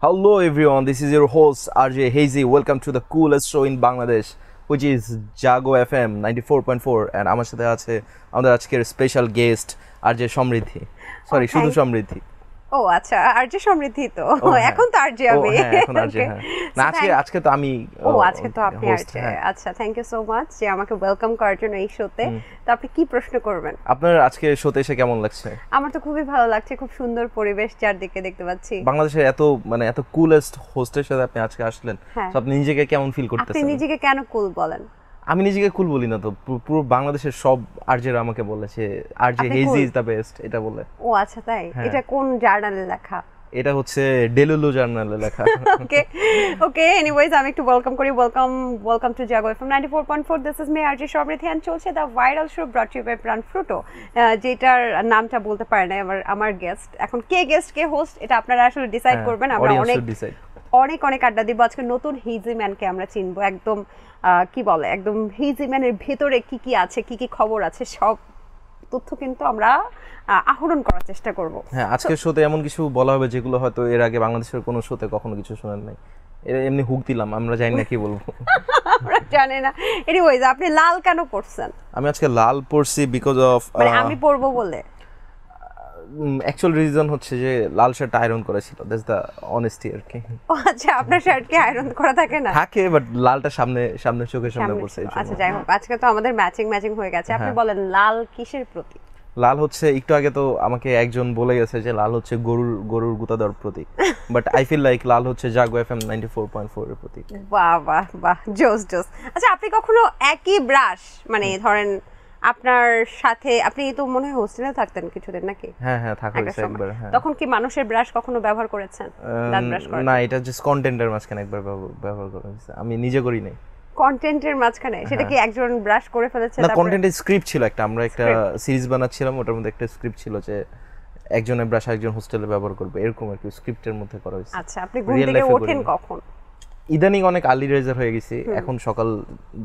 Hello everyone, this is your host RJ Hazy. Welcome to the coolest show in Bangladesh, which is Jago FM 94.4 and আমার সাথে আছে আমাদের আজকের special guest RJ সমৃদ্ধি শুধু সমৃদ্ধি আচ্ছা RJ সমৃদ্ধি তো এখন তো আরজে আমি এখন আরজে না আজকে তো আমি আজকে তো আপনি আরজে আচ্ছা থ্যাংক ইউ সো মাচ যে আমাকে ওয়েলকাম করার জন্য এই শোতে তো আপনি কি প্রশ্ন করবেন আপনার আজকে শোতে এসে কেমন লাগছে আমার তো খুবই ভালো লাগছে খুব সুন্দর পরিবেশ চারদিকে দেখতে পাচ্ছি বাংলাদেশের এত কুলেস্ট হোস্টের সাথে আপনি আজকে আসলেন তো আপনি নিজেকে কেমন ফিল করতেছেন আপনি নিজেকে কেন কুল বলেন আমি নিজেকে কুল বলি না তো পুরো বাংলাদেশের সব আরজেরা আমাকে বলেছে RJ hazy is the best এটা বলে আচ্ছা তাই এটা কোন জার্নালে লেখা এটা হচ্ছে ডেলুলু জার্নালে লেখা ওকে এনিওয়েজ আমি একটু welcome to Jago FM 94.4 this is me RJ Samriddhi and চলছে the viral show brought you by Pran Frooto যেটার নামটা বলতে পারে না আমার গেস্ট এখন কে গেস্ট কে হোস্ট এটা আপনারা আসলে ডিসাইড করবেন আমরা অনেক আড্ডা দিব আজকে নতুন হিজি ম্যানকে আমরা চিনবো একদম কি বলে একদম হিজি ম্যানের ভেতরে কি আছে কি খবর আছে সব তথ্য কিন্তু আমরা আহরণ করার চেষ্টা করব হ্যাঁ আজকের শোতে এমন কিছু বলা হবে যেগুলো হয়তো এর আগে বাংলাদেশের কোনো শোতে কখনো কিছু শোনেন নাই এমনি হুক দিলাম আমরা জানি না কি বলবো আমরা জানি না এনিওয়েজ আপনি লাল কেন পরছেন আমি আজকে লাল পরছি বিকজ অফ আমি পরবো বলে অ্যাকচুয়াল রিজন হচ্ছে যে লাল শার্ট আয়রন করা ছিল দ্যাটস দ্য অনেস্টি আর কি আচ্ছা আপনার শার্ট কি আয়রন করা থাকে না থাকে বাট লালটা সামনে চোখের সামনে পড়ছে আচ্ছা যাই হোক আজকে তো আমাদের ম্যাচিং হয়ে গেছে আপনি বলেন লাল কিসের প্রতীক লাল হচ্ছে একটু আগে তো আমাকে একজন বলে গেছে যে লাল হচ্ছে গরুর গুতা দেওয়ার প্রতীক বাট আই ফিল লাইক লাল হচ্ছে জাগো এফএম 94.4 এর প্রতীক বাহ জোস আচ্ছা আপনি কখনো একই ব্রাশ মানে ধরেন আপনার সাথে আপনি তো মনে হয় হোস্টেলে থাকতেন কিছুদিন নাকি হ্যাঁ থাকা হয়েছে একবার তখন কি মানুষের ব্রাশ কখনো ব্যবহার করেছেন দাঁত ব্রাশ করেন না এটা জাস্ট কন্টেন্টের মাঝখানে একবার ব্যবহার করা হয়েছে আমি নিজে করি নাই কন্টেন্টের মাঝখানে সেটা কি একজন ব্রাশ করে ফেলেছে না কন্টেন্টের স্ক্রিপ্ট ছিল আমরা একটা সিরিজ বানাচ্ছিলাম ওটার মধ্যে একটা স্ক্রিপ্ট ছিল যে একজনের ব্রাশ একজন হোস্টেলে ব্যবহার করবে এরকম আর কি স্ক্রিপ্টের মধ্যে করা হয়েছে আচ্ছা আপনি ঘুম থেকে ওঠেন কখন ইদানিং অনেক আর্লি রাইজার হয়ে গেছি এখন সকাল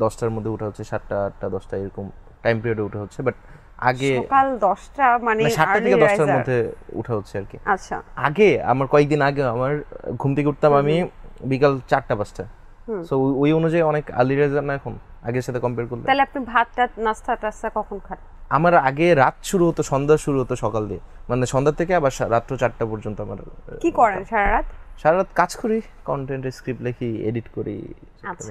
10টার মধ্যে উঠা হচ্ছে 7টা 8টা 10টা এরকম টাইম পিরিয়ডে উঠা হচ্ছে বাট আগে সকাল 10টা মানে 7টা থেকে 10টার মধ্যে উঠা হচ্ছে আর কি আচ্ছা আগে আমার কয়েকদিন আগে আমার ঘুম থেকে উঠতাম আমি বিকাল 4টা 5টা সো ওই অনুযায়ী অনেক আর্লি রাইজার না এখন আগের সাথে কম্পেয়ার করলে তাহলে আপনি ভাতটা নাস্তা কখন খান আমার আগে রাত শুরু হতো সন্ধ্যা শুরু হতো সকাল দিয়ে মানে সন্ধ্যা থেকে আবার রাত্র 4টা পর্যন্ত আমার কি করেন সারা রাত কাজ করি কন্টেন্টের স্ক্রিপ্ট লিখি এডিট করি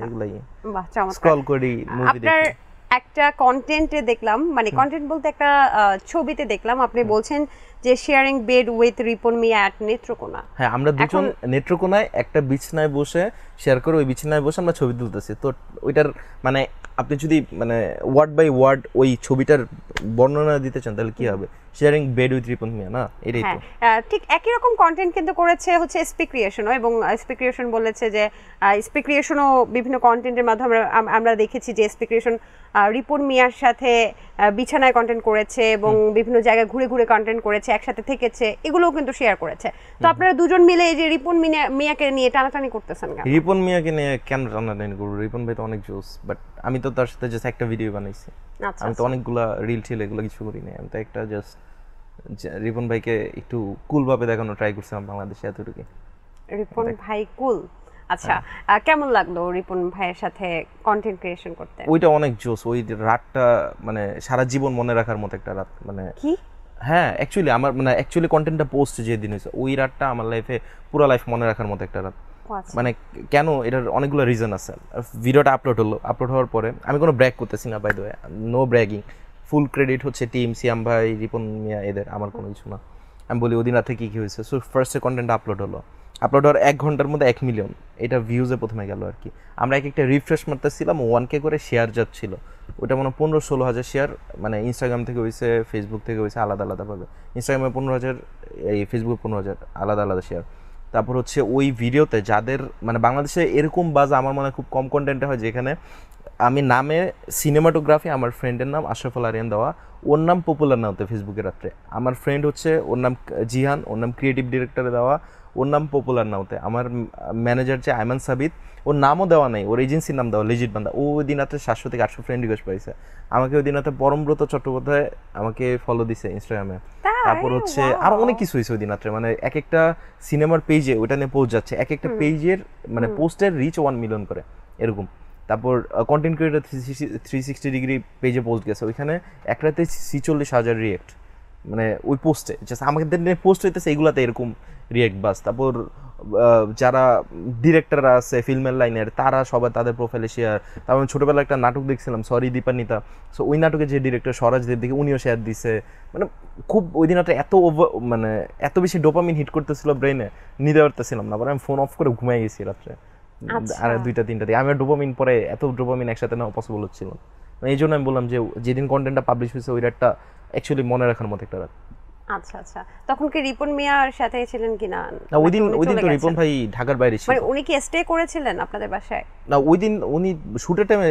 এগুলাই বাহ চমৎকার স্ক্রল করি মুভি দেখি একটা কন্টেন্টে দেখলাম মানে কন্টেন্ট বলতে একটা ছবিতে দেখলাম আপনি বলছেন যে শেয়ারিং বেড উইথ রিপন মিয়া এট নেত্রকোনা হ্যাঁ আমরা দুজন নেত্রকোনায় একটা বিছানায় বসে শেয়ার করে ওই বিছানায় বসে আমরা ছবি তুলতেছি তো ওইটার মানে আপনি যদি মানে ওয়ার্ড বাই ওয়ার্ড ওই ছবিটার বর্ণনা দিতে চান তাহলে কি হবে শেয়ারিং বেড উইথ রিপন মিয়া না এটাই তো ঠিক একই রকম কন্টেন্ট কিন্তু করেছে হচ্ছে এসপি ক্রিয়েশনও এবং এসপি ক্রিয়েশন বলেছে যে এসপি ক্রিয়েশনও বিভিন্ন কন্টেন্টের মাধ্যমে আমরা দেখেছি যে এসপি ক্রিয়েশন রিপন মিয়ার সাথে বিছানায় কন্টেন্ট করেছে এবং বিভিন্ন জায়গায় ঘুরে কন্টেন্ট করেছে একসাথে থেকেছে এগুলোও কিন্তু শেয়ার করেছে তো আপনারা দুজন মিলে এই যে রিপন মিয়াকে নিয়ে টানাটানি করতেছেন কেন রিপন মিয়াকে নিয়ে কেন টানাটানি করব রিপন ভাই তো অনেক জোস বাট আমি তো তার সাথে জাস্ট একটা ভিডিও বানাইছি আমি তো অনেকগুলা রিল টিল এগুলো কিছু করি না আমি তো একটা জাস্ট রিপন ভাইকে একটু কুল ভাবে দেখানো ট্রাই করছিলাম বাংলাদেশে এতটুকু রিপন ভাই কুল আচ্ছা কেমন লাগলো রিপন ভাইয়ের সাথে কন্টেন্ট ক্রিয়েশন করতে ওইটা অনেক জোস ওই রাতটা মানে সারা জীবন মনে রাখার মতো একটা রাত মানে কি হ্যাঁ অ্যাকচুয়ালি কন্টেন্টটা পোস্ট যে দিন হয়েছে ওই রাতটা আমার লাইফে পুরো লাইফ মনে রাখার মতো একটা রাত মানে কেন এটার অনেকগুলো রিজন আছে ভিডিওটা আপলোড হওয়ার পরে আমি কোনো ব্র্যাগ করতেছি না by the way no bragging full credit হচ্ছে টিম সিয়াম ভাই রিপন মিয়া এদের আমার কোনো কিছু না আমি বলি ওদিন রাতে কী হয়েছে সো ফার্স্টে কন্টেন্ট আপলোড হওয়ার 1 ঘন্টার মধ্যে 1 মিলিয়ন এটা ভিউজে প্রথমে গেল আর কি আমরা একটা রিফ্রেশ মারতেছিলাম 1K করে শেয়ার যাচ্ছিল ওটা মনে 15-16 হাজার শেয়ার মানে ইনস্টাগ্রাম থেকে হয়েছে ফেসবুক থেকে হয়েছে আলাদাভাবে ইনস্টাগ্রামে 15,000 এই ফেসবুকে 15,000 আলাদা শেয়ার তারপর হচ্ছে ওই ভিডিওতে যাদের মানে বাংলাদেশে এরকম বাজ আমার মনে খুব কম কন্টেন্টে হয় যেখানে আমি নামে সিনেমাটোগ্রাফি আমার ফ্রেন্ডের নাম আশরাফুল আরিয়ান দেওয়া ওর নাম পপুলার না হতে ফেসবুকে রাত্রে আমার ফ্রেন্ড হচ্ছে ওর নাম জিহান ওর নাম ক্রিয়েটিভ ডিরেক্টরে দেওয়া ওর নাম পপুলার নাওতে। আমার ম্যানেজার যে আইমান সাবিত, ওর নামও দেওয়া নাই, ওর এজেন্সির নাম দেওয়া লিজিট বান্দা। ও ওই দিন রাতে 700 থেকে 800 ফ্রেন্ড রিকোয়েস্ট পাইছে আমাকে। ওই দিন রাতে পরমব্রত চট্টোপাধ্যায় আমাকে ফলো দিছে ইনস্টাগ্রামে। তারপর হচ্ছে আরো অনেক কিছু হয়েছে ওই দিন রাত্রে, মানে এক একটা সিনেমার পেজে ওইটা নিয়ে পোস্ট যাচ্ছে, এক একটা পেজের মানে পোস্টের রিচ 1 মিলিয়ন করে এরকম। তারপর কন্টেন্ট ক্রিয়েটর 360 ডিগ্রি পেজে পোস্ট গেছে, ওইখানে এক রাতে 46,000 রিয়েক্ট, মানে ওই পোস্টে জাস্ট আমাদের নিয়ে পোস্ট হইতেছে এইগুলাতে এরকম রিয়েক্ট বাস। তারপর যারা ডিরেক্টররা আছে ফিল্মের লাইনের তারা সবাই তাদের প্রোফাইলে শেয়ার। তারপর ছোটোবেলা একটা নাটক দেখছিলাম সরি দীপান্বিতা, সো ওই নাটকে যে ডিরেক্টর স্বরাজদেব দেখে উনিও শেয়ার দিছে। মানে খুব ওই দিন একটা এত মানে এত বেশি ডোপামিন হিট করতেছিল ব্রেনে, নিতে পারতেছিলাম না, পরে আমি ফোন অফ করে ঘুমাই গেছি রাত্রে আর 2টা-3টা দিকে। আমি ডোপামিন পরে এত ডোপামিন একসাথে নেওয়া পসিবল হচ্ছিল না, এই জন্য আমি বললাম যে যেদিন কন্টেন্টটা পাবলিশ হয়েছে ওই রাতটা অ্যাকচুয়ালি মনে রাখার মতো একটা রাত। আচ্ছা আচ্ছা, তখন কি রিপন মিয়ার সাথে ছিলেন কিনা? না ওই দিন তো রিপন ভাই ঢাকার বাইরে ছিল। মানে উনি কি স্টে করেছিলেন আপনাদের বাসায়? না ওই দিন উনি শুটের টাইমে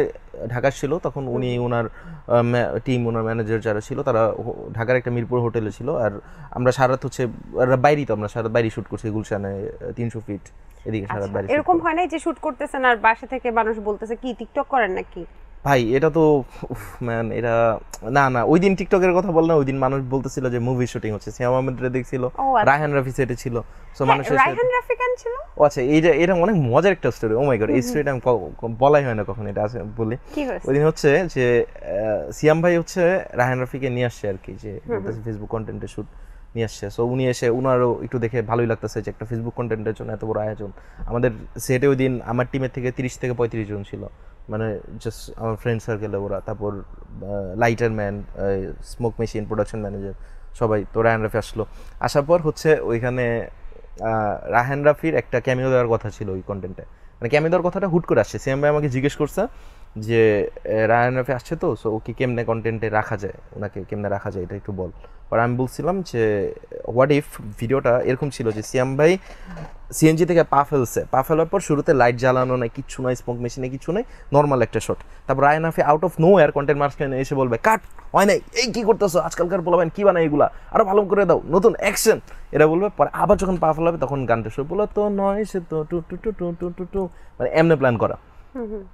ঢাকা ছিল, তখন উনি ওনার টিম ওনার ম্যানেজার যারা ছিল তারা ঢাকার একটা মিরপুর হোটেলে ছিল। আর আমরা সারাত হচ্ছে বাইরেই, তো আমরা সারাত বাইরে শুট করছি গুলশানে 300 ফিট এদিকে সারাত বাইরে। এরকম হয় না যে শুট করতেছেন আর বাসা থেকে মানুষ বলতেছে কি টিকটক করেন নাকি? ভাই এটা তো ম্যান এটা না না ওই দিন টিকটকের কথা বল না, ওই দিন মানুষ বলতেছিল যে মুভি শুটিং হচ্ছে, সিয়াম আহমেদরে দেখছিল, রায়হান রাফি সেটে ছিল। সো মানুষ রায়হান রাফি কেন ছিল? ও আচ্ছা, এটা অনেক মজার একটা স্টোরি। ও মাই গড, এই স্টোরিটা আমি বলাই হয় না কখন, এটা আছে বলি। ওই দিন হচ্ছে যে সিয়াম ভাই হচ্ছে রায়হান রাফিকে নিয়ে আসছে আর কি, যে ফেসবুক কন্টেন্টের শুট নিয়ে আসছে। সো উনি এসে উনারও একটু দেখে ভালোই লাগতেছে যে একটা ফেসবুক কন্টেন্টের জন্য এত বড় আয়োজন। আমাদের সেটে ওই দিন আমার টিমের থেকে 30 থেকে 35 জন ছিল, মানে জাস্ট আমার ফ্রেন্ড সার্কেলে ওরা। তারপর lighter man, smoke machine, production manager সবাই। তো রায়হান রাফি আসলো, আসার পর হচ্ছে ওইখানে রায়হান রাফির একটা ক্যামিও দেওয়ার কথা ছিল ওই কন্টেন্টে, মানে ক্যামিও দেওয়ার কথাটা হুট করে আসছে। সিএম ভাই আমাকে জিজ্ঞেস করছে যে রায়হান রাফি আসছে তো, সো ওকে কেমনে কন্টেন্টে রাখা যায়, ওনাকে কেমনে রাখা যায় এটা একটু বল। আর আমি বলছিলাম যে হোয়াট ইফ ভিডিওটা এরকম ছিল যে সিয়াম ভাই সিএনজি থেকে পা ফেলার পর শুরুতে লাইট জ্বালানো নাই, কিচ্ছু নাই, স্মোক মেশিনে কিছু নাই, নর্মাল একটা শট। তারপর Rayhan Rafi out of nowhere content মার্কেটে এসে বলবে কাট হয় নাই, এই কি করতেছো, আজকালকার পোলাবেন কি বানায় এগুলা, আরো ভালো করে দাও, নতুন অ্যাকশন, এটা বলবে। পরে আবার যখন পা ফেলাবে তখন গানটা শুরু বলো তো নয় সে তো to to to to to to to, মানে এমনি প্ল্যান করা।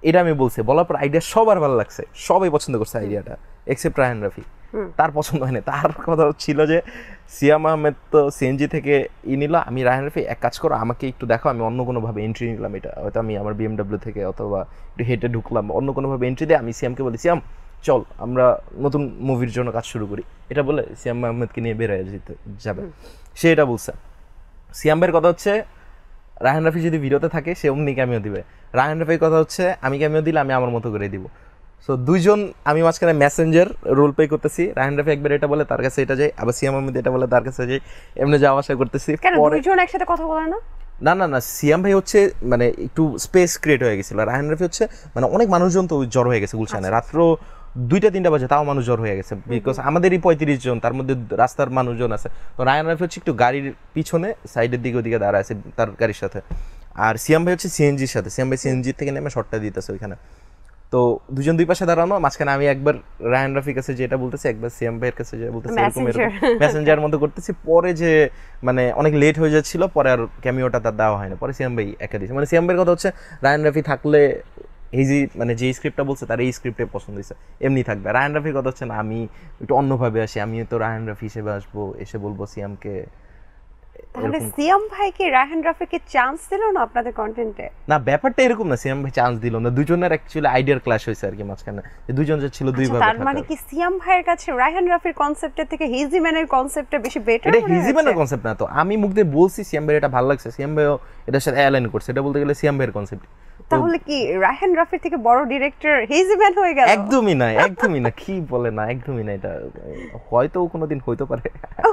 এটা আমি বলছি, বলার পর আইডিয়া সবার ভালো লাগছে, সবাই পছন্দ করছে আইডিয়াটা এক্সেপ্ট রায়হান রাফি। তার পছন্দ হয়নি। তার কথা ছিল যে সিয়াম আহমেদ তো সিএনজি থেকে নিল, আমি রায়হান রাফি এক কাজ করো আমাকে একটু দেখো, আমি অন্য কোনোভাবে এন্ট্রি নিলাম, এটা হয়তো আমি আমার বিএমডাব্লিউ থেকে অথবা একটু হেঁটে ঢুকলাম, অন্য কোনোভাবে এন্ট্রি দিয়ে আমি সিয়ামকে বলি সিয়াম চল আমরা নতুন মুভির জন্য কাজ শুরু করি, এটা বলে সিয়াম আহমেদকে নিয়ে বের হয়ে যাবে। সে এটা বলছে। সিয়াম ভাইয়ের কথা হচ্ছে রায়হান রাফি যদি ভিডিওতে থাকে সে অমনি ক্যামিও দিবে। রায়হান রাফির কথা হচ্ছে আমি ক্যামিও দিলে আমি আমার মতো করে দিব। সো দুইজন আমি মাঝখানে মেসেঞ্জার রোল প্লে করতেছি। রায়হান রাফি একবার এটা বলে তার কাছে এটা যাই, আবার সিয়াম আহমেদ এটা বলে তার কাছে যাই, এমনি যাওয়া আসা করতেছি। দুইজন একসাথে কথা বলে না? না না না, সিয়াম ভাই হচ্ছে মানে একটু স্পেস ক্রিয়েট হয়ে গেছিল। রায়হান রাফি হচ্ছে মানে অনেক মানুষজন তো জ্বর হয়ে গেছে গুলশানে, রাত্র 2টা-3টা বাজে তাও মানুষ জ্বর হয়ে গেছে, বিকজ আমাদেরই 35 জন, তার মধ্যে রাস্তার মানুষজন আছে। তো রায়হান রাফি হচ্ছে একটু গাড়ির পিছনে সাইডের দিকে ওদিকে দাঁড়ায় আছে তার গাড়ির সাথে, আর সিয়াম ভাই হচ্ছে সিএনজির সাথে। সিয়াম ভাই সিএনজি থেকে নেমে শটটা দিতেছে ওইখানে। তো দুজন দুই পাশে দাঁড়ানো, মাঝখানে আমি একবার রায়হান রাফির কাছে যেটা বলতেছি, একবার সিয়াম ভাইয়ের কাছে যেটা বলতেছি, এরকম মেসেঞ্জার মতো করতেছি। পরে যে মানে অনেক লেট হয়ে যাচ্ছিল, পরে আর ক্যামিওটা তার দেওয়া হয় না, পরে সিয়াম ভাই একা দিয়েছে। মানে সিয়াম ভাইয়ের কথা হচ্ছে রায়হান রাফি থাকলে এই যে মানে যে স্ক্রিপ্টটা বলছে তার এই স্ক্রিপ্টে পছন্দ হয়েছে এমনি থাকবে। রায়হান রাফির কথা হচ্ছে না আমি একটু অন্যভাবে আসি, আমি তো রায়হান রাফি হিসেবে আসবো, এসে বলবো সিয়ামকে। তাহলে সিয়াম ভাই কি রায়হান রাফিকে চান্স দিল না আপনাদের কন্টেন্টে? না ব্যাপারটা এরকম না, সিয়াম ভাই চান্স দিল না, দুজনের অ্যাকচুয়ালি আইডিয়ার ক্ল্যাশ হয়েছে আর কি মাঝখানে, দুজন যে ছিল দুই ভাবে। তার মানে কি সিয়াম ভাইয়ের কাছে রায়হান রাফির কনসেপ্টের থেকে হিজি ম্যানের কনসেপ্টটা বেশি বেটার? এটা হিজি ম্যানের কনসেপ্ট না তো, আমি মুখ দিয়ে বলছি সিয়াম ভাই এটা ভালো লাগছে, সিয়াম ভাইও এটার সাথে অ্যালাইন করছে, এটা বলতে গেলে সিয়াম ভাইয়ের কনসেপ্ট। তাহলে কি রায়হান রাফির থেকে বড় ডিরেক্টর হিজি ম্যান হয়ে গেল? একদমই না, একদমই না, কি বলে না, একদমই না, এটা হয়তো কোনোদিন হইতে পারে।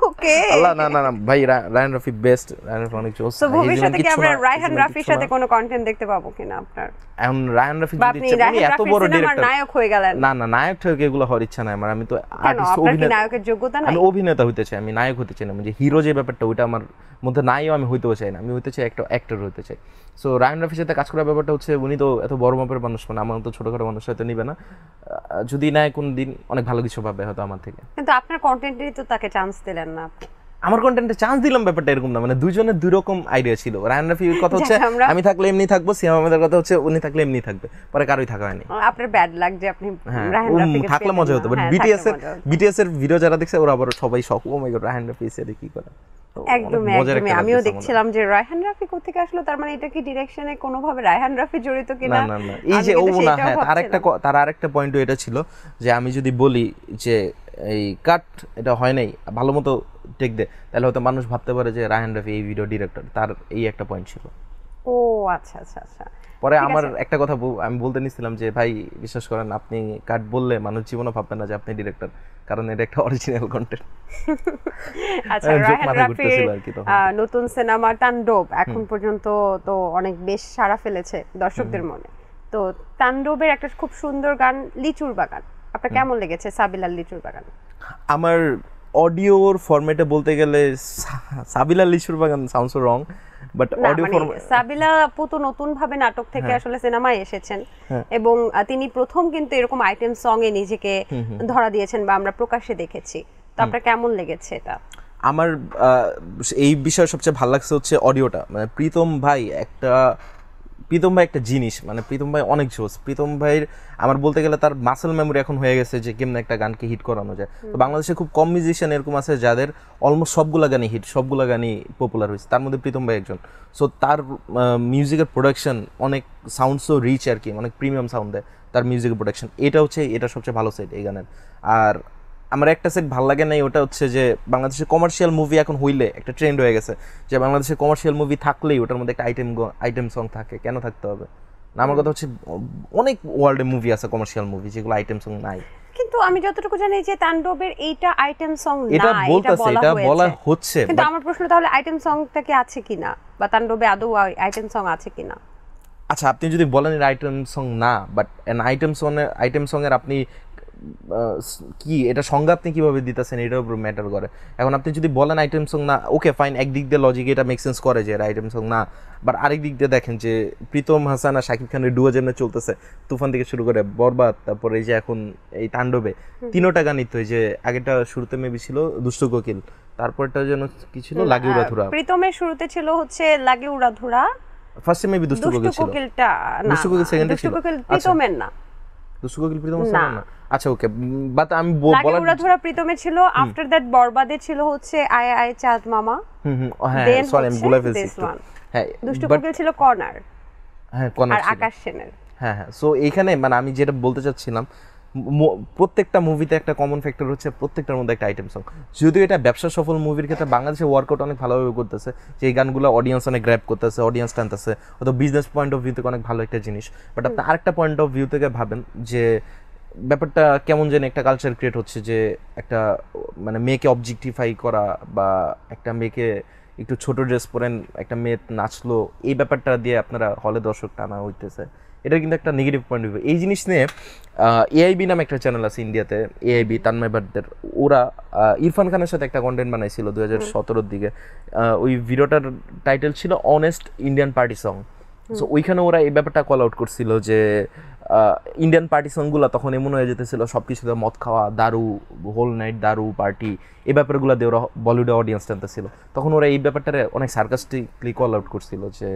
ওকে আল্লাহ না না না ভাই, রায়হান রাফি বেস্ট, রায়হান রাফি অনেক জোস। সো ভবিষ্যতে কি আমরা রায়হান রাফির সাথে কোনো কন্টেন্ট দেখতে পাবো কিনা আপনার? এখন রায়হান রাফি যদি ইচ্ছা করি এত বড় ডিরেক্টর নায়ক হয়ে গেলেন। না না, নায়ক থেকে এগুলো হওয়ার ইচ্ছা নাই আমার, আমি তো আর্টিস্ট, অভিনেতা, নায়কের যোগ্যতা নাই, আমি অভিনেতা হইতে চাই, আমি নায়ক হতে চাই না। মানে হিরো যে ব্যাপারটা ওইটা আমার মধ্যে নাইও, আমি হইতেও চাই না, আমি হইতে চাই একটা অ্যাক্টর হতে চাই। সো রায়হান রাফির সাথে কাজ করার ব্যাপারটা হচ্ছে উনি তো এত বড় মাপের মানুষ, মানে আমার তো ছোটখাটো মানুষ হয়তো নিবে না, যদি নেয় কোন দিন অনেক ভালো কিছু পাবে হয়তো আমার থেকে। কিন্তু আপনার কন্টেন্টেরই তো তাকে চান্স দিলেন না। আমার কন্টেন্টে চান্স দিলাম ব্যাপারটা এরকম না, মানে দুজনের দুই রকম আইডিয়া ছিল। রায়হান রাফির কথা হচ্ছে আমি থাকলে এমনি থাকবো, সিয়াম আহমেদের কথা হচ্ছে উনি থাকলে এমনি থাকবে, পরে কারোই থাকা হয়নি। আপনার ব্যাড লাগ যে আপনি রায়হান রাফিকে থাকলে মজা হতো, বাট বিটিএস এর ভিডিও যারা দেখছে ওরা আবার সবাই শক, ও মাই গড রায়হান রাফি এসে কি করে। একদমই আমিও দেখছিলাম যে রায়হান রাফি কোথা থেকে আসলো, তার মানে এটা কি ডিরেকশনে কোনোভাবে রায়হান রাফি জড়িত কিনা? না না, এই যে ও না, হ্যাঁ তার আরেকটা পয়েন্টও এটা ছিল যে আমি যদি বলি যে এই কাট এটা হয় নাই ভালো মতো টেক দে, তাহলে হয়তো মানুষ ভাবতে পারে যে রায়হান রাফি এই ভিডিও ডিরেক্টর, তার এই একটা পয়েন্ট ছিল। ও আচ্ছা আচ্ছা আচ্ছা। পরে আমার একটা কথা আমি বলতে নিছিলাম যে ভাই বিশ্বাস করেন আপনি কাট বললে মানুষ জীবনে ভাববে না যে আপনি ডিরেক্টর, কারণ এটা একটা অরিজিনাল কন্টেন্ট। আচ্ছা, রায়হান রাফির নতুন সিনেমা তাণ্ডব এখন পর্যন্ত তো অনেক বেশ সাড়া ফেলেছে দর্শকদের মনে। তো তাণ্ডবের একটা খুব সুন্দর গান লিচুর বাগান, আপনার কেমন লেগেছে? সাবিলার লিচুর বাগান আমার অডিওর ফরম্যাটে বলতে গেলে সাবিলার লিচুর বাগান sounds wrong, but audio format Sabila আপু তো নতুন ভাবে নাটক থেকে আসলে সিনেমায় এসেছেন এবং তিনি প্রথম কিন্তু এরকম আইটেম সং এ নিজেকে ধরা দিয়েছেন বা আমরা প্রকাশ্যে দেখেছি। তো আপনার কেমন লেগেছে এটা? আমার এই বিষয়ে সবচেয়ে ভালো লাগছে হচ্ছে অডিওটা, মানে প্রীতম ভাই একটা জিনিস, মানে প্রীতম ভাই অনেক জোস। প্রীতম ভাইয়ের আমার বলতে গেলে তার মাসেল মেমোরি এখন হয়ে গেছে যে কেমন একটা গানকে হিট করানো যায়। তো বাংলাদেশে খুব কম মিউজিশিয়ান এরকম আছে যাদের অলমোস্ট সবগুলা গানই হিট, সবগুলা গানই পপুলার হয়েছে, তার মধ্যে প্রীতম ভাই একজন। সো তার মিউজিকের প্রোডাকশন অনেক সাউন্ড সো রিচ আর কি, অনেক প্রিমিয়াম সাউন্ড দেয় তার মিউজিকের প্রোডাকশন, এটা সবচেয়ে ভালো সাইড এই গানের। আর আমার একটা সেট ভালো লাগে নাই, ওটা হচ্ছে যে বাংলাদেশের কমার্শিয়াল মুভি এখন হইলে একটা ট্রেন্ড হয়ে গেছে যে বাংলাদেশের কমার্শিয়াল মুভি থাকলেই ওটার মধ্যে একটা আইটেম সং থাকে। কেন থাকতে হবে না? আমার কথা হচ্ছে অনেক ওয়ার্ল্ডে মুভি আছে কমার্শিয়াল মুভি যেগুলো আইটেম সং নাই, কিন্তু আমি যতটুকু জানি যে তাণ্ডবের এইটা আইটেম সং না, এটা বলা হচ্ছে। কিন্তু আমার প্রশ্ন তাহলে আইটেম সংটা কি আছে কিনা, বা তাণ্ডবে আদৌ আইটেম সং আছে কিনা? আচ্ছা, আপনি যদি বলেন এর আইটেম সং না, বাট এন আইটেম সং এর আপনি কি এটা সংজ্ঞা আপনি কিভাবে দিতেছেন এটার উপর ম্যাটার করে। এখন আপনি যদি বলেন আইটেম সং না, ওকে ফাইন, একদিক দিয়ে লজিক এটা মেক সেন্স করে যে আইটেম সং না, বাট আরেক দিক দিয়ে দেখেন যে প্রীতম হাসান আর শাকিব খানের ডুও যেমন চলতেছে, তুফান থেকে শুরু করে বরবাদ, তারপরে এই যে এখন এই তাণ্ডবে, তিনোটা গানই তো, যে আগেটা শুরুতে মেবি ছিল দুষ্টু কোকিল, তারপরটা যেন কি ছিল লাগে উড়াধুরা। প্রীতমের শুরুতে ছিল হচ্ছে লাগে উড়াধুরা, ফার্স্টে মেবি দুষ্টু কোকিল ছিল, দুষ্টু কোকিল সেকেন্ডে ছিল, প্রীতমের না, দুষ্টু কোকিল প্রীতমের না। আচ্ছা ওকে, বাট আমি লাগে উড়াধুরা প্রীতমের ছিল। আফটার দ্যাট বরবাদে ছিল হচ্ছে আয় আয় চাঁদ মামা। হ্যাঁ সরি আমি ভুলে ফেলছি। হ্যাঁ দুষ্টু কোকিল ছিল কর্নার, হ্যাঁ কর্নার আর আকাশ সেনের। হ্যাঁ হ্যাঁ। সো এইখানে মানে আমি যেটা বলতে চাচ্ছিলাম, প্রত্যেকটা মুভিতে একটা কমন ফ্যাক্টর হচ্ছে প্রত্যেকটার মধ্যে একটা আইটেম সং। যদিও এটা ব্যবসা সফল মুভির ক্ষেত্রে বাংলাদেশে ওয়ার্কআউট অনেক ভালোভাবে করতেছে, যে এই গানগুলো অডিয়েন্স অনেক গ্র্যাব করতেছে, অডিয়েন্স টানতেছে, হয়তো বিজনেস পয়েন্ট অফ ভিউ থেকে অনেক ভালো একটা জিনিস। বাট আপনি আরেকটা পয়েন্ট অফ ভিউ থেকে ভাবেন যে ব্যাপারটা কেমন যেন একটা কালচার ক্রিয়েট হচ্ছে, যে একটা মানে মেয়েকে অবজেক্টিফাই করা, বা একটা মেয়েকে একটু ছোট ড্রেস পরেন একটা মেয়ে নাচলো, এই ব্যাপারটা দিয়ে আপনারা হলে দর্শক টানা হইতেছে। এটা কিন্তু একটা নেগেটিভ পয়েন্ট অফ ভিউ। এই জিনিস নিয়ে এআইবি নামে একটা চ্যানেল আছে ইন্ডিয়াতে, এআইবি তান্ময় বাদদের, ওরা ইরফান খানের সাথে একটা কন্টেন্ট বানাইছিল 2017-র দিকে। ওই ভিডিওটার টাইটেল ছিল honest Indian party song. So ওইখানে ওরা এই ব্যাপারটা কল আউট করছিল যে ইন্ডিয়ান পার্টি সংগুলো তখন এমন হয়ে যেতেছিল সব কিছুতে মদ খাওয়া, দারু, হোল নাইট দারু পার্টি, এই ব্যাপারগুলো দিয়ে ওরা বলিউডে অডিয়েন্স টানতেছিল। তখন ওরা এই ব্যাপারটারে অনেক সার্কাস্টিকলি কল আউট করছিল যে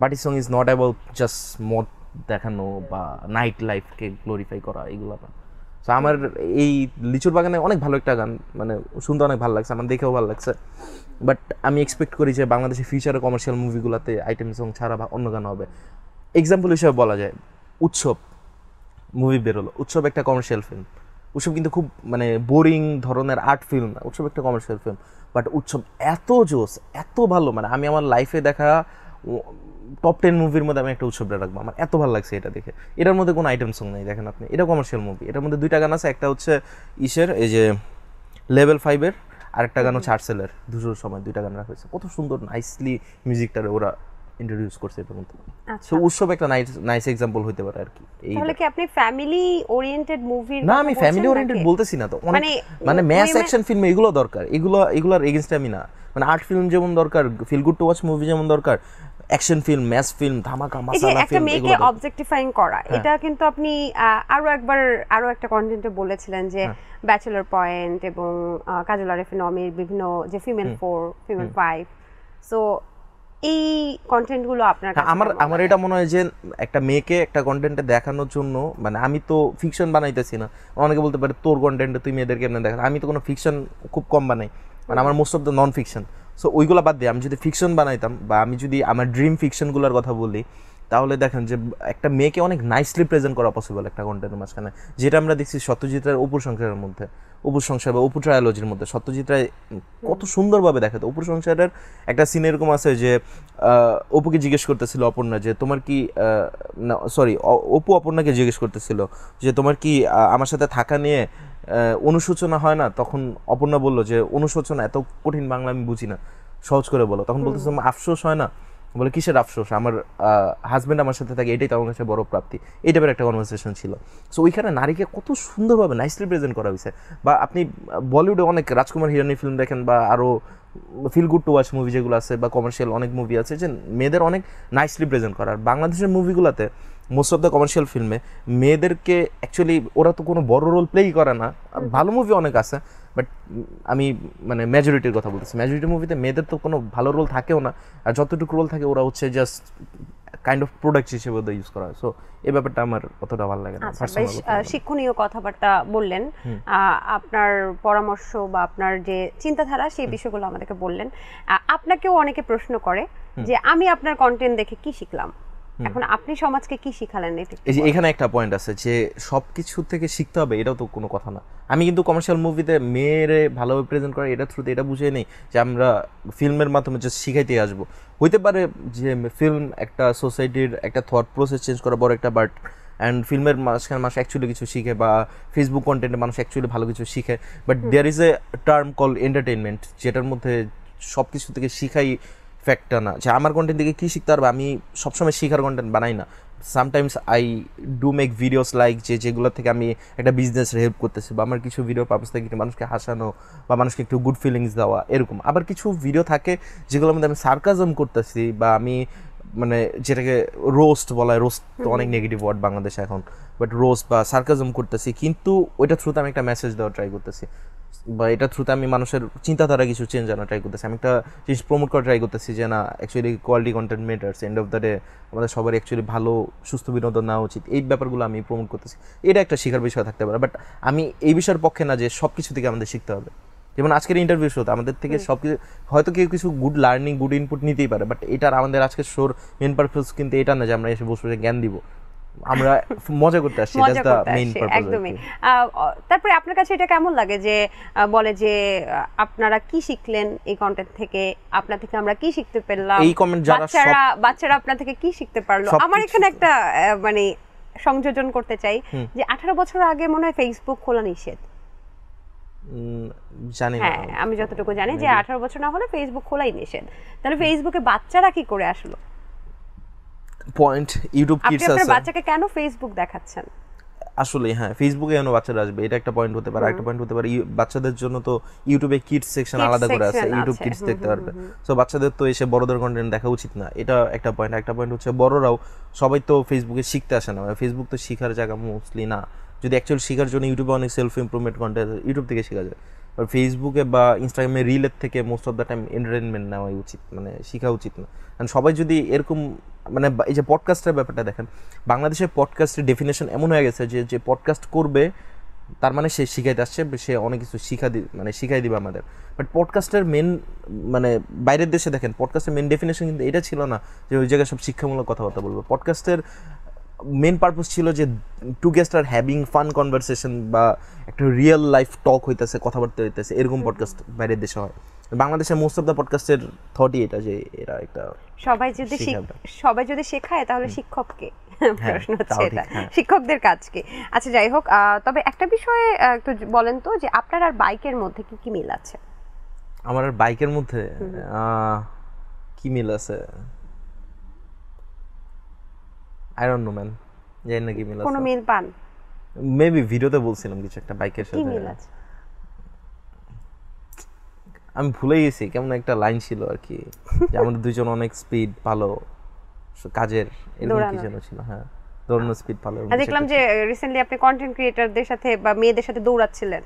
party song is not about just মদ দেখানো বা নাইট লাইফকে গ্লোরিফাই করা, এগুলো না। সো আমার এই লিচুর বাগানে অনেক ভালো একটা গান, মানে শুনতে অনেক ভালো লাগছে, আমার দেখেও ভালো লাগছে। বাট আমি এক্সপেক্ট করি যে বাংলাদেশে ফিউচারে কমার্শিয়াল মুভিগুলোতে আইটেম সং ছাড়া বা অন্য গান হবে। এক্সাম্পল হিসেবে বলা যায় উৎসব মুভি বেরোলো, উৎসব একটা কমার্শিয়াল ফিল্ম, উৎসব কিন্তু খুব মানে বোরিং ধরনের আর্ট ফিল্ম না, উৎসব একটা কমার্শিয়াল ফিল্ম, বাট উৎসব এত জোস, এত ভালো, মানে আমি আমার লাইফে দেখা টপ 10 মুভির মধ্যে আমি একটা উৎসবটা রাখবো, আমার এত ভালো লাগছে এটা দেখে। এটার মধ্যে কোনো আইটেম সং নেই, দেখেন আপনি, এটা কমার্শিয়াল মুভি, এটার মধ্যে দুইটা গান আছে, একটা হচ্ছে ইসের এই যে লেভেল 5-এর, আরেকটা গান হচ্ছে আর্টসেলের, দুটোর সময় দুইটা গান রাখা হয়েছে, কত সুন্দর নাইসলি মিউজিকটারে ওরা ইন্ট্রোডিউস করছে এটার মধ্যে। সো উৎসব একটা নাইস এক্সাম্পল হইতে পারে আর কি। তাহলে কি আপনি ফ্যামিলি ওরিয়েন্টেড মুভির না, আমি ফ্যামিলি ওরিয়েন্টেড বলতেছি না তো, মানে ম্যাস অ্যাকশন ফিল্ম এগুলো দরকার, এগুলোর এগেইনস্ট আমি না, মানে আর্ট ফিল্ম যেমন দরকার, feel good to watch movie যেমন দরকার, অ্যাকশন ফিল্ম, ম্যাস ফিল্ম, ধামাকা, এই যে মাসালা একটা ফিল্ম, মেয়েকে এগুলো অবজেক্টিফাইং করা, এটা কিন্তু আপনি আরো একটা কন্টেন্টে বলেছিলেন যে ব্যাচেলর পয়েন্ট এবং কাজল আরিফিন নমির বিভিন্ন যে ফিমেল 4, ফিমেল 5, সো এই কন্টেন্টগুলো আপনার কাছে আমার এটা মনে হয় যে একটা মেয়েকে একটা কন্টেন্টে দেখানোর জন্য, মানে আমি তো ফিকশন বানাইতেছি না। অনেকে বলতে পারে তোর কন্টেন্টে তুই মেয়েদেরকে এমনি দেখা, আমি তো কোনো ফিকশন খুব কম বানাই, মানে আমার most of the non fiction. So ওইগুলো বাদ দিয়ে আমি যদি ফিকশন বানাইতাম, বা আমি যদি আমার ড্রিম ফিকশনগুলোর কথা বলি, তাহলে দেখেন যে একটা মেয়েকে অনেক নাইসলি প্রেজেন্ট করা পসিবল একটা কন্টেন্টের মাঝখানে, যেটা আমরা দেখছি সত্যজিৎ রায়ের অপুর সংসারের মধ্যে, অপুর সংসার বা অপু ট্রায়োলজির মধ্যে সত্যজিৎ রায় কত সুন্দরভাবে দেখাতো। অপুর সংসারের একটা সিন এরকম আছে যে অপুকে জিজ্ঞেস করতেছিল অপর্ণা যে তোমার কি, না সরি, অপু অপর্ণাকে জিজ্ঞেস করতেছিল যে তোমার কি আমার সাথে থাকা নিয়ে অনুশোচনা হয় না? তখন অপর্ণা বলল যে অনুশোচনা এত কঠিন বাংলা আমি বুঝি না, সহজ করে বলো। তখন বলতেছে আফসোস হয় না? বলে কিসের আফসোস, আমার হাজব্যান্ড আমার সাথে থাকে, এটাই তো আমার কাছে বড় প্রাপ্তি। এই টাইপের একটা কনভারসেশন ছিল। সো ওইখানে নারীকে কত সুন্দরভাবে নাইসলি প্রেজেন্ট করা হয়েছে। বা আপনি বলিউডে অনেক রাজকুমার হিরানি ফিল্ম দেখেন, বা আরও feel good to watch movie যেগুলো আছে, বা কমার্শিয়াল অনেক মুভি আছে যে মেয়েদের অনেক নাইসলি প্রেজেন্ট করা। আর বাংলাদেশের মুভিগুলোতে মোস্ট অফ দ্য কমার্শিয়াল ফিল্মে মেয়েদেরকে অ্যাকচুয়ালি ওরা তো কোনো বড় রোল প্লেই করে না, ভালো মুভি অনেক আছে, বাট আমি মানে মেজরিটির কথা বলতেছি। মেজরিটি মুভিতে মেয়েদের তো কোনো ভালো রোল থাকেও না, আর যতটুকু রোল থাকে ওরা হচ্ছে জাস্ট কাইন্ড অফ প্রোডাক্ট হিসেবে ওদের ইউজ করা হয়। সো এই ব্যাপারটা আমার অতটা ভালো লাগে না। বেশ শিক্ষণীয় কথাবার্তা বললেন, আপনার পরামর্শ বা আপনার যে চিন্তাধারা সেই বিষয়গুলো আমাদেরকে বললেন। আপনাকেও অনেকে প্রশ্ন করে যে আমি আপনার কন্টেন্ট দেখে কি শিখলাম, এখন আপনি সমাজকে কি শিখালেন? এই যে এখানে একটা পয়েন্ট আছে যে সব কিছু থেকে শিখতে হবে, এটাও তো কোনো কথা না। আমি কিন্তু কমার্শিয়াল মুভিতে মেয়েরে ভালোভাবে প্রেজেন্ট করা, এটা থ্রুতে এটা বুঝে নেই যে আমরা ফিল্মের মাধ্যমে জাস্ট শিখাইতে আসবো। হইতে পারে যে ফিল্ম একটা সোসাইটির একটা থট প্রসেস চেঞ্জ করা বড় একটা বাট, অ্যান্ড ফিল্মের মাঝখানে মানুষ অ্যাকচুয়ালি কিছু শিখে, বা ফেসবুক কন্টেন্টে মানুষ অ্যাকচুয়ালি ভালো কিছু শিখে, but there is a term call entertainment, যেটার মধ্যে সব কিছু থেকে শিখাই ফ্যাক্টটা না যে আমার কন্টেন্ট থেকে কী শিখতে পারবে। আমি সবসময় শিখার কন্টেন্ট বানাই না। Sometimes I do make videos like যেগুলো থেকে আমি একটা বিজনেসে হেল্প করতেছি, বা আমার কিছু ভিডিও পারপাস থেকে মানুষকে হাসানো বা মানুষকে একটু গুড ফিলিংস দেওয়া, এরকম। আবার কিছু ভিডিও থাকে যেগুলোর মধ্যে আমি সার্কাজম করতেছি, বা আমি মানে যেটাকে রোস্ট বলা হয়, রোস্ট তো অনেক নেগেটিভ ওয়ার্ড বাংলাদেশে এখন, বাট রোস্ট বা সার্কাজম করতেছি, কিন্তু ওইটা থ্রুতে আমি একটা মেসেজ দেওয়ার ট্রাই করতেছি, বা এটা থ্রুতে আমি মানুষের চিন্তাধারা কিছু চেঞ্জ আনার ট্রাই করতেছি। আমি একটা জিনিস প্রমোট করার ট্রাই করতেছি যে না, actually quality content matters, end of the day আমাদের সবারই অ্যাকচুয়ালি ভালো সুস্থ বিনোদন নেওয়া উচিত। এই ব্যাপারগুলো আমি প্রমোট করতেছি, এটা একটা শেখার বিষয় থাকতে পারে। বাট আমি এই বিষয়ের পক্ষে না যে সব কিছু থেকে আমাদের শিখতে হবে। যেমন আজকের ইন্টারভিউ শোতে আমাদের থেকে সব কিছু, হয়তো কেউ কিছু গুড লার্নিং, গুড ইনপুট নিতেই পারে, বাট এটার আমাদের আজকের শোর মেন পারপাস কিন্তু এটা না যে আমরা এসে বসে জ্ঞান দিব, আমরা মজা করতে আসছি। That's the main purpose. একদমই। তারপরে আপনার কাছে এটা কেমন লাগে যে বলে যে আপনারা কি শিখলেন এই কন্টেন্ট থেকে, আপনার থেকে আমরা কি শিখতে পেলাম, এই কমেন্ট যারা বাচ্চারা আপনার থেকে কি শিখতে পারলো? আমার এখানে একটা মানে সংযোজন করতে চাই যে 18 বছর আগে মনে হয় ফেসবুক খোলা নিষেধ, জানি না। হ্যাঁ, আমি যতটুকু জানি যে 18 বছর না হলে ফেসবুক খোলাই নিষেধ। তাহলে ফেসবুকে বাচ্চারা কি করে আসলো? পয়েন্ট ইউটিউব কিডস আছে। আপনি বাচ্চাকে কেন ফেসবুক দেখাচ্ছেন? আসলে হ্যাঁ, ফেসবুকে কেন বাচ্চারা আসবে, এটা একটা পয়েন্ট হতে পারে। একটা পয়েন্ট হতে পারে বাচ্চাদের জন্য তো ইউটিউবে কিডস সেকশন আলাদা করে আছে, ইউটিউব কিডস দেখতে পারবে। সো বাচ্চাদের তো এসে বড়দের কন্টেন্ট দেখা উচিত না, এটা একটা পয়েন্ট। একটা পয়েন্ট হচ্ছে বড়রাও সবাই তো ফেসবুকে শিখতে আসে না, ফেসবুক তো শিখার জায়গা মোস্টলি না। যদি অ্যাকচুয়ালি শেখার জন্য ইউটিউবে অনেক সেলফ ইমপ্রুভমেন্ট কন্টেন্ট ইউটিউব থেকে শেখা যায়, আর ফেসবুকে বা ইনস্টাগ্রামে রিলের থেকে most of the time entertainment নেওয়াই উচিত, মানে শেখা উচিত না। কারণ সবাই যদি এরকম, মানে এই যে পডকাস্টের ব্যাপারটা দেখেন, বাংলাদেশের পডকাস্টের ডেফিনেশন এমন হয়ে গেছে যে যে পডকাস্ট করবে তার মানে সে শিখাইতে আসছে, সে অনেক কিছু শিখাই দিবে আমাদের। বাট পডকাস্টের মেন, মানে বাইরের দেশে দেখেন পডকাস্টের মেন ডেফিনেশন কিন্তু এটা ছিল না যে ওই জায়গায় সব শিক্ষামূলক কথাবার্তা বলবো। পডকাস্টের মেন পারপাস ছিল যে টু গেস্ট আর হ্যাভিং ফান কনভারসেশন, বা একটা রিয়েল লাইফ টক হইতেছে, কথাবার্তা হইতেছে, এরকম পডকাস্ট বাইরের দেশে হয়। বাংলাদেশে মোস্ট অফ দ্য পডকাস্টের থটই এটা যে এরা একটা সবাই যদি শেখায় তাহলে শিক্ষককে, প্রশ্ন হচ্ছে এটা শিক্ষকদের কাজ কি? আচ্ছা, যাই হোক, তবে একটা বিষয়ে একটু বলেন তো যে আপনার আর বাইকের মধ্যে কি কি মিল আছে? আমার আর বাইকের মধ্যে কি মিল আছে? I don't know man, জানি না কি মিল আছে। কোনো মিল পান? মেবি ভিডিওতে বলছিলাম কিছু একটা বাইকের সাথে। কি মিল আছে? আমি ভুলে গেছি, কেমন একটা লাইন ছিল আর কি, যে আমাদের দুইজন অনেক স্পিড ভালো, কাজের এরকম কি দৌড়ানো। যেন ছিল, হ্যাঁ দৌড়ানোর স্পিড ভালো। আর দেখলাম যে রিসেন্টলি আপনি কন্টেন্ট ক্রিয়েটরদের সাথে বা মেয়েদের সাথে দৌড়াচ্ছিলেন।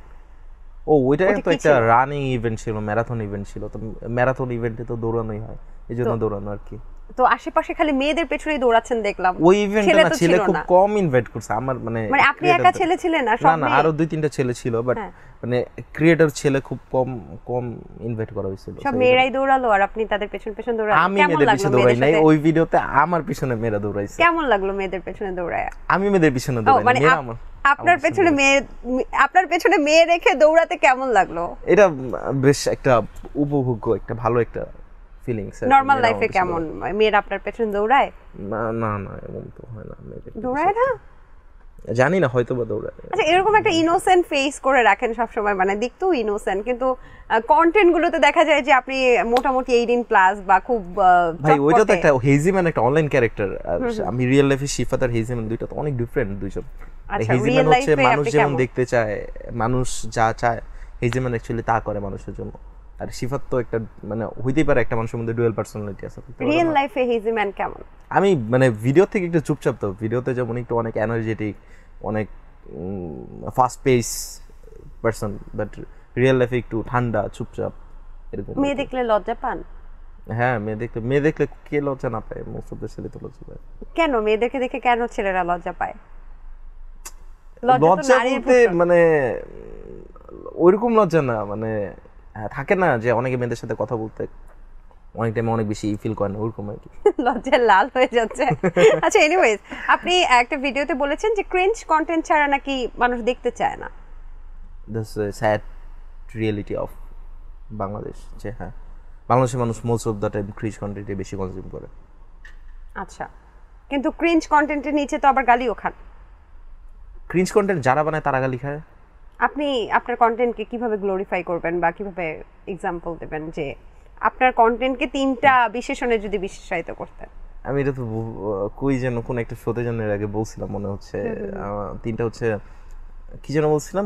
ও ওইটা ওটা তো কি একটা ছিল? রানিং ইভেন্ট ছিল, ম্যারাথন ইভেন্ট ছিল, তো ম্যারাথন ইভেন্টে তো দৌড়ানোই হয়, এই জন্য দৌড়ানো আর কি। তো আশেপাশে খালি মেয়েদের পেছনেই দৌড়াচ্ছেন দেখলাম। ওই ইভেন্টে ছেলে না তো ছেলে ছিল খুব না। কম ইনভাইট করছে আমার মানে মানে আপনি একা creator-দের। ছেলে ছিলেন আর না সব না মেয়ে? আরো 2-3টা ছেলে ছিল, বাট হ্যাঁ। মানে ক্রিয়েটর ছেলে খুব কম কম ইনভাইট করা হয়েছিল। সব So, মেয়েরাই দৌড়ালো আর আপনি তাদের পেছন পেছন দৌড়ালেন। আমি কেমন মেয়েদের লাগলো পিছনে দৌড়াই মেয়েদের নাই, সাথে? ওই ভিডিওতে আমার পিছনে মেয়েরা দৌড়াইছে। কেমন লাগলো মেয়েদের পেছনে দৌড়ায়? আমি মেয়েদের পিছনে ও দৌড়াই মানে মেয়েরা আমার আপনার পেছনে মেয়ে, আপনার পেছনে মেয়ে রেখে দৌড়াতে কেমন লাগলো? এটা বেশ একটা উপভোগ্য একটা ভালো একটা ফিলিংস। নরমাল লাইফে কেমন মেয়েরা আপনার পেছনে দৌড়ায়? না না না এমন তো হয় না, মেয়েদের দৌড়ায় না? জানি না, হয়তো বা দৌড়ায়। আচ্ছা এরকম একটা ইনোসেন্ট ফেস করে রাখেন সব সময়, মানে দেখতেও ইনোসেন্ট, কিন্তু কন্টেন্ট গুলোতে দেখা যায় যে আপনি মোটামুটি 18 প্লাস বা খুব ভাই ওইটা তো চটপটে। একটা হেজিম্যান একটা অনলাইন ক্যারেক্টার, আমি রিয়েল লাইফে শিফাত আর হেজিম্যান দুইটা তো অনেক ডিফারেন্ট দুইজন। আচ্ছা, হেজিম্যান real হচ্ছে life-এ মানুষ আপনি যেমন কেমন? দেখতে চায়, মানুষ যা চায় হেজিম্যান অ্যাকচুয়ালি তা করে মানুষের জন্য। আর শিফাত তো একটা মানে হইতেই পারে একটা মানুষের মধ্যে ডুয়াল পার্সোনালিটি আছে। রিয়েল লাইফে হেজি ম্যান কেমন? আমি মানে ভিডিও থেকে একটু চুপচাপ, তো ভিডিওতে যেমন একটু অনেক এনার্জেটিক, অনেক fast pace person, but real লাইফে একটু ঠান্ডা চুপচাপ এরকম। মেয়ে দেখলে লজ্জা পান? হ্যাঁ মেয়ে দেখলে কে লজ্জা না পায়? মোস্ট অফ দ্য ছেলে তো লজ্জা পায়। কেন মেয়েদেরকে দেখে কেন ছেলেরা লজ্জা পায়? লজ্জা তো লজ্জা নারীর বলতে ভূষণ। মানে ওইরকম লজ্জা না, মানে থাকে না যে অনেকে মেয়েদের সাথে কথা বলতে অনেক টাইমে অনেক বেশি ফিল করে না, ওরকম আর কি। লজ্জায় লাল হয়ে যাচ্ছে। আচ্ছা এনিওয়েজ, আপনি একটা ভিডিওতে বলেছেন যে ক্রিঞ্জ কন্টেন্ট ছাড়া নাকি মানুষ দেখতে চায় না। That's a sad reality of Bangladesh, যে হ্যাঁ বাংলাদেশের মানুষ most of the time cringe কন্টেন্টে বেশি কনজিউম করে। আচ্ছা, কিন্তু ক্রিঞ্জ কন্টেন্টের নিচে তো আবার গালিও খান। ক্রিঞ্জ কন্টেন্ট যারা বানায় তারা গালি খায়। আপনি আপনার কন্টেন্টকে কিভাবে গ্লোরিফাই করবেন বা কিভাবে এক্সাম্পল দেবেন যে আপনার কন্টেন্টকে 3টা বিশেষণে যদি বিশেষায়িত করতেন? আমি এটা তো কই যেন কোন একটা শোতে যেন এর আগে বলছিলাম মনে হচ্ছে, 3টা হচ্ছে কি যেন বলছিলাম।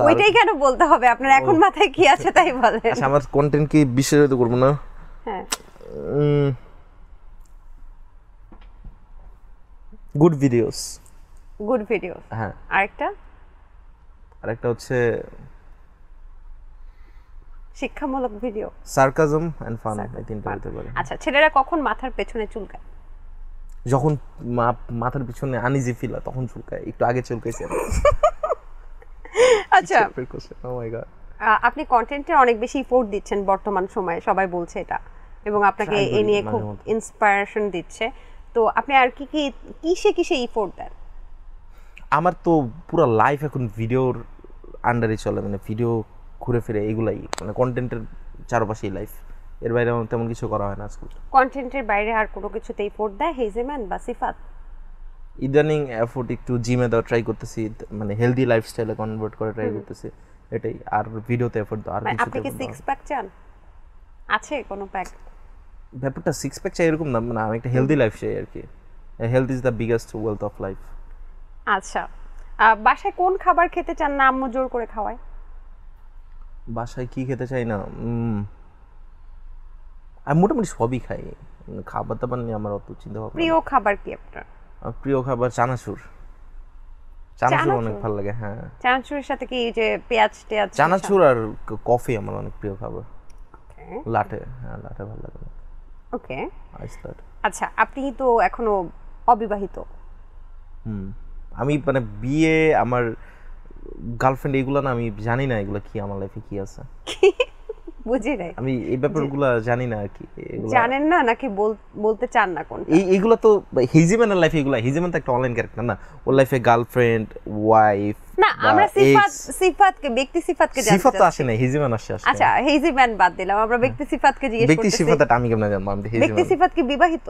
ওইটাই কেন বলতে হবে? আপনার এখন মাথায় কি আছে তাই বলেন। আচ্ছা আমার কন্টেন্ট কি বিশেষায়িত করবো না? হ্যাঁ, গুড ভিডিওস। Good video. হ্যাঁ, আরেকটা আরেকটা হচ্ছে শিক্ষামূলক ভিডিও। সার্কাজম এন্ড ফান, এই তিনটা হতে পারে। আচ্ছা, ছেলেরা কখন মাথার পেছনে চুলকায়? যখন মাথার পিছনে আনইজি ফিল হয় তখন চুলকায়, একটু আগে চুলকাইছে। আচ্ছা, ও মাই গড। আপনি কন্টেন্টে অনেক বেশি ইফোর্ট দিচ্ছেন বর্তমান সময়ে, সবাই বলছে এটা, এবং আপনাকে Try এ করি নিয়ে মাঝে খুব মধ্যে। ইন্সপায়ারেশন দিচ্ছে। তো আপনি আর কি কি কিসে ইফোর্ট দেন? আমার তো পুরো লাইফ এখন ভিডিওর আন্ডারে চলে, মানে ভিডিও ঘুরে ফিরে এগুলাই, মানে কন্টেন্টের চারপাশেই লাইফ, এর বাইরে আমার তেমন কিছু করা হয় না আজকাল। কন্টেন্টের বাইরে আর কোনো কিছুতে ইফোর্ট দেয় হেজেম্যান বা সিফাত? ইদানিং এফোর্ট একটু জিমে দেওয়া ট্রাই করতেছি, মানে হেলদি লাইফস্টাইলে কনভার্ট করে ট্রাই করতেছি, এটাই। আর ভিডিওতে এফোর্ট দাও আর মানে কিছু। আপনি কি সিক্স প্যাক চান? আছে কোনো প্যাক? ব্যাপারটা সিক্স প্যাক চাই এরকম না, মানে আমি একটা হেলদি লাইফ চাই আর কি। Health is the biggest wealth of life. আচ্ছা, বাসায় কোন খাবার খেতে চান না আম্মু জোর করে খাওয়ায়? বাসায় কি খেতে চাই না, আমি মোটামুটি সবই খাই, খাবার দাবার নিয়ে আমার অত চিন্তা ভাবনা। প্রিয় খাবার কি আপনার? প্রিয় খাবার চানাচুর। চানাচুর অনেক ভালো লাগে, হ্যাঁ। চানাচুরের সাথে কি যে পেঁয়াজ টেয়াজ? চানাচুর আর কফি আমার অনেক প্রিয় খাবার। Okay. লাটে, হ্যাঁ লাটে ভালো লাগে, ওকে। আইস লাটে। আচ্ছা, আপনি তো এখনো অবিবাহিত। আমি মানে বিয়ে, আমার গার্লফ্রেন্ড এগুলো না, আমি জানি না এগুলো কি, আমার লাইফে কি আছে বুঝি নাই। আমি এই ব্যাপারগুলো জানি না আর কি। এগুলো জানেন না নাকি বলতে চান না কোন? এইগুলো তো হিজিম্যানের লাইফে, এগুলো হিজিম্যান তো একটা অনলাইন ক্যারেক্টার না, ওর লাইফে গার্লফ্রেন্ড, ওয়াইফ, না আমরা সিফাতকে ব্যক্তি সিফাতকে জানতে সিফাত তো চাচ্ছি। আসে না, হিজিম্যান আসে। আচ্ছা, হেজিম্যান বাদ দিলাম, আমরা ব্যক্তি সিফাতকে জিজ্ঞেস ব্যক্তি করতেছি। সিফাতটা আমি কেমনে জানবো? আমি ব্যক্তি হিজিম্যান। সিফাত কি বিবাহিত?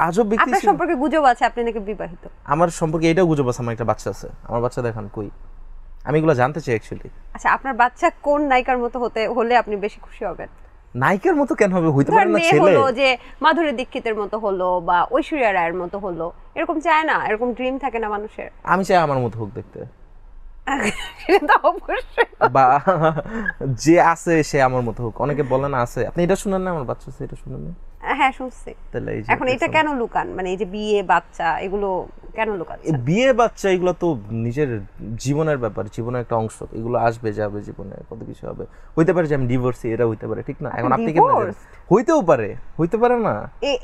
আজব ব্যক্তি আপনার সম্পর্কে গুজব আছে আপনি নাকি বিবাহিত। আমার সম্পর্কে এটাও গুজব আছে, আমার একটা বাচ্চা আছে। আমার বাচ্চা দেখান কই, আমি এগুলো জানতে চাই অ্যাকচুয়ালি। আচ্ছা, আপনার বাচ্চা কোন নায়িকার মতো হলে আপনি বেশি খুশি হবেন? নায়িকার মতো কেন হবে? হইতে ধর পারে না মেয়ে ছেলে। হলো যে মাধুরী দীক্ষিতের মতো হলো বা ঐশ্বরিয়া রায়ের মতো হলো, এরকম চায় না? এরকম ড্রিম থাকে না মানুষের? আমি চাই আমার মতো হোক দেখতে, সেটা তো অবশ্যই। বা যে আছে সে আমার মতো হোক। অনেকে বলে না আছে, আপনি এটা শুনেন না আমার বাচ্চা আছে, এটা শুনেন না? হ্যাঁ শুনছি। তাহলে এই যে এখন এটা কেন লুকান, মানে এই যে বিয়ে বাচ্চা এগুলো কেন লুকাচ্ছেন? বিয়ে বাচ্চা এগুলো তো নিজের জীবনের ব্যাপার, জীবনের একটা অংশ, এগুলো আসবে যাবে, জীবনে কত কিছু হবে। হইতে পারে যে আমি ডিভোর্সি, এটা হইতে পারে, ঠিক না? এখন আপনি কি হইতেও পারে, হইতে পারে না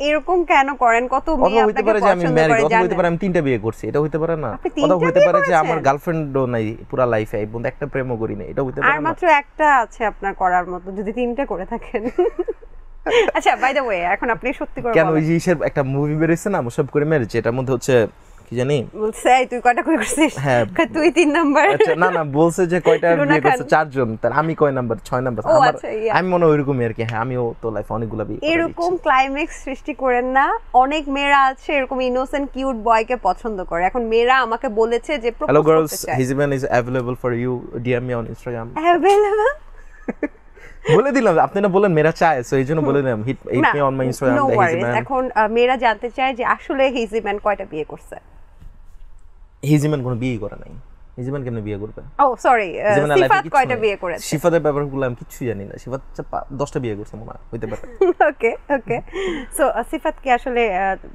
এরকম কেন করেন? কত মেয়ে হইতে আপনাকে পারে যে আমি পছন্দ ম্যারিড, করে অথবা হইতে জানেন? পারে আমি 3টা বিয়ে করছি, এটা হইতে পারে না? আপনি অথবা 3টা হইতে বিয়ে পারে যে আমার করেছেন? গার্লফ্রেন্ডও নাই পুরা লাইফে, এই পর্যন্ত একটা প্রেমও করি না, এটা হইতে পারে আর না? মাত্র একটা আছে আপনার করার মতো, যদি 3টা করে থাকেন। আচ্ছা বাই দ্য ওয়ে, এখন আপনি সত্যি করে কেন, বলেন। ওই যে ইসের একটা মুভি বেরিয়েছে না, মুসাব করে ম্যারেজ, এটার মধ্যে হচ্ছে কি জানি বলছে এই তুই কয়টা করে করছিস? হ্যাঁ। তুই 3 নাম্বার। আচ্ছা না না, বলছে যে কয়টা রুনা বিয়ে করছে, খান। 4 জন, তার আমি কয় নাম্বার, 6 নাম্বার ও আমার। আচ্ছা, ইয়া। আমি মনে হয় ওইরকমই আর কি। হ্যাঁ, আমিও তো লাইফে অনেকগুলা বিয়ে করে এরকম ক্লাইম্যাক্স সৃষ্টি করেন না। অনেক মেয়েরা আছে এরকম ইনোসেন্ট কিউট বয়কে পছন্দ করে। এখন মেয়েরা আমাকে বলেছে যে হ্যালো প্রপোজ গার্লস, করতে চায়। His man is available for you, DM me on Instagram. Available? বলে দিলাম, আপনি না বলেন মেয়েরা চায়, সো এইজন্য বলে দিলাম হিট না, me on my Instagram, no the his worries। Man. এখন মেয়েরা জানতে চায় যে আসলে হিজি ম্যান কয়টা বিয়ে করছে। হিজি ম্যান কোনো বিয়ে করে নাই। হিজি ম্যান কেমনে বিয়ে করবে? ও সরি, হিজি ম্যানের life এ সিফাত কিচ্ছু কয়টা নাই। বিয়ে করেছে? সিফাতের ব্যাপারগুলো আমি কিচ্ছু জানি না। সিফাত 10টা বিয়ে করছে মনে হয়, হইতে পারে। ওকে ওকে। সো সিফাত কি আসলে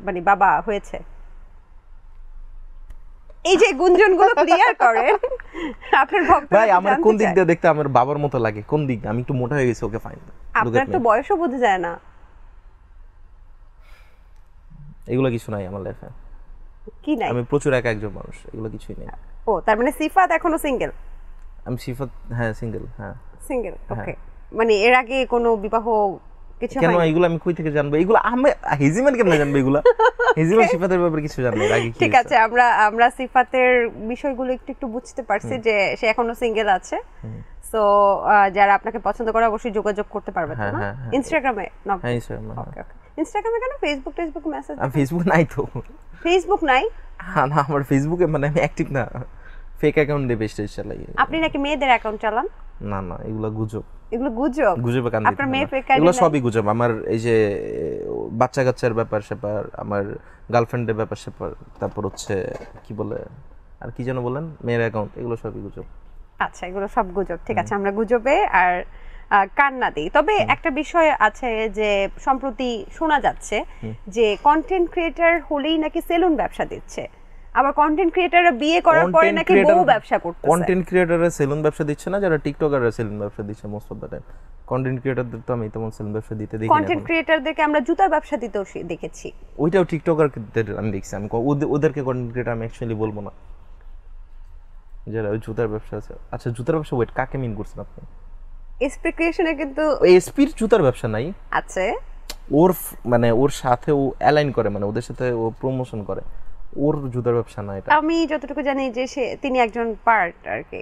মানে বাবা হয়েছে? এই যে গুঞ্জনগুলো ক্লিয়ার করেন আপনার ভক্তরা ভাই তো আমার জানতে কোন দিক চায়। দিয়ে দেখতে আমার বাবার মতো লাগে? কোন দিক? আমি একটু মোটা হয়ে গেছি, ওকে ফাইন। আপনার তো বয়সও বোঝা যায় না। এগুলো কিছু নাই আমার লাইফে। কি নাই? আমি প্রচুর একা একজন মানুষ, এগুলো কিছুই নেই। ও তার মানে সিফাত এখনো সিঙ্গেল? আমি সিফাত, হ্যাঁ সিঙ্গেল, হ্যাঁ। সিঙ্গেল, ওকে। মানে এর আগে কোনো বিবাহ কিছু কেন হয়নি? এগুলো আমি কই থেকে জানবো? এগুলো আমি হিজিমান কেমনে জানবো এগুলো? হিজিমান সিফাতের ব্যাপারে কিছু জানলে আগে কি? ঠিক আছে, আমরা সিফাতের বিষয়গুলো একটু একটু বুঝতে পারছি যে সে এখনো সিঙ্গেল আছে। সো যারা আপনাকে পছন্দ করে অবশ্যই যোগাযোগ করতে পারবে, তাই না? হ্যাঁ, হ্যাঁ। ইনস্টাগ্রামে নক। হ্যাঁ ইনস্টাগ্রাম। ওকে ওকে। ইনস্টাগ্রামে কেন? Facebook message? আমি ফেসবুক নাই তো। ফেসবুক নাই? হ্যাঁ না, আমার ফেসবুকে মানে আমি অ্যাক্টিভ না, ফেক অ্যাকাউন্ট দিয়ে বেশ চালাই। আপনি নাকি মেয়েদের অ্যাকাউন্ট চালান? না না, এগুলো গুজব। এগুলো গুজব? গুজবে কান আপনার মেয়ে ফেক এগুলো সবই গুজব। আমার এই যে বাচ্চা কাচ্চার ব্যাপার স্যাপার, আমার গার্লফ্রেন্ডের ব্যাপার স্যাপার, তারপর হচ্ছে কি বলে আর কি যেন বলেন, মেয়ের অ্যাকাউন্ট, এগুলো সবই গুজব। আচ্ছা, এগুলো সব গুজব। ঠিক আছে, আমরা গুজবে আর কান না দিই। তবে একটা বিষয় আছে যে সম্প্রতি শোনা যাচ্ছে যে কন্টেন্ট ক্রিয়েটর হলেই নাকি সেলুন ব্যবসা দিচ্ছে, আবার কন্টেন্ট ক্রিয়েটররা বিয়ে করার পরে নাকি বউ ব্যবসা করতেছে। কন্টেন্ট ক্রিয়েটররা সেলুন ব্যবসা দিচ্ছে না, যারা টিকটকাররা সেলুন ব্যবসা দিচ্ছে most of the time. Content ক্রিয়েটরদের তো আমি তেমন সেলুন ব্যবসা দিতে দেখি না। কন্টেন্ট ক্রিয়েটরদেরকে আমরা জুতার ব্যবসা দিতেও দেখেছি। ওইটাও টিকটকারদের আমি দেখছি। আমি ওদেরকে কন্টেন্ট ক্রিয়েটর আমি অ্যাকচুয়ালি বলবো না, যারা ওই জুতার ব্যবসা আছে। আচ্ছা জুতার ব্যবসা, ওয়েট, কাকে মিন করছেন আপনি? এসপি ক্রিয়েশনে কিন্তু ওই এসপির জুতার ব্যবসা নাই আছে। ওর মানে ওর সাথে ও অ্যালাইন করে, মানে ওদের সাথে ও প্রমোশন করে, ওর জুতার ব্যবসা না এটা। আমি যতটুকু জানি যে তিনি একজন পার্ট আর কি।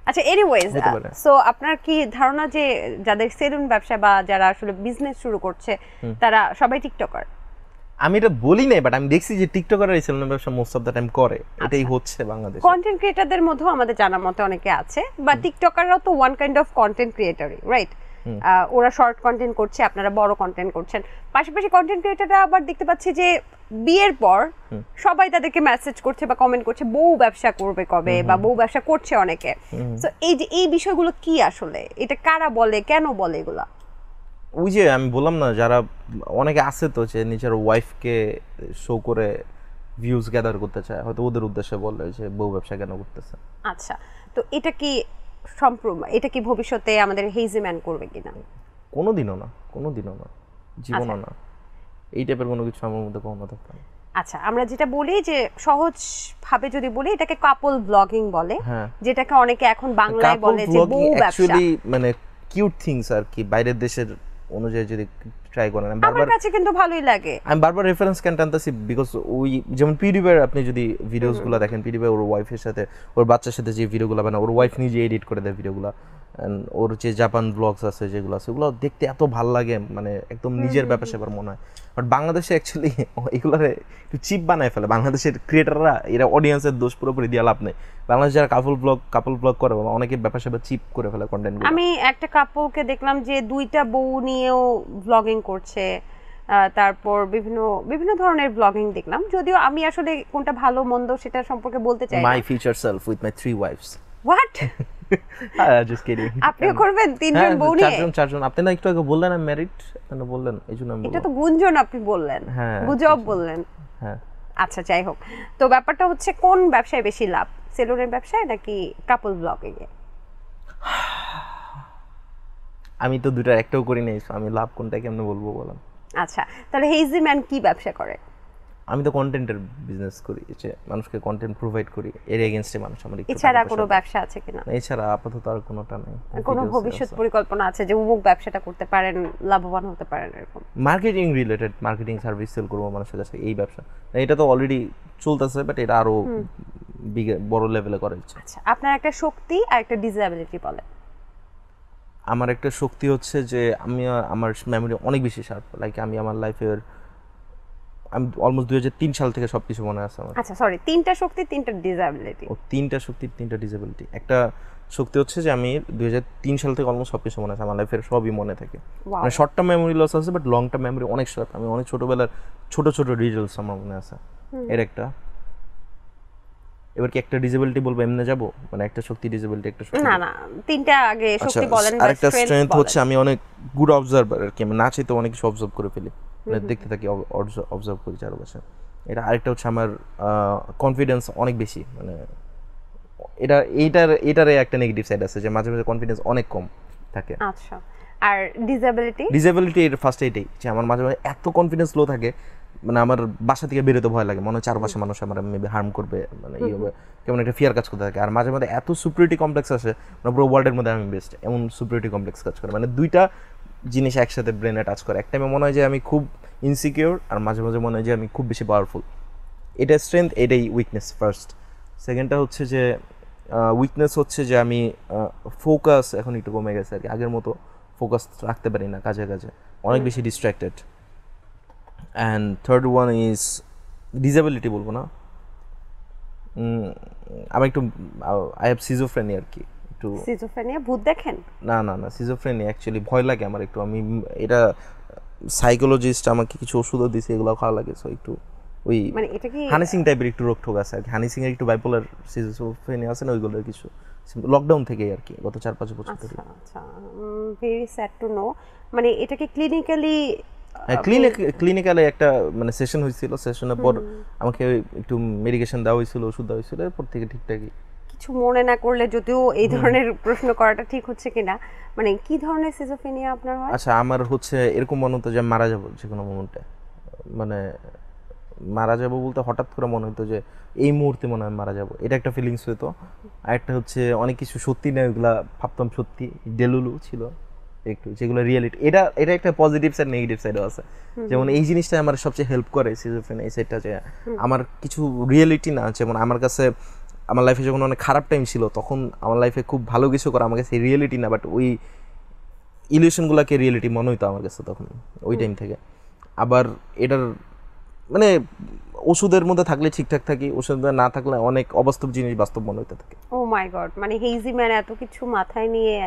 আচ্ছা এনিওয়েজ, হতে পারে। সো আপনার কি ধারণা যে যাদের সেলুন ব্যবসা বা যারা আসলে বিজনেস শুরু করছে তারা সবাই টিকটকার? আমি এটা বলি নাই, বাট আমি দেখছি যে টিকটকাররা এই সেলুন ব্যবসা মোস্ট অফ দ্য টাইম করে, এটাই হচ্ছে বাংলাদেশে। কন্টেন্ট ক্রিয়েটরদের মধ্যেও আমাদের জানার মতে অনেকে আছে, বা টিকটকাররাও তো ওয়ান কাইন্ড অফ কন্টেন্ট ক্রিয়েটরই, রাইট? ওরা শর্ট কন্টেন্ট করছে, আপনারা বড় কন্টেন্ট করছেন। পাশাপাশি কন্টেন্ট ক্রিয়েটররা আবার দেখতে পাচ্ছি যে বিয়ের পর সবাই তাদেরকে মেসেজ করছে বা কমেন্ট করছে বউ ব্যবসা করবে কবে, বা বউ ব্যবসা করছে অনেকে। তো এই যে এই বিষয়গুলো কি আসলে, এটা কারা বলে, কেন বলে এগুলা? ওই যে আমি বললাম না, যারা অনেকে আছে তো যে নিজের ওয়াইফকে শো করে ভিউজ গ্যাদার করতে চায়, হয়তো ওদের উদ্দেশ্যে বলে যে বউ ব্যবসা কেন করতেছে। আচ্ছা, তো এটা কি এটা কি ভবিষ্যতে আমাদের হেজি ম্যান করবে কিনা? কোনোদিনও না, কোনোদিনও না, জীবনও না। এই টাইপের কোনো কিছু আমার মধ্যে কখনো থাকবে না। আচ্ছা, আমরা যেটা বলি যে সহজ ভাবে যদি বলি এটাকে কাপল ব্লগিং বলে, যেটাকে অনেকে এখন বাংলায় বলে যে বউ ব্যবসা। অ্যাকচুয়ালি মানে কিউট থিংস আর কি, বাইরের দেশের অনুযায়ী যদি ট্রাই করেন। আমার কাছে কিন্তু ভালোই লাগে। আমি বারবার রেফারেন্স ক্যান টানতেছি বিকজ ওই যেমন পিডিবির আপনি যদি ভিডিওসগুলো দেখেন, পিডিবি ওর ওয়াইফের সাথে, ওর বাচ্চার সাথে যে ভিডিওগুলো বানায়, ওর ওয়াইফ নিজে এডিট করে দেয় ভিডিওগুলো। ওর যে জাপান ব্লগস আছে যেগুলো আছে, ওগুলো দেখতে এত ভাল লাগে, মানে একদম নিজের ব্যাপার স্যাপার মনে হয়। বাট বাংলাদেশে অ্যাকচুয়ালি এগুলোরে একটু চিপ বানায় ফেলে বাংলাদেশের ক্রিয়েটাররা। এরা অডিয়েন্সের দোষ পুরোপুরি দিয়ে লাভ নেই। বাংলাদেশ যারা কাপল ব্লগ করে, অনেকে ব্যাপার স্যাপার চিপ করে ফেলে কন্টেন্ট। আমি একটা কাপলকে দেখলাম যে 2টা বউ নিয়েও ব্লগিং করছে, তারপর বিভিন্ন ধরনের ব্লগিং দেখলাম। যদিও আমি আসলে কোনটা ভালো মন্দ সেটা সম্পর্কে বলতে চাই না। My future self with my 3 wife's. What? Just kidding. আপনিও করবেন তিনজন বউ নিয়ে? চারজন। আপনি না একটু আগে বললেন আমি ম্যারিড, আপনি বললেন এইজন্য আমি এটা তো গুঞ্জন আপনি বললেন, হ্যাঁ গুজব বললেন। হ্যাঁ আচ্ছা যাই হোক, তো ব্যাপারটা হচ্ছে কোন ব্যবসায় বেশি লাভ, সেলুনের ব্যবসায় নাকি কাপল ব্লগিং এ? আমি তো দুটার একটাও করি নাই, আমি লাভ কোনটা কেমনে বলবো বলেন। আচ্ছা তাহলে হেজি ম্যান কি ব্যবসা করে? আমি তো কন্টেন্টের বিজনেস করি, যে মানুষকে কন্টেন্ট প্রোভাইড করি, এর এগেইনস্টে মানুষ আমার একটু এছাড়া কোনো ব্যবসা আছে কিনা? এছাড়া আপাতত আর কোনোটা নেই। কোনো ভবিষ্যৎ পরিকল্পনা আছে যে অমুক ব্যবসাটা করতে পারেন, লাভবান হতে পারেন এরকম? Marketing related, marketing service sale করবো মানুষের কাছে, এই ব্যবসা। এটা তো অলরেডি চলতেছে, বাট এটা আরো বড় লেভেলে করা ইচ্ছা। আচ্ছা আপনার একটা শক্তি আর একটা ডিসএবিলিটি বলেন। আমার একটা শক্তি হচ্ছে যে আমি আমার মেমোরি অনেক বেশি শার্প, লাইক আমি আমার লাইফের আমি অলমোস্ট 2003 সাল থেকে সবকিছু মনে আছে আমার। আচ্ছা সরি, তিনটা শক্তি তিনটা ডিসএবিলিটি। ও তিনটা শক্তি তিনটা ডিসেবিলিটি। একটা শক্তি হচ্ছে যে আমি 2003 সাল থেকে অলমোস্ট সবকিছু মনে আছে, আমার লাইফের সবই মনে থাকে। মানে শর্ট টার্ম মেমোরি লস আছে, বাট লং টার্ম মেমোরি অনেক শার্প। আমি অনেক ছোটবেলার ছোট ছোট ডিটেইলস আমার মনে আছে, এর একটা। এবার কি একটা ডিসেবিলিটি বলবো এমনি যাব, মানে একটা শক্তি ডিসেবিলিটি একটা শক্তি? না না, তিনটা আগে শক্তি বলেন। আরেকটা স্ট্রেংথ হচ্ছে আমি অনেক গুড অবজার্ভার আর কি, আমি না চাইতে অনেক কিছু অবজার্ভ করে ফেলি, মানে দেখতে থাকি, অবজার্ভ করি চারপাশে। এটা আরেকটা হচ্ছে আমার কনফিডেন্স অনেক বেশি, মানে এটারে একটা নেগেটিভ সাইড আছে যে মাঝে মাঝে কনফিডেন্স অনেক কম থাকে। আচ্ছা আর ডিসেবিলিটি এর ফার্স্ট এইটাই যে আমার মাঝে মাঝে এত কনফিডেন্স লো থাকে, মানে আমার বাসা থেকে বেরোতে ভয় লাগে, মনে হয় চারপাশে মানুষ আমার মেবি হার্ম করবে, মানে ই হবে, কেমন একটা ফিয়ার কাজ করতে থাকে। আর মাঝে মাঝে এত সুপিরিয়রিটি কমপ্লেক্স আসে, মানে পুরো ওয়ার্ল্ডের মধ্যে আমি বেস্ট, এমন সুপিরিয়রিটি কমপ্লেক্স কাজ করে। মানে দুইটা জিনিস একসাথে ব্রেনে টাচ করে। একটা মনে হয় যে আমি খুব ইনসিকিউর, আর মাঝে মাঝে মনে হয় যে আমি খুব বেশি পাওয়ারফুল। এটা স্ট্রেংথ, এটাই উইকনেস ফার্স্ট। সেকেন্ডটা হচ্ছে যে উইকনেস হচ্ছে যে আমি ফোকাস এখন একটু কমে গেছে আর কি, আগের মতো ফোকাস রাখতে পারি না কাজে কাজে, অনেক বেশি distracted. And third one is disability বলবো না, আমি একটু আই হ্যাভ সিজোফ্রেনিয়া আর কি, একটু। সিজোফ্রেনিয়া ভূত দেখেন? না না না, সিজোফ্রেনিয়া অ্যাকচুয়ালি ভয় লাগে আমার একটু। আমি এটা সাইকোলজিস্ট আমাকে কিছু ওষুধও দিয়েছে, এগুলো খাওয়া লাগে। সো একটু ওই মানে এটা কি হানি সিং টাইপের একটু রোগ ঠোক আছে আর কি। হানি সিং এর একটু বাইপোলার সিজোফ্রেনিয়া আছে না, ওইগুলোর কিছু লকডাউন থেকেই আর কি, গত 4-5 বছর ধরে। আচ্ছা আচ্ছা, ভেরি স্যাড টু নো। মানে এটা কি ক্লিনিক্যালি? ক্লিনিক্যালে একটা মানে সেশন হয়েছিল, সেশনের পর আমাকে একটু মেডিকেশন দেওয়া হয়েছিল, ওষুধ দেওয়া হয়েছিল, এরপর থেকে ঠিকঠাকই। কিছু মনে না করলে, যদিও এই ধরনের প্রশ্ন করাটা ঠিক হচ্ছে কিনা, মানে কি ধরনের সিজোফ্রেনিয়া আপনার হয়? আচ্ছা আমার হচ্ছে এরকম মনে হতো যে মারা যাবো যে কোনো মোমেন্টে, মানে মারা যাবো বলতে হঠাৎ করে মনে হতো যে এই মুহূর্তে মনে হয় মারা যাবো, এটা একটা ফিলিংস হতো। আর একটা হচ্ছে অনেক কিছু সত্যি না, ওইগুলা ভাবতাম সত্যি, ডেলুলু ছিল একটু, যেগুলো রিয়েলিটি। এটা একটা পজিটিভ সাইড, নেগেটিভ সাইডও আছে। যেমন এই জিনিসটা আমার সবচেয়ে হেল্প করে সিজোফ্রেনিয়া, এই সাইডটা, যে আমার কিছু রিয়েলিটি না, যেমন আমার কাছে আমার লাইফে যখন অনেক খারাপ টাইম ছিল, তখন আমার লাইফে খুব ভালো কিছু করা আমার কাছে রিয়েলিটি না, বাট ওই ইলিউশনগুলোকে রিয়েলিটি মনে হইতো আমার কাছে তখন, ওই টাইম থেকে। আবার এটার মানে ওষুধের মধ্যে থাকলে ঠিকঠাক থাকি, ওষুধের না থাকলে অনেক অবাস্তব জিনিস বাস্তব মনে হতে থাকে। ও মাই গড, মানে হেজি ম্যান এত কিছু মাথায় নিয়ে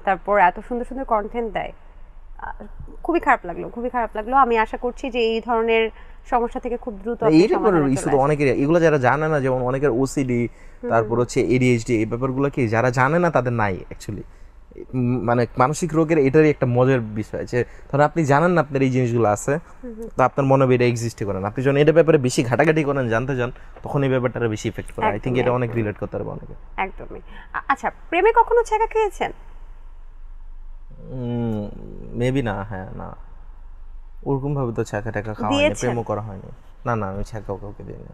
তারপর এত সুন্দর সুন্দর কন্টেন্ট দেয়, খুবই খারাপ লাগলো, খুবই খারাপ লাগলো। আমি আশা করছি যে এই ধরনের সমস্যা থেকে খুব দ্রুত ইস্যু তো অনেকের, এগুলো যারা জানে না, যেমন অনেকের ওসিডি, তারপর হচ্ছে এডিএইচডি, এই ব্যাপারগুলো কি যারা জানে না তাদের নাই অ্যাকচুয়ালি। মানে মানসিক রোগের এটারই একটা মজার বিষয় যে ধরুন আপনি জানেন না আপনার এই জিনিসগুলো আছে, তো আপনার মনে হবে এটা এক্সিস্ট করেন, আপনি যখন এটা ব্যাপারে বেশি ঘাটাঘাটি করেন, জানতে চান, তখন এই ব্যাপারটা বেশি ইফেক্ট করে। আই থিঙ্ক এটা অনেক রিলেট করতে পারবে অনেকে। একদমই। আচ্ছা, প্রেমে কখনো ছ্যাঁকা খেয়েছেন? মেবি না, হ্যাঁ না, ওরকম ভাবে তো ছ্যাঁকা ট্যাঁকা খাওয়া হয়নি, প্রেমও করা হয়নি। না না, আমি ছ্যাঁকা কাউকে দিইনি।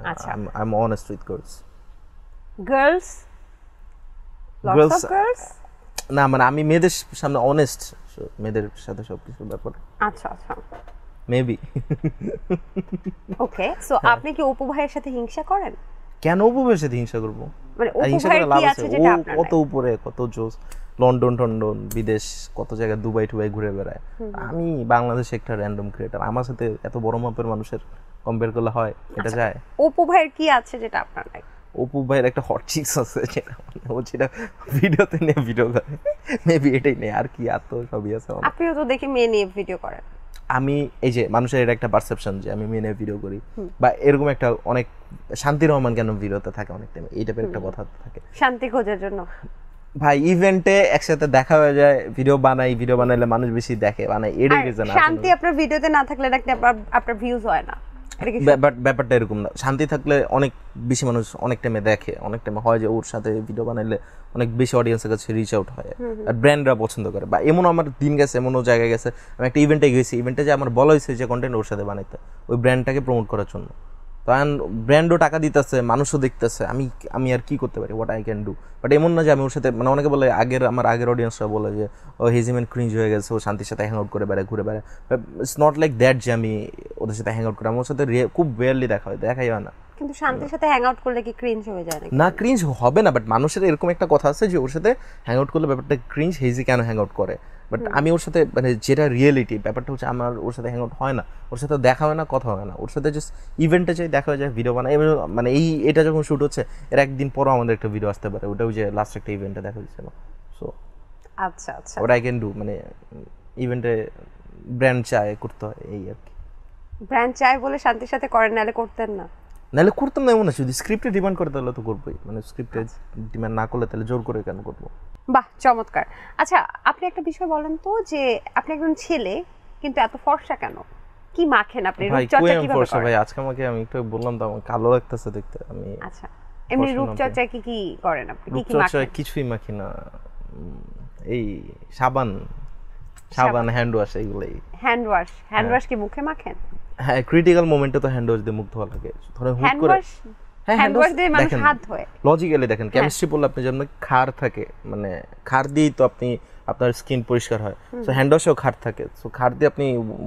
I am honest with girls. Girls? Girls না, মানে আমি মেয়েদের সামনে অনেস্ট, মেয়েদের সাথে সবকিছু ব্যাপারে। আচ্ছা আচ্ছা, মেবি। ওকে, সো আপনি কি অপু ভাইয়ের সাথে হিংসা করেন? কেন অপু ভাইয়ের সাথে হিংসা করব? মানে অপু ভাইয়ের কি আছে যেটা আপনার? কত উপরে, কত জোস, লন্ডন টন্ডন, বিদেশ, কত জায়গায় দুবাই টুবাই ঘুরে বেড়ায়। আমি বাংলাদেশে একটা র্যান্ডম ক্রিয়েটার, আমার সাথে এত বড় মাপের মানুষের কম্পেয়ার করলে হয়? এটা যায়? অপু ভাইয়ের কি আছে যেটা আপনার নাই? অপু ভাইয়ের একটা হট চিক্স আছে, যেটা ভিডিওতে নিয়ে ভিডিও করে, মেবি এটাই নেই, আর কি আর তো সবই আছে। আপনিও তো দেখি মেয়ে নিয়ে ভিডিও করেন। আমি এই যে মানুষের এটা একটা পারসেপশন যে আমি মেয়ে নিয়ে ভিডিও করি, বা এরকম একটা অনেক শান্তি রহমান কেন ভিডিওতে থাকে অনেক টাইম, এই টাইপের একটা কথা থাকে। শান্তি খোঁজার জন্য? ভাই ইভেন্টে একসাথে দেখা হয়ে যায়, ভিডিও বানাইলে মানুষ বেশি দেখে, এটাই রিজন। শান্তি আপনার ভিডিওতে না থাকলে নাকি আপনার ভিউজ হয় না, এটা কি ব্যাপারটা এরকম না। শান্তি থাকলে অনেক বেশি মানুষ অনেক টাইমে দেখে, অনেক টাইমে হয় যে ওর সাথে ভিডিও বানাইলে অনেক বেশি অডিয়েন্সের কাছে রিচ আউট হয়, আর ব্র্যান্ডরা পছন্দ করে। বা এমনও আমার দিন গেছে, এমনও জায়গায় গেছে, আমি একটা ইভেন্টে গেছি, ইভেন্টে যে আমার বলা হয়েছে যে কন্টেন্ট ওর সাথে বানাইতে, ওই ব্র্যান্ডটাকে প্রমোট করার জন্য। তখন ব্র্যান্ডও টাকা দিতেছে, মানুষও দেখতেছে, আমি আর কি করতে পারি, what I can do. But এমন না যে আমি ওর সাথে, অনেকে বলে আমার আগের অডিয়েন্সরা বলে যে ও হেজিমেন্ট ক্রিঞ্জ হয়ে গেছে, ও শান্তির সাথে হ্যাং আউট করে বেড়ায়, ঘুরে বেড়ায়। ইটস নট লাইক দ্যাট যে আমি ওদের সাথে হ্যাং আউট করি, আমার সাথে খুব রেয়ারলি দেখাই হয় না। কিন্তু শান্তির সাথে হ্যাং আউট করলে কি ক্রিঞ্জ হয়ে যায় নাকি? না, ক্রিঞ্জ হবে না, বাট মানুষের এরকম একটা কথা আছে যে ওর সাথে হ্যাং আউট করলে ব্যাপারটা ক্রিঞ্জ, হেজি কেন হ্যাং আউট করে। বাট আমি ওর সাথে যেটা রিয়েলিটি, ব্যাপারটা হচ্ছে আমার ওর সাথে হ্যাং আউট হয় না, ওর সাথে দেখা হয় না, কথা হয় না। ওর সাথে জাস্ট ইভেন্টে যাই, দেখা হয়ে যায়, ভিডিও বানাই। এটা যখন শ্যুট হচ্ছে এর একদিন পরও আমাদের একটা ভিডিও আসতে পারে, ওটা ওই যে লাস্ট একটা ইভেন্টে দেখা হয়েছিল। সো আচ্ছা আচ্ছা, ওটা আই ক্যান ডু, ইভেন্টে ব্র্যান্ড চায় করতে হয়, এই আর কি। ব্র্যান্ড চাই বলে শান্তির সাথে করেন, নাহলে করতেন না? নাহলে করতাম না এমন না, যদি স্ক্রিপ্টে ডিমান্ড করে তাহলে তো করবোই, স্ক্রিপ্টে ডিমান্ড না করলে তাহলে জোর করে কেন করবো। বাহ, চমৎকার। আচ্ছা, আপনি একটা বিষয় বলেন তো, যে আপনি একজন ছেলে কিন্তু এত ফর্সা কেন? কি মাখেন আপনি? রূপচর্চা কিভাবে করেন? ভাই আজকে আমাকে, আমি একটু বললাম তো আমার কালো লাগতেছে দেখতে। আমি আচ্ছা, এমনি রূপচর্চা কি করেন আপনি? কি মাখেন? কিছুই মাখি না, এই সাবান হ্যান্ড ওয়াশ, এইগুলাই। হ্যান্ড ওয়াশ কি মুখে মাখেন? হ্যাঁ, ক্রিটিক্যাল মোমেন্টে তো হ্যান্ড ওয়াশ দিয়ে মুখ ধোয়া লাগে, ধরেন হুট করে। হ্যান্ড ওয়াশ দিয়ে মানুষ হাত ধোয়। লজিক্যালি দেখেন, কেমিস্ট্রি পড়লে আপনি যেমন ক্ষার থাকে, ক্ষার দিয়েই তো আপনার স্কিন পরিষ্কার হয়। সো হ্যান্ড ওয়াশেও ক্ষার থাকে, সো ক্ষার দিয়ে আপনি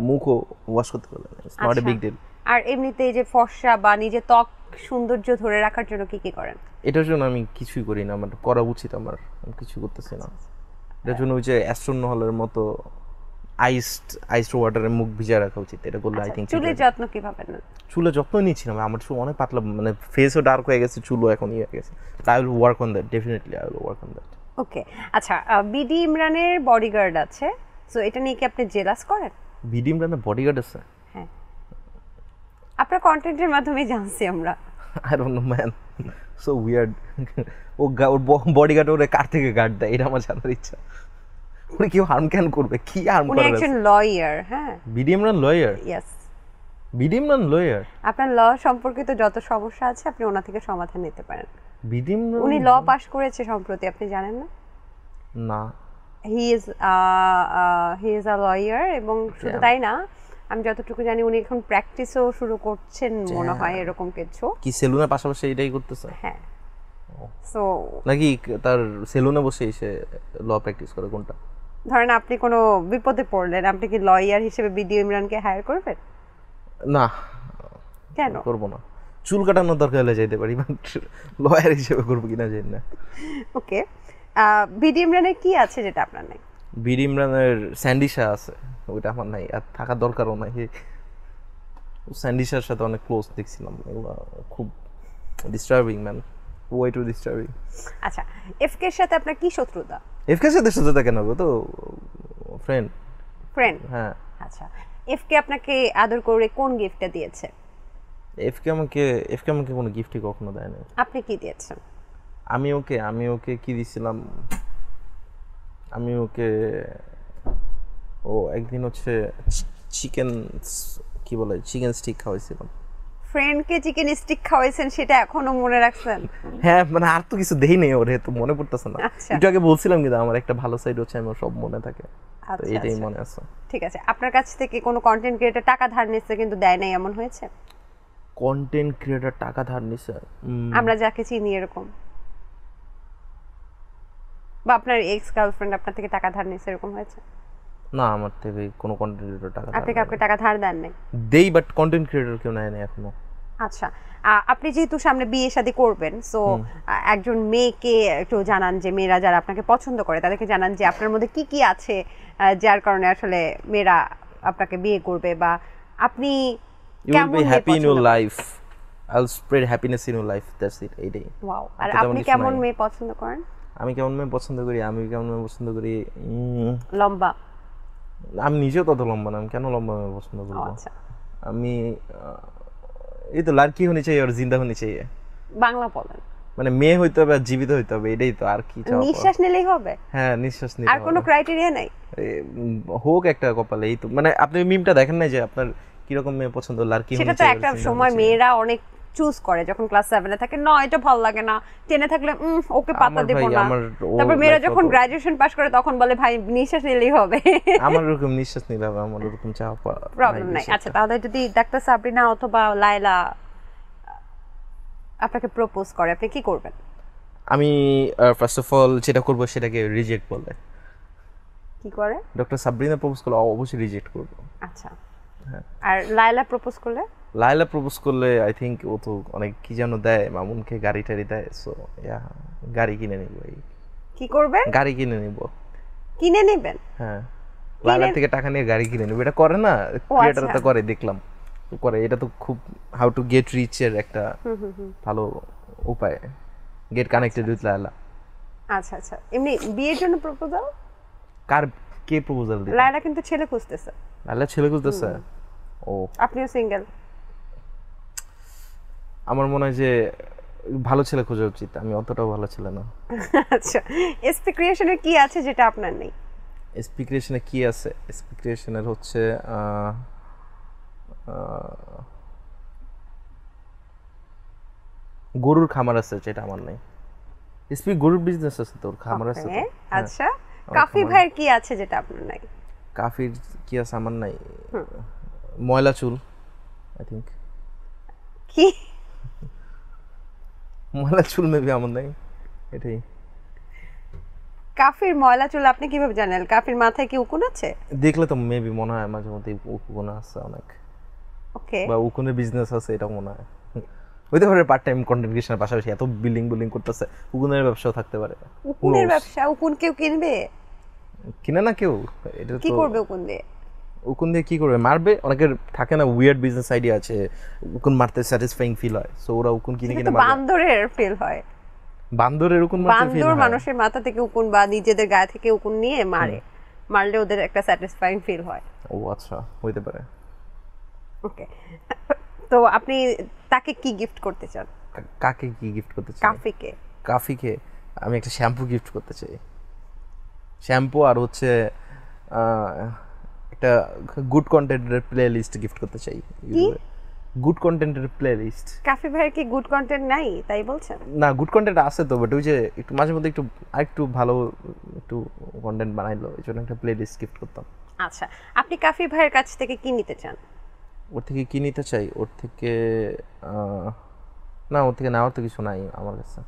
মুখও ওয়াশ করতে পারবেন, it's not a big deal. আর এমনিতে এই যে ফর্সা বা নিজে ত্বক সৌন্দর্য ধরে রাখার জন্য কি করেন? এটার জন্য আমি কিছুই করি না, আমার করা উচিত, আমি কিছু করতেছি না। এটার জন্য ওই যে অ্যাস্ট্রোনহলের মতো আইসড ওয়াটারে মুখ ভিজা রাখা উচিত, এটা করলে আই থিংক। চুলের যত্ন কিভাবে নেন? চুলের যত্ন নিচ্ছিলাম, আমার চুল অনেক পাতলা, ফেসও ডার্ক হয়ে গেছে, চুলও এখন হয়ে গেছে। I will work on that, definitely I will work on that. Okay, আচ্ছা, বিডি ইমরানের বডিগার্ড আছে, সো এটা নিয়ে কি আপনি জেলাস করেন? বিডি ইমরানের বডিগার্ড আছে? হ্যাঁ, আপনার কন্টেন্টের মাধ্যমে জানছি আমরা। I don't know man, so weird. Or bodyguard ওরে কার থেকে গার্ড দেয়, এটা আমার জানার ইচ্ছা। উনি কি হার্ম ক্যান করবে, কি হার্ম করবে? উনি একজন লয়ার। হ্যাঁ, BD Imran lawyer? Yes, BD Imran lawyer. আপনার ল সম্পর্কিত যত সমস্যা আছে আপনি ওনা থেকে সমাধান নিতে পারেন। বিডি ইমরান উনি ল পাস করেছে সম্প্রতি, আপনি জানেন না? না। হি ইজ আ লয়ার, এবং শুধু তাই না, আমি যতটুকু জানি উনি এখন প্র্যাকটিসও শুরু করছেন মনে হয়, এরকম কিছু। কি সেলুনের পাশাপাশি এটাই করতেছে? হ্যাঁ। সো নাকি তার সেলুনে বসে এসে ল প্র্যাকটিস করে? কোনটা? ধরেন আপনি কোনো বিপদে পড়লেন, আপনি কি লয়ার হিসেবে বিডি ইমরানকে হায়ার করবেন? না। কেন করব না? চুল কাটানোর দরকার হলে যেতে পারি, লয়ার হিসেবে করবো কিনা জানি না। ওকে, বিডি ইমরানের কি আছে যেটা আপনার নাই? বিডি ইমরানের স্যান্ডিশা আছে, ওইটা আমার নাই, আর থাকার দরকারও নাই। স্যান্ডিশার সাথে অনেক ক্লোজ দেখছিলাম, এগুলো খুব disturbing man, way to disturbing. আচ্ছা, এফকে এর সাথে আপনার কি শত্রুতা? এফকে সাথে শত্রুতা কেন হবে, তো ফ্রেন্ড। হ্যাঁ। আচ্ছা, এফকে আপনাকে আদর করে কোন গিফটটা দিয়েছে? এফকে আমাকে কোনো গিফটই কখনো দেয় না। আপনি কি দিয়েছেন? আমি ওকে কি দিছিলাম, ও একদিন হচ্ছে চিকেন স্টিক খাওয়াইছিলাম। ফ্রেন্ডকে চিকেন স্টিক খাওয়াইছেন, সেটা এখনো মনে রাখছেন? হ্যাঁ, আর তো কিছু দেই নেই ওরে, তো মনে পড়তেছে না। একটু আগে বলছিলাম কিন্তু আমার একটা ভালো সাইড হচ্ছে আমার সব মনে থাকে, তো এটাই মনে আছে। ঠিক আছে, আপনার কাছ থেকে কোনো কন্টেন্ট ক্রিয়েটর টাকা ধার নিচ্ছে কিন্তু দেয় নাই, এমন হয়েছে? কন্টেন্ট ক্রিয়েটর টাকা ধার নিছে? আমরা যাকে চিনি এরকম, বা আপনার এক্স গার্লফ্রেন্ড আপনার থেকে টাকা ধার নিছে, এরকম হয়েছে? না, আমার থেকে কোনো কন্টেন্ট ক্রিয়েটর টাকা আপনি কাউকে টাকা ধার দেন নাই? দেই, বাট কন্টেন্ট ক্রিয়েটর কেউ নেয় না এখনো। আচ্ছা, আপনি যেহেতু সামনে বিয়ে শাদী করবেন, সো একজন মেয়েকে একটু জানান, যে মেয়েরা যারা আপনাকে পছন্দ করে তাদেরকে জানান যে আপনার মধ্যে কি কি আছে যার কারণে আসলে মেয়েরা আপনাকে বিয়ে করবে, বা আপনি কেমন মেয়ে happy in your life, I will spread happiness in your life, that's it, এইটাই। ওয়াও। আর আপনি কেমন মেয়ে পছন্দ করেন? আমি কেমন মেয়ে পছন্দ করি? লম্বা? আমি নিজেও তত লম্বা না, আমি কেন লম্বা মেয়ে পছন্দ করব? আচ্ছা, আমি এই তো লড়কি হোনি চাই আর জিন্দা হোনি চাই। বাংলা বলেন। মানে মেয়ে হইতে হবে আর জীবিত হইতে হবে, এটাই তো, আর কি চাওয়া পাওয়া। নিঃশ্বাস নিলেই হবে? হ্যাঁ, নিঃশ্বাস নিতে আর কোনো হবে। ক্রাইটেরিয়া নাই? হোক একটা কপালে, এই তো। মানে আপনি মিমটা দেখেন না যে আপনার কিরকম মেয়ে পছন্দ, লাড়কি সেটা হোনি তো চাই একটা সময় মেয়েরা অনেক চুজ করে, যখন ক্লাস 7 এ থাকে, না এটা ভালো লাগে না, 10 এ থাকলে ওকে পাত্তা আমার দেব ভাই, না। আমার তারপর মেয়েরা যখন গ্রাজুয়েশন পাস করে তখন বলে ভাই নিঃশ্বাস নিলেই হবে। আমার ওরকম নিঃশ্বাস নিলে হবে, আমার ওরকম চাওয়া পাওয়া প্রবলেম নাই। আচ্ছা, তাহলে যদি ডাক্তার সাবরিনা অথবা লায়লা আপনাকে প্রপোজ করে, আপনি কি করবেন? আমি ফার্স্ট অফ অল যেটা করব সেটাকে রিজেক্ট বলে। কি করে? ডক্টর সাবরিনা প্রপোজ করলে অবশ্যই রিজেক্ট করব। আচ্ছা, আর লায়লা প্রপোজ করলে? লাইলা প্রপোজ করলে আই থিংক ও তো অনেক কি যেন দেয়, মামুনকে গাড়ি টাড়ি দেয়, সো ইয়া, গাড়ি কিনে নিব। কি করবেন? গাড়ি কিনে নিব। কিনে নেবেন? হ্যাঁ, লাইলার থেকে টাকা নিয়ে গাড়ি কিনে নিব। এটা করে না ক্রিয়েটার, তো করে, দেখলাম তো করে। এটা তো খুব হাউ টু গেট রিচ এর একটা ভালো উপায়, গেট কানেক্টেড উইথ লাইলা। আচ্ছা আচ্ছা, এমনি বিয়ের জন্য প্রপোজাল? কার, কে প্রপোজাল দিবে? লায়লা কিন্তু ছেলে খুঁজতেছে। লাইলা ছেলে খুঁজতেছে? ও, আপনিও সিঙ্গেল? আমার মনে হয় যে ভালো ছেলে খোঁজা উচিত, আমি অতটাও ভালো ছেলে না। আচ্ছা, এসপি ক্রিয়েশনের কি আছে যেটা আপনার নেই? এসপি ক্রিয়েশনে কি আছে? এসপি ক্রিয়েশনের হচ্ছে গরুর খামার আছে, যেটা আমার নেই। এসপি গরুর বিজনেস আছে, তোর খামার আছে তো। আচ্ছা, কাফি ভাইয়ের কি আছে যেটা আপনার নাই? কাফির কি আছে আমার নাই? ময়লা চুল, আই থিংক। কি ময়লা চুল মেবি আমার নাই, এটাই। কাফির ময়লা চুল আপনি কিভাবে জানেন? কাফির মাথায় কি উকুন আছে? দেখলে তো মেবি মনে হয় মাঝে মধ্যে উকুন আছে অনেক, ওকে। বা উকুনের বিজনেস আছে, এটা মনে হয়। হইতে পারে পার্ট টাইম কন্টেন্ট ক্রিয়েশনের পাশাপাশি এত বিল্ডিং করতেছে, উকুনের ব্যবসাও থাকতে পারে। উকুনের ব্যবসা? উকুন কেউ কিনবে? কিনে না কেউ। এটা কি তো করবে উকুন দিয়ে? উকুন দিয়ে কি করবে? মারবে। অনেকের থাকে না উইয়ার্ড বিজনেস আইডিয়া আছে, উকুন মারতে স্যাটিসফাইং ফিল হয়, সো ওরা উকুন কিনে কিনে মারবে। বান্দরের ফিল হয়। বান্দরের উকুন মারতে ফিল বান্দর হয়? মানুষের মাথা থেকে উকুন বা নিজেদের গায়ে থেকে উকুন নিয়ে মারলে ওদের একটা স্যাটিসফাইং ফিল হয়। ও আচ্ছা, হইতে পারে। ওকে, তো আপনি তাকে কি গিফট করতে চান? কাকে কি গিফট করতে চাই? কাফিকে। কাফিকে আমি একটা শ্যাম্পু গিফট করতে চাই। শ্যাম্পু আর হচ্ছে একটা গুড কন্টেন্টের প্লে লিস্ট গিফট করতে চাই। গুড কন্টেন্টের প্লে লিস্ট। কাফি ভাইয়ের কি গুড কন্টেন্ট নাই তাই বলছেন? না, গুড কন্টেন্ট আছে তো, বাট ওই যে একটু মাঝে মধ্যে একটু আরেকটু ভালো একটু কন্টেন্ট বানাইলো, এই জন্য একটা প্লে লিস্ট গিফট করতাম। আচ্ছা, আপনি কাফি ভাইয়ের কাছ থেকে কি নিতে চান? ওর থেকে কি নিতে চাই? ওর থেকে না, ওর থেকে নেওয়ার তো কিছু নাই আমার কাছে।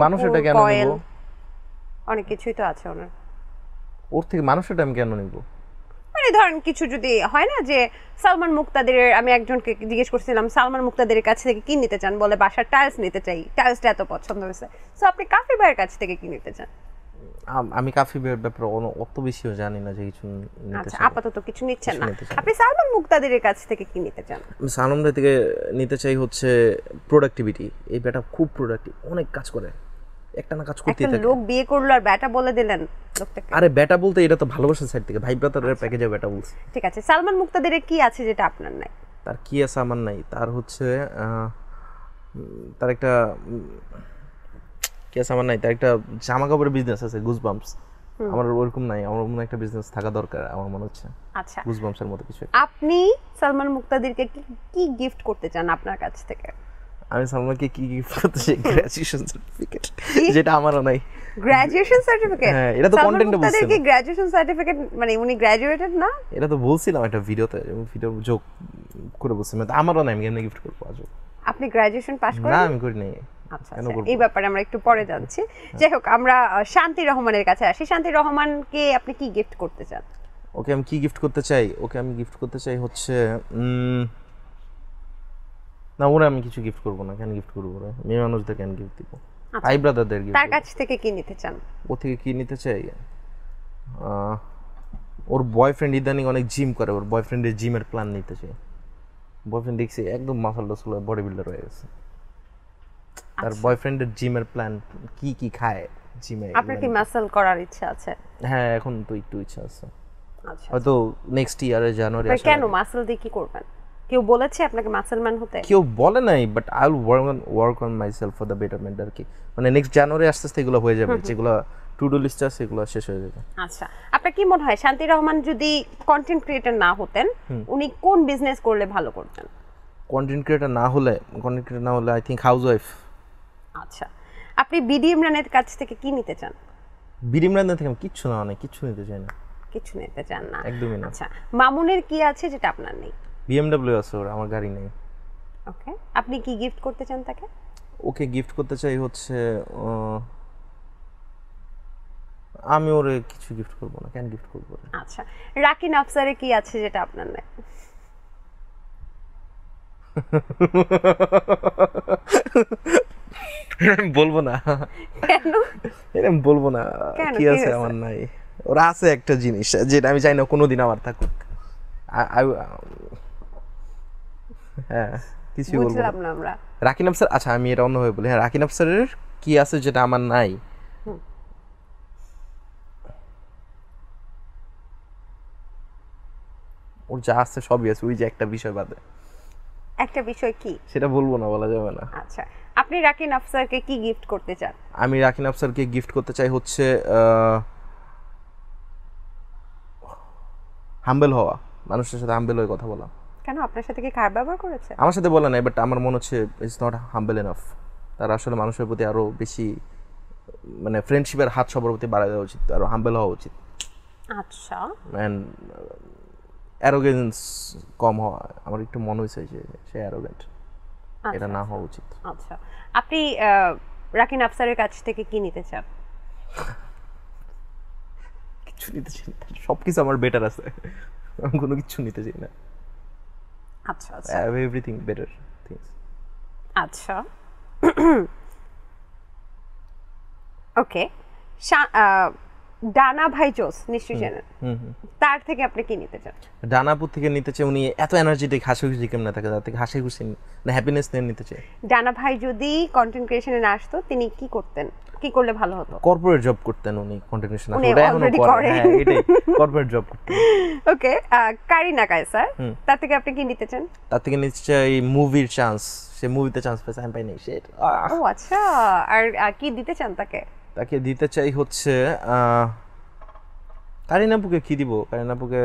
মানুষ এটা কেন নিব? অনেক কিছুই তো আছে ওনার। ওর থেকে মানুষ এটা আমি কেন নিব? মানে ধরেন কিছু যদি হয় না যে সালমান মুক্তাদিরের, আমি একজনকে জিজ্ঞেস করছিলাম সালমান মুক্তাদিরের কাছ থেকে কি নিতে চান, বলে বাসার টাইলস নিতে চাই, টাইলসটা এত পছন্দ হয়েছে। সো আপনি কাফি ভাইয়ের কাছ থেকে কি নিতে চান? আমি কাফি ব্যাপারে অত বেশিও জানি না যে কিছু নিতে আচ্ছা, চাই। আপাতত কিছু নিচ্ছেন না। আপনি সালমান মুক্তাদিরের কাছ থেকে কি নিতে চান? সালমান ভাই থেকে নিতে চাই হচ্ছে প্রোডাক্টিভিটি। এই ব্যাটা খুব প্রোডাক্টিভ, অনেক কাজ করে, একটা না কাজ করতেই থাকে। লোক বিয়ে করলো আর ব্যাটা বলে দিলেন লোকটাকে? আরে ব্যাটা বলতে এটা তো ভালোবাসার সাইড থেকে, ভাই ব্রাদারের প্যাকেজে ব্যাটা বলছি। ঠিক আছে, সালমান মুক্তাদিরের কি আছে যেটা আপনার নাই? তার কি আছে আমার নাই? তার হচ্ছে তার একটা কি আছে আমার নাই? তার একটা জামা কাপড়ের বিজনেস আছে, গুজবাম্পস। আমার ওরকম নাই। আমার মনে একটা বিজনেস থাকা দরকার আমার মনে হচ্ছে। আচ্ছা, গুজবাম্পসের মতো কিছু। আপনি সালমান মুক্তাদিরকে কি গিফট করতে চান আপনার কাছ থেকে? আমি সালমানকে কি গিফট করতে চাই? গ্র্যাজুয়েশন সার্টিফিকেট, যেটা আমারও নাই। Graduation certificate? হ্যাঁ, এটা তো কন্টেন্টে বলছি। তাদের কি গ্র্যাজুয়েশন সার্টিফিকেট, মানে উনি গ্র্যাজুয়েটেড না? এটা তো বলছিলাম একটা ভিডিওতে, ভিডিও যোগ করে বলছি। মানে আমারও নাই, আমি কেমনে গিফট করবো আজও? আপনি গ্র্যাজুয়েশন পাস করেন? না, আমি করি নাই। আচ্ছা, এই ব্যাপারে আমরা একটু পরে জানছি। যাই হোক, আমরা শান্তি রহমানের কাছে আসি। শান্তি রহমানকে আপনি কি গিফট করতে চান? ওকে আমি কি গিফট করতে চাই? ওকে আমি গিফট করতে চাই হচ্ছে না, ওরা আমি কিছু গিফট করবো না। কেন গিফট করবো? ওরা মেয়ে মানুষদের কেন গিফট দিব? ভাই ব্রাদারদের গিফট। তার কাছ থেকে কি নিতে চান? ও থেকে কি নিতে চাই? ওর বয়ফ্রেন্ড ইদানিং অনেক জিম করে, ওর বয়ফ্রেন্ডের জিমের প্ল্যান নিতে চাই। বয়ফ্রেন্ড দেখছি একদম মাসল টাসল বডি বিল্ডার হয়ে গেছে। তার বয়ফ্রেন্ডের জিমের প্ল্যান, কি কি খায় জিমে। আপনার কি মাসল করার ইচ্ছা আছে? হ্যাঁ, এখন তো একটু ইচ্ছা আছে। আচ্ছা, হয়তো নেক্সট ইয়ারে জানুয়ারি আসলে। কেন মাসল দিয়ে কি করবেন? কেউ বলেছে আপনাকে মাসেল ম্যান হতে? কেউ বলে নাই, but I will work on myself for the betterment আর কি। মানে নেক্সট জানুয়ারি আস্তে আস্তে এগুলো হয়ে যাবে, যেগুলো টু ডু লিস্ট আছে সেগুলো শেষ হয়ে যাবে। আচ্ছা, আপনার কি মনে হয় শান্তি রহমান যদি কন্টেন্ট ক্রিয়েটর না হতেন উনি কোন বিজনেস করলে ভালো করতেন? কন্টেন্ট ক্রিয়েটর না হলে আই থিঙ্ক হাউসওয়াইফ। আচ্ছা, আপনি বিডি ইমরানের কাছ থেকে কি নিতে চান? বিডি ইমরানের থেকে আমি কিচ্ছু নিতে চাই না। কিছু নিতে চান না? একদমই না। আচ্ছা, মামুনের কি আছে যেটা আপনার নেই? বিএমডব্লিউ আছে ওর, আমার গাড়ি নেই। ওকে, আপনি কি গিফট করতে চান তাকে? ওকে গিফট করতে চাই হচ্ছে আমি ওরে কিছু গিফট করবো না, কেন গিফট করবো? আচ্ছা, রাকিন আফসারে কি আছে যেটা আপনার নেই? বলবো না, কেন? এরকম বলবো না। কেন? কি কি আছে হয়েছে? আমার নাই? ওরা আছে একটা জিনিস যেটা আমি চাই না কোনোদিন আমার থাকুক। হ্যাঁ, কিছু বলবো না। বুঝলাম না আমরা। রাকিন আফসার, আচ্ছা আমি এটা অন্যভাবে বলি। হ্যাঁ, রাকিন আফসারের কি আছে যেটা আমার নাই? ওর যা আছে সবই আছে, ওই যে একটা বিষয় বাদে। একটা বিষয় কি? সেটা বলবো না, বলা যাবে না। আচ্ছা, আপনি রাকিন আফসারকে কি গিফট করতে চান? আমি রাকিন আফসারকে গিফট করতে চাই হচ্ছে হাম্বল হওয়া, মানুষের সাথে হাম্বল হয়ে কথা বলা। কেন, আপনার সাথে কি খারাপ ব্যবহার করেছে? আমার সাথে বলা নাই, বাট আমার মনে হচ্ছে ইটস নট হাম্বল এনাফ। তার আসলে মানুষের প্রতি আরো বেশি, মানে ফ্রেন্ডশিপের হাত সবার প্রতি বাড়ায় দেওয়া উচিত, আরো হাম্বল হওয়া উচিত। আচ্ছা, অ্যান্ড অ্যারোগেন্স কম হওয়া। আমার একটু মনে হয়েছে যে সে অ্যারোগেন্ট, এটা না হওয়া উচিত। আচ্ছা, আপনি রাকিন আফসারের কাছ থেকে কি নিতে চান? কিছু নিতে চাই না, সবকিছু আমার বেটার আছে, আমি কোনো কিছু নিতে চাই না। আচ্ছা আচ্ছা, I have everything better things. আচ্ছা, ওকে। ডানা ভাই জোস নিশ্চয়ই জানেন, তার থেকে আপনি কি নিতে চান? ডানাপুর থেকে নিতে চাই, উনি এত এনার্জেটিক, হাসি খুশি কেমন থাকে, তার থেকে হাসি খুশি না হ্যাপিনেস নিয়ে নিতে চাই। ডানা ভাই যদি কন্টেন্ট ক্রিয়েশনে না আসতো তিনি কি করতেন, কি করলে ভালো হতো? কর্পোরেট জব করতেন উনি, কন্টেন্ট ক্রিয়েশন উনি ওটা এখনো already করে। করেন। হ্যাঁ, এটাই কর্পোরেট জব করতেন। ওকে, কারিনা কায়সার, তার থেকে আপনি কি নিতে চান? তার থেকে নিতে চাই মুভির চান্স, সে মুভিতে চান্স পেয়েছে, আমি পাইনি। সেট ও আচ্ছা, আর কি দিতে চান তাকে? তাকে দিতে চাই হচ্ছে কারিনাপুকে কি দিব? কারিনাপুকে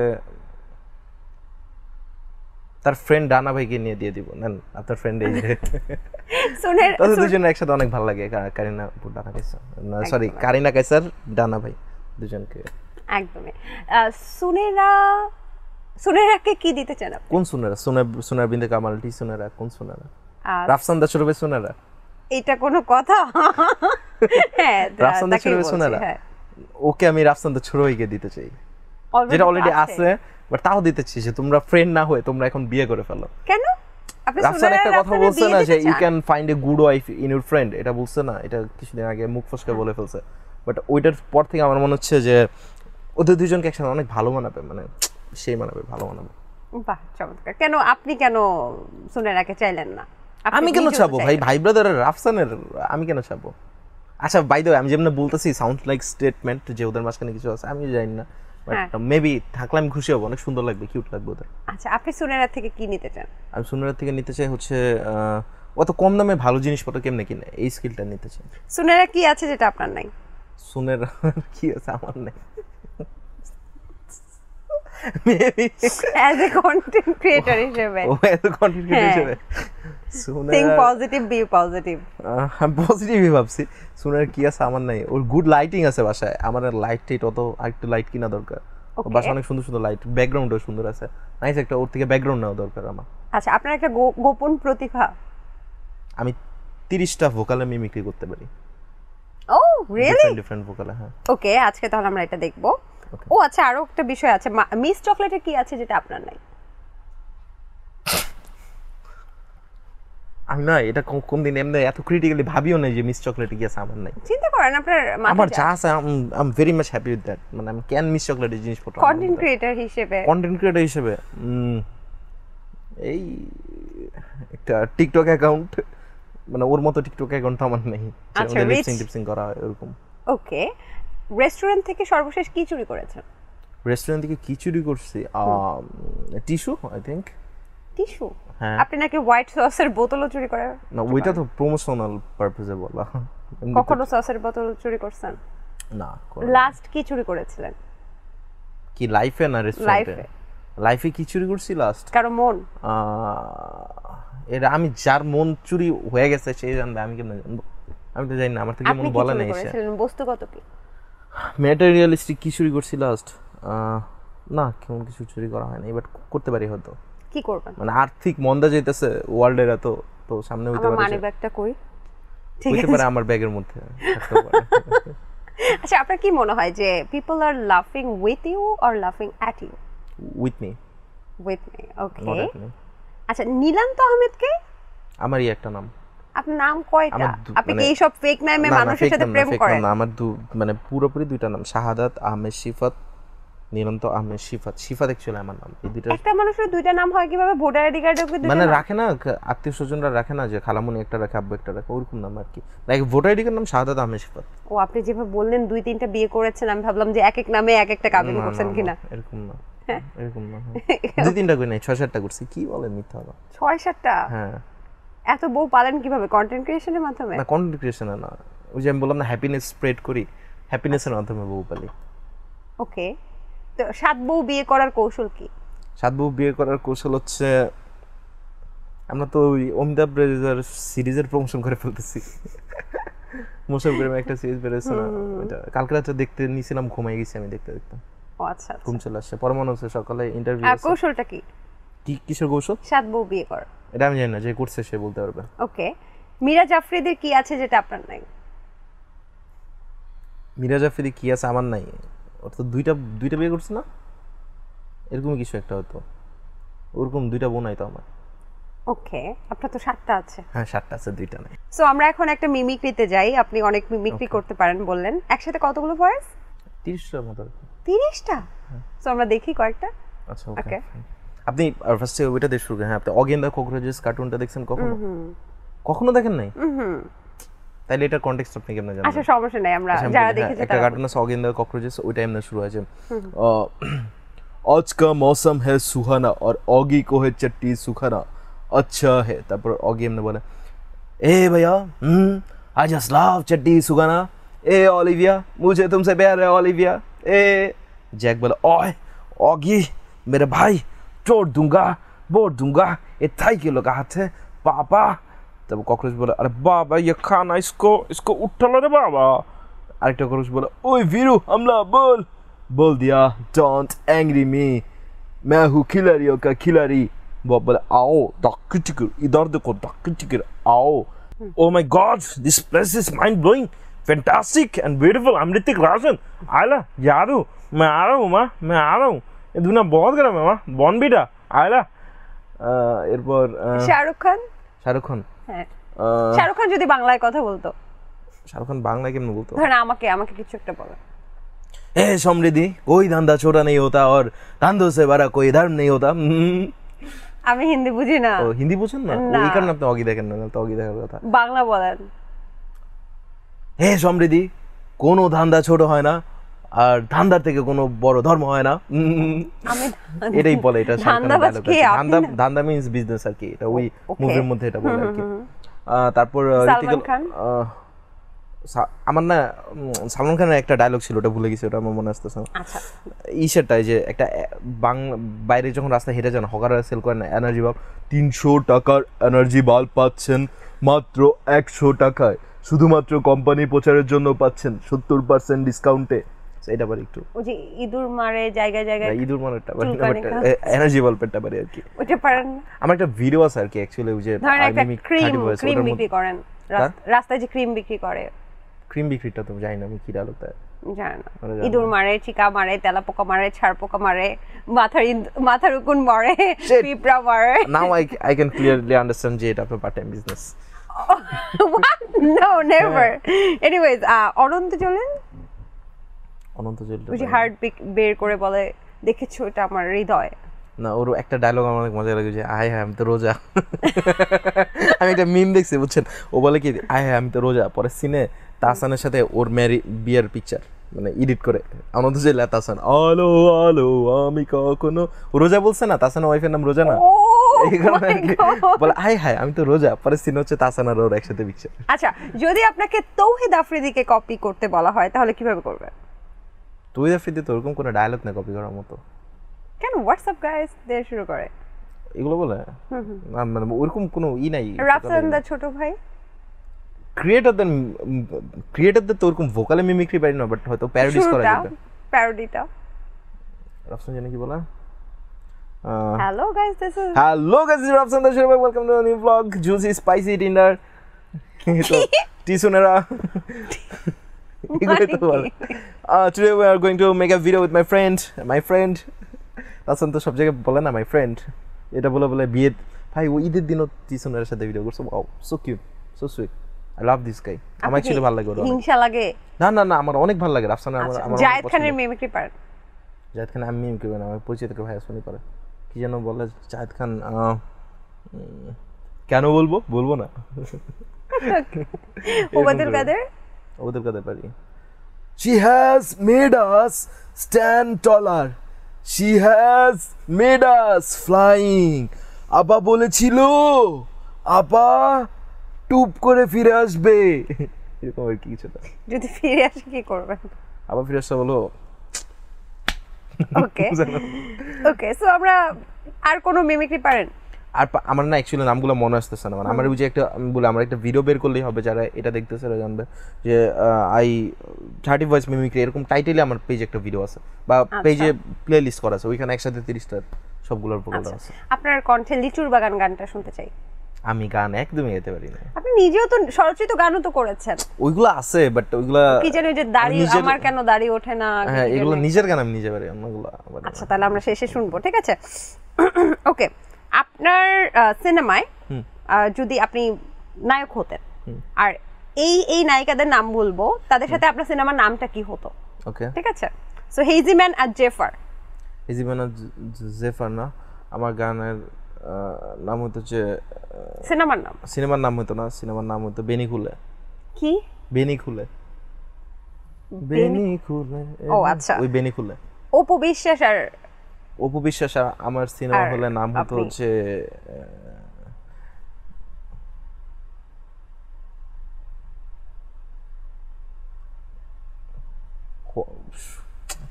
তার ফ্রেন্ড ডানা ভাইকে নিয়ে দিয়ে দিব। নেন আপনার ফ্রেন্ড, এই যে সুনের তাদের দুজনে একসাথে অনেক ভালো লাগে। কারিনা আপু, ডানা কাইসার, সরি কারিনা কাইসার, ডানা ভাই দুজনকে। একদমই। সুনেরাকে কি দিতে চান আপনি? কোন সুনেরা? সুনার বিন্দে কামালটি সুনেরা, কোন সুনেরা? আহ, রাফসান দা ছোট ভাই সুনেরা? এটা কোনো কথা? হ্যাঁ, রাফসান দা ছোট তাকেই ভাই বলছি, সুনেরা, হ্যাঁ। ওকে আমি রাফসান দা ছোট ভাইকে দিতে চাই, Already যেটা তো অলরেডি আছে, বাট তাও দিতে চাই যে তোমরা ফ্রেন্ড না হয়ে তোমরা এখন বিয়ে করে ফেলো। কেন? আপনি রাফসান একটা কথা রাফসানের বলছে বিয়ে না দিতে যে ইউ চান? Can find a good wife in your friend, এটা বলছে না? এটা কিছুদিন আগে মুখ ফসকে বলে ফেলছে, বাট ওইটার পর থেকে আমার মনে হচ্ছে যে ওদের দুজনকে একসাথে অনেক ভালো মানাবে, মানে সেই মানাবে, ভালো মানাবে। বাহ, চমৎকার। কেন আপনি কেন সুনেরাকে চাইলেন না? আপনি আমি কেন নিজেও চাবো ভাই? চাইলেন। ভাই ব্রাদার রাফসানের আমি কেন চাবো? আচ্ছা বাই দ্য ওয়ে, আমি যেমন বলতেছি সাউন্ড লাইক স্টেটমেন্ট যে ওদের মাঝখানে কিছু আছে, আমি জানি না, বাট হ্যাঁ। মেবি থাকলে আমি খুশি হব, অনেক সুন্দর লাগবে, কিউট লাগবে ওদের। আচ্ছা, আপনি সুনেরা থেকে কি নিতে চান? আমি সুন্দর থেকে নিতে চাই হচ্ছে অত কম দামে ভালো জিনিসপত্র কেমনে কিনে, এই স্কিলটা নিতে চাই। সুনেরা কি আছে যেটা আপনার নাই? সুনের কি আছে আমার নেই? Maybe as a content creator হিসেবে ও এত কন্টেন্ট ক্রিয়েটর হ্যাঁ। হিসেবে সুনের থিঙ্ক পজিটিভ, বি পজিটিভ। আমি পজিটিভই ভাবছি। সুনের কি আছে আমার নাই? ওর গুড লাইটিং আছে বাসায়, আমার লাইট টাইট অত আরেকটু লাইট কিনা দরকার। ওর Okay. বাসায় অনেক সুন্দর সুন্দর লাইট, ব্যাকগ্রাউন্ডও সুন্দর আছে, নাইস একটা ওর থেকে ব্যাকগ্রাউন্ড নেওয়া দরকার আমার। আচ্ছা, আপনার একটা গোপন প্রতিভা? আমি 30টা ভোকালে মিমিক্রি করতে পারি, ও রিয়েলি? ডিফারেন্ট ভোকালে। হ্যাঁ, ওকে, আজকে তাহলে আমরা এটা দেখবো। ও আচ্ছা, আরো একটা বিষয় আছে, মিস চকলেটের কি আছে যেটা আপনার নাই? আমি না এটা কোনদিন এমনি এত ক্রিটিক্যালি ভাবিও নাই যে মিস চকলেট কি আছে আমার নাই। চিন্তা করেন, আপনার আমার যা আছে I am very much happy with that. মানে আমি ক্যান মিস চকলেটের জিনিসপত্র কন্টেন্ট ক্রিয়েটর হিসেবে কন্টেন্ট ক্রিয়েটর হিসেবে এই একটা টিকটক অ্যাকাউন্ট, মানে ওর মতো টিকটক অ্যাকাউন্ট আমার নেই, আচ্ছা, লিপসিং rich. টিপসিং করা হয় এরকম। ওকে, রেস্টুরেন্ট থেকে সর্বশেষ কি চুরি করেছেন? রেস্টুরেন্ট থেকে কি চুরি করছি? Tissue, I think. টিস্যু? হ্যাঁ। আপনি নাকি হোয়াইট সসের বোতলও চুরি করে? না ওইটা তো প্রমোশনাল পারপাসে বলা। কখনো সসের বোতল চুরি করছেন? না। লাস্ট কি চুরি করেছিলেন? কি লাইফে না রেস্টুরেন্টে? লাইফে কি চুরি করছি লাস্ট? কারো মন? এটা আমি যার মন চুরি হয়ে গেছে সেই জানবে, আমি কেমনে জানবো? আমি তো জানি না, আমার থেকে মন বলে নাই সে। বস্তুগত কি ম্যাটেরিয়ালিস্টিক কি চুরি করছি লাস্ট? না কেমন কিছু চুরি করা হয় না, বাট করতে পারি হয়তো। কি করবেন? মানে আর্থিক মন্দা যাইতেছে ওয়ার্ল্ডের, এত তো সামনে হইতে পারে। মানি ব্যাগটা কই? ঠিক হইতে পারে আমার ব্যাগের মধ্যে থাকতে পারে। আচ্ছা, আপনার কি মনে হয় যে পিপল আর লাফিং উইথ ইউ অর লাফিং at you? With me. With me, ওকে। আচ্ছা, নীলান্ত আহমেদ কে? আমারই একটা নাম। আপনার নাম কয়টা? আপনি কি এইসব ফেক নামে মানুষের সাথে প্রেম করেন? না, আমার মানে পুরোপুরি দুইটা নাম, শাহাদাত আহমেদ শিফাত, নীলান্ত আহমেদ শিফাত। শিফাত অ্যাকচুয়ালি আমার নাম। এই দুইটা। একটা মানুষের দুইটা নাম হয় কিভাবে? ভোটার আইডি কার্ডে দুইটা মানে রাখে না আত্মীয়স্বজনরা, রাখে না যে খালামুনি একটা রাখে, আব্বু একটা রাখে, ওরকম নাম আর কি। লাইক ভোটার আইডি কার্ডের নাম শাহাদাত আহমেদ শিফাত। ও, আপনি যেভাবে বললেন 2-3টা বিয়ে করেছেন, আমি ভাবলাম যে এক এক নামে এক একটা কাবিন করছেন কিনা। এরকম না, এরকম না। 2-3টা কই নাই, 6-7টা করছি। কি বলেন মিথ্যা কথা? 6-7টা? হ্যাঁ। এত বউ পালেন কিভাবে? কন্টেন্ট ক্রিয়েশনের মাধ্যমে? না, কন্টেন্ট ক্রিয়েশনে না, ওই যে আমি বললাম না হ্যাপিনেস স্প্রেড করি, হ্যাপিনেসের মাধ্যমে বউ পালি। ওকে, তো 7 বউ বিয়ে করার কৌশল কি? 7 বউ বিয়ে করার কৌশল হচ্ছে, আমরা তো ওই অমিতাভ রেজার সিরিজের প্রমোশন করে ফেলতেছি। মোশারফ করিমের একটা সিরিজ বেরোচ্ছে না, এটা কালকে রাতে দেখতে নিয়েছিলাম, ঘুমাই গেছি আমি দেখতে দেখতে। ও আচ্ছা, ঘুম চলে আসছে। পরে মনে হচ্ছে সকালে ইন্টারভিউ। কৌশলটা কি? কিসের কৌশল? 7 বউ বিয়ে করার। এটা আমি জানি না, যে করছে সে বলতে পারবে। ওকে, মীরা জাফরিদের কি আছে যেটা আপনার নাই? মীরা জাফরি কি আছে আমার নাই? ওর তো দুইটা বিয়ে করছে না, এরকম কিছু একটা হয়তো। ওরকম 2টা বোন নাই তো আমার। ওকে, আপনার তো 7টা আছে। হ্যাঁ 7টা আছে, 2টা নাই। সো আমরা এখন একটা মিমিক্রিতে যাই। আপনি অনেক মিমিক্রি করতে পারেন বললেন। একসাথে কতগুলো ভয়েস? 30টার মতো। 30টা? সো আমরা দেখি কয়েকটা। আচ্ছা ওকে। আপনি ফার্স্টে ওইটা দিয়ে শুরু করেন। হ্যাঁ, আপনি অগেন দ্য ককরোচেস কার্টুনটা দেখছেন কখনো? কখনো দেখেন নাই? তাইলে এটার কনটেক্সট আপনি কেমনে জানেন? আচ্ছা, সমস্যা নাই, আমরা যারা দেখেছি একটা কার্টুন আছে অগেন দ্য ককরোচেস, ওইটা এমনি শুরু হয়েছে, आज का मौसम है सुहाना और ऑगी को है चट्टी सुखाना अच्छा है। তারপর অগি এমনি বলে, ए भैया आज असलाफ चट्टी सुखाना, ए ओलिविया मुझे तुमसे प्यार है ओलिविया, ए जैक बोला, ओए ऑगी मेरे भाई तोड़ दूंगा बोल दूंगा, ये थाई किलो का हाथ है पापा। तब कॉकरोच बोला, अरे बाबा ये खाना इसको उठा लो रे बाबा। আরেকটা ককরোচ बोला, ओए वीरू हमला बोल दिया डोंट एंग्री मी, मैं हूँ खिलाड़ियों का खिलाड़ी। वो बोले, आओ डॉक्टर चिकर इधर देखो डॉक्टर चिकर आओ। Oh my god this place is mind blowing fantastic and beautiful. I am Hrithik Roshan आला यारू मैं आ रहा हूँ माँ, मैं आ रहा हूँ, ये दुनिया बहुत गर्म है माँ, बॉन बीटा आला। এরপর শাহরুখ খান। হ্যাঁ, শাহরুখ খান যদি বাংলায় কথা বলতো? শাহরুখ খান বাংলায় কেমন বলতো? ধরেন আমাকে কিছু একটা বলো। ए समृद्धि कोई धंधा छोटा नहीं होता और धंधों से बड़ा कोई धर्म नहीं होता। আমি হিন্দি বুঝি না। ও হিন্দি বুঝেন না? ওই কারণে আপনি অগি দেখেন না, তো অগি দেখার কথা। বাংলা বলেন। হে সমৃদ্ধি কোনো ধান্দা ছোট হয় না আর ধান্দার থেকে কোনো বড় ধর্ম হয় না। আমি এটাই বলে, এটা ধান্দা মিন্স বিজনেস আর কি, এটা ওই মুভির মধ্যে এটা বলে আর কি। তারপর আমার না সালমান খানের একটা ডায়লগ ছিল, ওটা ভুলে গেছি, ওটা আমার মনে আসতেছে না। আচ্ছা, ইসেরটাই যে একটা বাইরে যখন রাস্তায় হেঁটে যান, হকাররা সেল করেন এনার্জি বাল্ব, 300 টাকার এনার্জি বাল্ব পাচ্ছেন মাত্র 100 টাকায়, শুধুমাত্র কোম্পানি প্রচারের জন্য পাচ্ছেন 70% ডিসকাউন্টে। এটা পারি একটু, ওই যে ইঁদুর মারে জায়গায় জায়গায়, ইঁদুর মারেরটা পারি, এনার্জি বাল্বেরটা পারি আর কি। ওটা পারেন? আমার একটা ভিডিও আছে আর কি, অ্যাকচুয়ালি ওই যে ক্রিম বিক্রি করেন রাস্তায়, যে ক্রিম বিক্রি করে, ক্রিম বিক্রিটা তো জানি না আমি, কি ডায়লগটা জানি না। ইঁদুর মারে, চিকা মারে, তেলা পোকা মারে, ছাড় পোকা মারে, মাথার উকুন মারে, পিঁপড়া মারে। Now I can clearly understand যে এটা আপনার part time business. What? No, never. Anyways, অনন্ত চলেন। ওই যে হার্ট বের করে বলে, দেখেছো এটা আমার হৃদয়। না, ওর একটা ডায়লগ আমার অনেক মজা লাগে, যে আয় হ্যাঁ আমি তো রোজা। আমি একটা মিম দেখছি বুঝছেন, ও বলে কি আয় হ্যাঁ আমি তো রোজা, পরে সিনে তাহসানের সাথে ওর বিয়ের পিকচার মানে এডিট করে আনন্দ জেলা তাহসান, আলো আলো আমি কখনো রোজা বলছে না, তাহসানের ওয়াইফের নাম রোজা না, এই কারণে বলে হাই হাই আমি তো রোজা, পরে সিন হচ্ছে তাসানা রোড একসাথে পিকচার। আচ্ছা, যদি আপনাকে তৌহিদ আফ্রিদিকে কপি করতে বলা হয় তাহলে কিভাবে করবেন? তৌহিদ আফ্রিদি তো ওরকম কোনো ডায়লগ না কপি করার মতো। কেন হোয়াটসঅ্যাপ গাইস দিয়ে শুরু করে এগুলো বলে না, মানে ওরকম কোনো নাই। রাফসানদার ছোট ভাই ক্রিয়েটরদের তো ওরকম ভোকালে মিমিক্রি পারি না, বাট হয়তো প্যারোডিস করা যাবে। প্যারোডিটা রাফসান জানি কি বলা? Hello guys, this is Rafsan the showroom, welcome to new vlog juicy spicy dinner. তো টিসুনেরা এগুলো তো বলে। Today we are going to make a video with my friend. তাছাড়া তো সব জায়গায় বলে না মাই ফ্রেন্ড, এটা বলে বিয়ে। ভাই ওই ঈদের দিনও টিসুনেরার সাথে ভিডিও করছো, wow so cute, so sweet, I love this guy. আমার অ্যাকচুয়ালি ভালো লাগে ওর। হিংসা লাগে? না না আমার অনেক ভালো লাগে রাফসান। আমার জায়েদ খানের মিমিক্রি পারেন? জায়েদ খান আমি মিমিক্রি করি না, আমার পরিচিত ভাই শুনি পারে। কি যেন বলে জায়েদ খান, কেন বলবো না। ওবায়দুল কাদের পারি। She has made us stand taller. She has made us flying. আপা বলেছিল আপা টুপ করে ফিরে আসবে, এরকম আর কি কিছুটা। যদি ফিরে আসে কি করবেন? আবার ফিরে আসা বলো। ওকে সো আমরা আর কোনো মিমিক্রি পারেন? আর আমার না অ্যাকচুয়ালি নামগুলো মনে আসতেছে না, মানে আমার ওই যে একটা বলে আমার একটা ভিডিও বের করলেই হবে, যারা এটা দেখতেছে তারা জানবে যে আই 30 ভয়েস মিমিক্রি এরকম টাইটেলে আমার পেজে একটা ভিডিও আছে, বা পেজে প্লে লিস্ট করা আছে, ওইখানে একসাথে 30টা সবগুলোর প্রোগ্রাম আছে। আপনার কণ্ঠে লিচুর বাগান গানটা শুনতে চাই। আমি গান একদমই গাইতে পারি না। আপনি নিজেও তো স্বরচিত গানও তো করেছেন। ওইগুলো আছে, বাট ওইগুলা কি জানি যে দাড়ি আমার কেন দাড়ি ওঠে না, হ্যাঁ এগুলো নিজের গান আমি নিজে পারি, অন্যগুলো। আচ্ছা তাহলে আমরা শেষে শুনবো, ঠিক আছে? ওকে, আপনার সিনেমায় যদি আপনি নায়ক হতেন আর এই নায়িকাদের নাম বলবো, তাদের সাথে আপনার সিনেমার নামটা কি হতো? ওকে ঠিক আছে, সো হেজিম্যান আর জেফার। না, আমার গানের নাম হতো যে সিনেমার নাম হতো না, সিনেমার নাম হতো বেনিখুলে। কি বেনিখুলে? ও আচ্ছা, ওই বেনিখুলে। অপু বিশ্বাস আর আমার সিনেমা হলে নাম হতো যে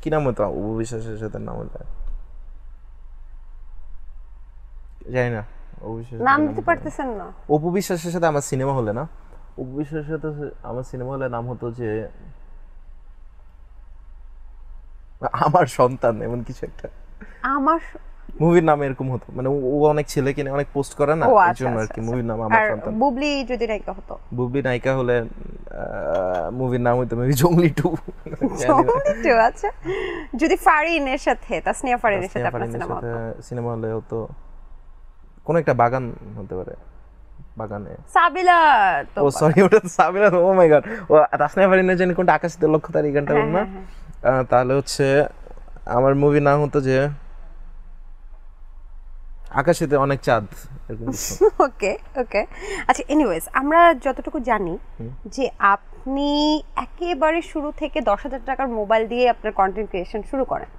কি নাম হতো অপু বিশ্বাসের সাথে নাম হলে জানি না। নাম দিতে পারতেছেন না? অপু বিশ্বাসের সাথে আমার সিনেমা হলে না, অপু বিশ্বাসের সাথে আমার সিনেমা হলে নাম হতো যে আমার সন্তান, এমন কিছু একটা। আমার মুভির নাম এরকম হতো, মানে ও অনেক ছেলে কিনে অনেক পোস্ট করে না, এই জন্য আর কি মুভির নাম আমার সন্তান। বুবলি যদি নায়িকা হতো? বুবলি নায়িকা হলে মুভির নাম হতো মেবি জঙ্গলি 2। আচ্ছা, যদি ফারিনের সাথে তাসনিয়া ফারিনের সাথে আপনার সিনেমা হলে হতো কোন একটা বাগান হতে পারে, বাগানে সাবিলা। তো ও সরি, ওটা তো সাবিলা। ও মাই গড, ও তাসনিয়া ফারিনের জানি কোনটা আকাশে লক্ষ্য তার এই গানটা না। তাহলে হচ্ছে আমার মুভির নাম হতো যে আকাশেতে অনেক চাঁদ, এরকম কিছু। ওকে ওকে, আচ্ছা এনিওয়েজ আমরা যতটুকু জানি যে আপনি একেবারে শুরু থেকে 10,000 টাকার মোবাইল দিয়ে আপনার কন্টেন্ট ক্রিয়েশন শুরু করেন।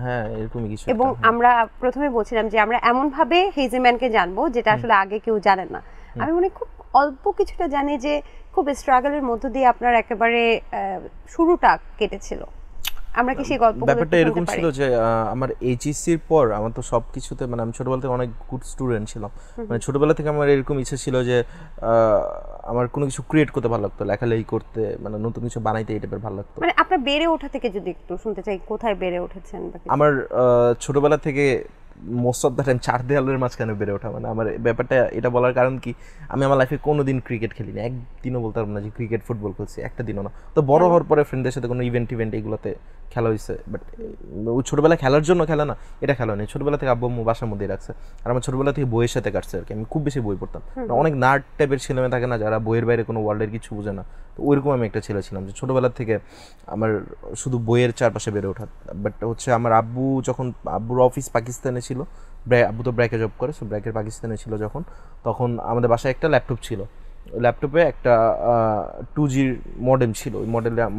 হ্যাঁ এরকমই কিছু। এবং আমরা প্রথমে বলছিলাম যে আমরা এমন ভাবে হেজিম্যানকে জানবো যেটা আসলে আগে কেউ জানেন না। আমি মনে খুব অল্প কিছুটা জানি যে খুব স্ট্রাগলের মধ্য দিয়ে আপনার একেবারে শুরুটা কেটেছিল। আমরা কি সেই গল্পগুলো ব্যাপারটা এরকম ছিল যে আমার এইচএসসির পর আমার তো সবকিছুতে, মানে আমি ছোটবেলা থেকে অনেক গুড স্টুডেন্ট ছিলাম, মানে ছোটবেলা থেকে আমার এরকম ইচ্ছা ছিল যে আমার কোনো কিছু ক্রিয়েট করতে ভালো লাগতো, লেখালেখি করতে, মানে নতুন কিছু বানাইতে এই টাইপের ভালো লাগতো। মানে আপনার বেড়ে ওঠা থেকে যদি একটু শুনতে চাই, কোথায় বেড়ে উঠেছেন? আমার ছোটবেলা থেকে মোস্ট অফ দ্য টাইম 4 দেয়ালের মাঝখানে বেড়ে ওঠা, মানে আমার ব্যাপারটা এটা বলার কারণ কি, আমি আমার লাইফে কোনোদিন ক্রিকেট খেলিনি, একদিনও বলতে পারবো না যে ক্রিকেট ফুটবল খেলছি, একটা দিনও না। তো বড় হওয়ার পরে ফ্রেন্ডদের সাথে কোনো ইভেন্ট এগুলোতে খেলা হয়েছে, বাট ওই ছোটবেলা খেলার জন্য খেলা না, এটা খেলা নেই। ছোটবেলা থেকে আব্বু আম্মু বাসার মধ্যেই রাখছে, আর আমার ছোটবেলা থেকে বইয়ের সাথে কাটছে আর কি। আমি খুব বেশি বই পড়তাম, অনেক নার্ড টাইপের ছেলেমেয়ে থাকে না যারা বইয়ের বাইরে কোনো ওয়ার্ল্ডের কিছু বোঝে না, তো ওইরকম আমি একটা ছেলে ছিলাম যে ছোটবেলা থেকে আমার শুধু বইয়ের চারপাশে বেড়ে ওঠা। বাট হচ্ছে আমার আব্বু যখন, আব্বুর অফিস পাকিস্তানে ছিল, আব্বু তো ব্র্যাকে জব করে, সো ব্র্যাকের পাকিস্তানে ছিল যখন, তখন আমাদের বাসায় একটা ল্যাপটপ ছিল, ল্যাপটপে একটা 2G মডেম ছিল। ওই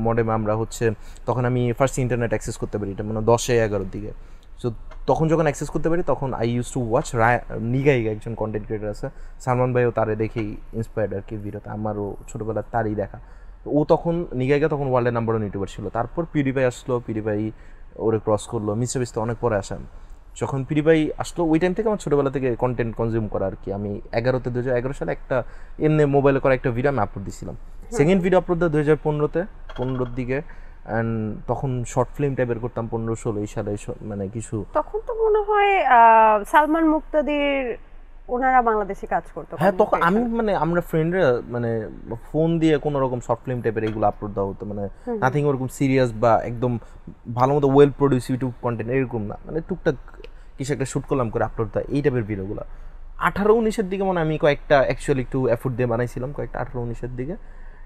মডেমে আমরা হচ্ছে তখন আমি ফার্স্ট ইন্টারনেট অ্যাক্সেস করতে পারি, এটা মানে 10-11 দিকে। সো তখন যখন অ্যাক্সেস করতে পারি তখন আই ইউজ টু ওয়াচ নিগাই একজন কন্টেন্ট ক্রিয়েটার আছে, সালমান ভাইও তারে দেখেই ইন্সপায়ার্ড আর কি ভিডিওতে, আমারও ছোটোবেলার তারই দেখা। ও তখন নিগাইগা তখন ওয়ার্ল্ডের নাম্বার 1 ইউটিউবার ছিল। তারপর পিউডিপাই আসলো, পিউডিপাই ওরে ক্রস করলো, মিস্টার বিস্ট অনেক পরে আসেন। যখন পিউডিপাই আসলো ওই টাইম থেকে আমার ছোটোবেলা থেকে কন্টেন্ট কনজিউম করা আর কি। আমি 2011 সালে একটা এমনি মোবাইলে করা একটা ভিডিও আমি আপলোড দিয়েছিলাম। সেকেন্ড ভিডিও আপলোড দেয় 2015-র দিকে। অ্যান্ড তখন শর্ট ফিল্ম টাইপের করতাম 15-16 সালে, মানে কিছু তখন তো মনে হয় সালমান মুক্তাদির ওনারা বাংলাদেশে কাজ করতো। হ্যাঁ তখন আমি মানে আমরা ফ্রেন্ডরা মানে ফোন দিয়ে কোনো রকম শর্ট ফিল্ম টাইপের এগুলো আপলোড দেওয়া হতো, মানে নাথিং ওরকম সিরিয়াস বা একদম ভালো মতো ওয়েল প্রডিউস ইউটিউব কন্টেন্ট এরকম না, মানে টুকটাক কিছু একটা শ্যুট করলাম করে আপলোড দেয় এই টাইপের ভিডিওগুলো। 18-19-এর দিকে মানে আমি কয়েকটা অ্যাকচুয়ালি একটু এফোর্ট দিয়ে বানাইছিলাম কয়েকটা 18-19-এর দিকে।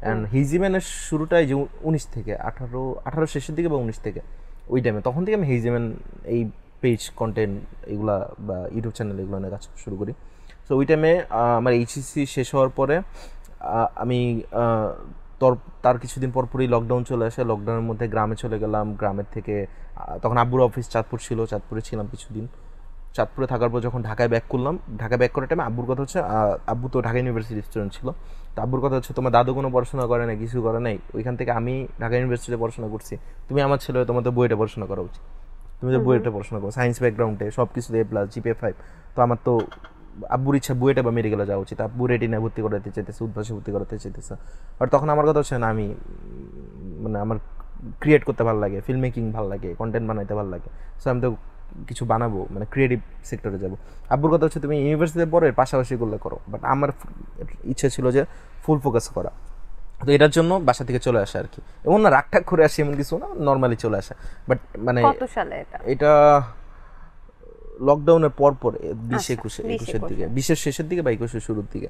অ্যান্ড হিজিম্যানের শুরুটাই যে 19 থেকে 18 শেষের দিকে বা 19 থেকে ওই টাইমে, তখন থেকে আমি হিজিম্যান এই পেজ কন্টেন্ট এগুলা বা ইউটিউব চ্যানেল এগুলো নিয়ে কাজ শুরু করি। সো ওই টাইমে আমার এইচএসসি শেষ হওয়ার পরে আমি তার কিছুদিন পরপরই লকডাউন চলে আসে। লকডাউনের মধ্যে গ্রামে চলে গেলাম। গ্রামের থেকে তখন আব্বুর অফিস চাঁদপুর ছিল, চাঁদপুরে ছিলাম কিছুদিন। চাঁদপুরে থাকার পর যখন ঢাকায় ব্যাক করলাম, ঢাকায় ব্যাক করার টাইমে আব্বুর কথা হচ্ছে, আব্বু তো ঢাকা ইউনিভার্সিটির স্টুডেন্ট ছিল, তো আব্বুর কথা হচ্ছে তোমার দাদু কোনো পড়াশোনা করে নাই, কিছু করে নাই, ওইখান থেকে আমি ঢাকা ইউনিভার্সিটিতে পড়াশোনা করছি, তুমি আমার ছেলে তোমাদের বইটা পড়াশোনা করা উচিত, তুমি তো বইটা পড়াশোনা করো সায়েন্স ব্যাকগ্রাউন্ডে সব কিছু A+, GPA 5, তো আমার তো আব্বুর ইচ্ছা বুয়েটে বা মেডিকেলে যাওয়া উচিত, আব্বু রেটিনায় ভর্তি করাতে চাইতেছে, উদ্ভাসে ভর্তি করাতে চাইতেছে। আর তখন আমার কথা হচ্ছে না, আমি মানে আমার ক্রিয়েট করতে ভালো লাগে, ফিল্ম মেকিং ভালো লাগে, কন্টেন্ট বানাইতে ভালো লাগে, সো আমি তো কিছু বানাবো, মানে ক্রিয়েটিভ সেক্টরে যাবো। আব্বুর কথা হচ্ছে তুমি ইউনিভার্সিটিতে পড়ে পাশাপাশি করলে করো, বাট আমার ইচ্ছা ছিল যে ফুল ফোকাস করা। তো এটার জন্য বাসা থেকে চলে আসে আর কি, এমন না রাগটাগ করে আসে এমন কিছু না, নর্মালি চলে আসে। বাট মানে কত সালে এটা লকডাউনের পর 20-21-এর দিকে, 20-এর শেষের দিকে বা 21-এর শুরুর দিকে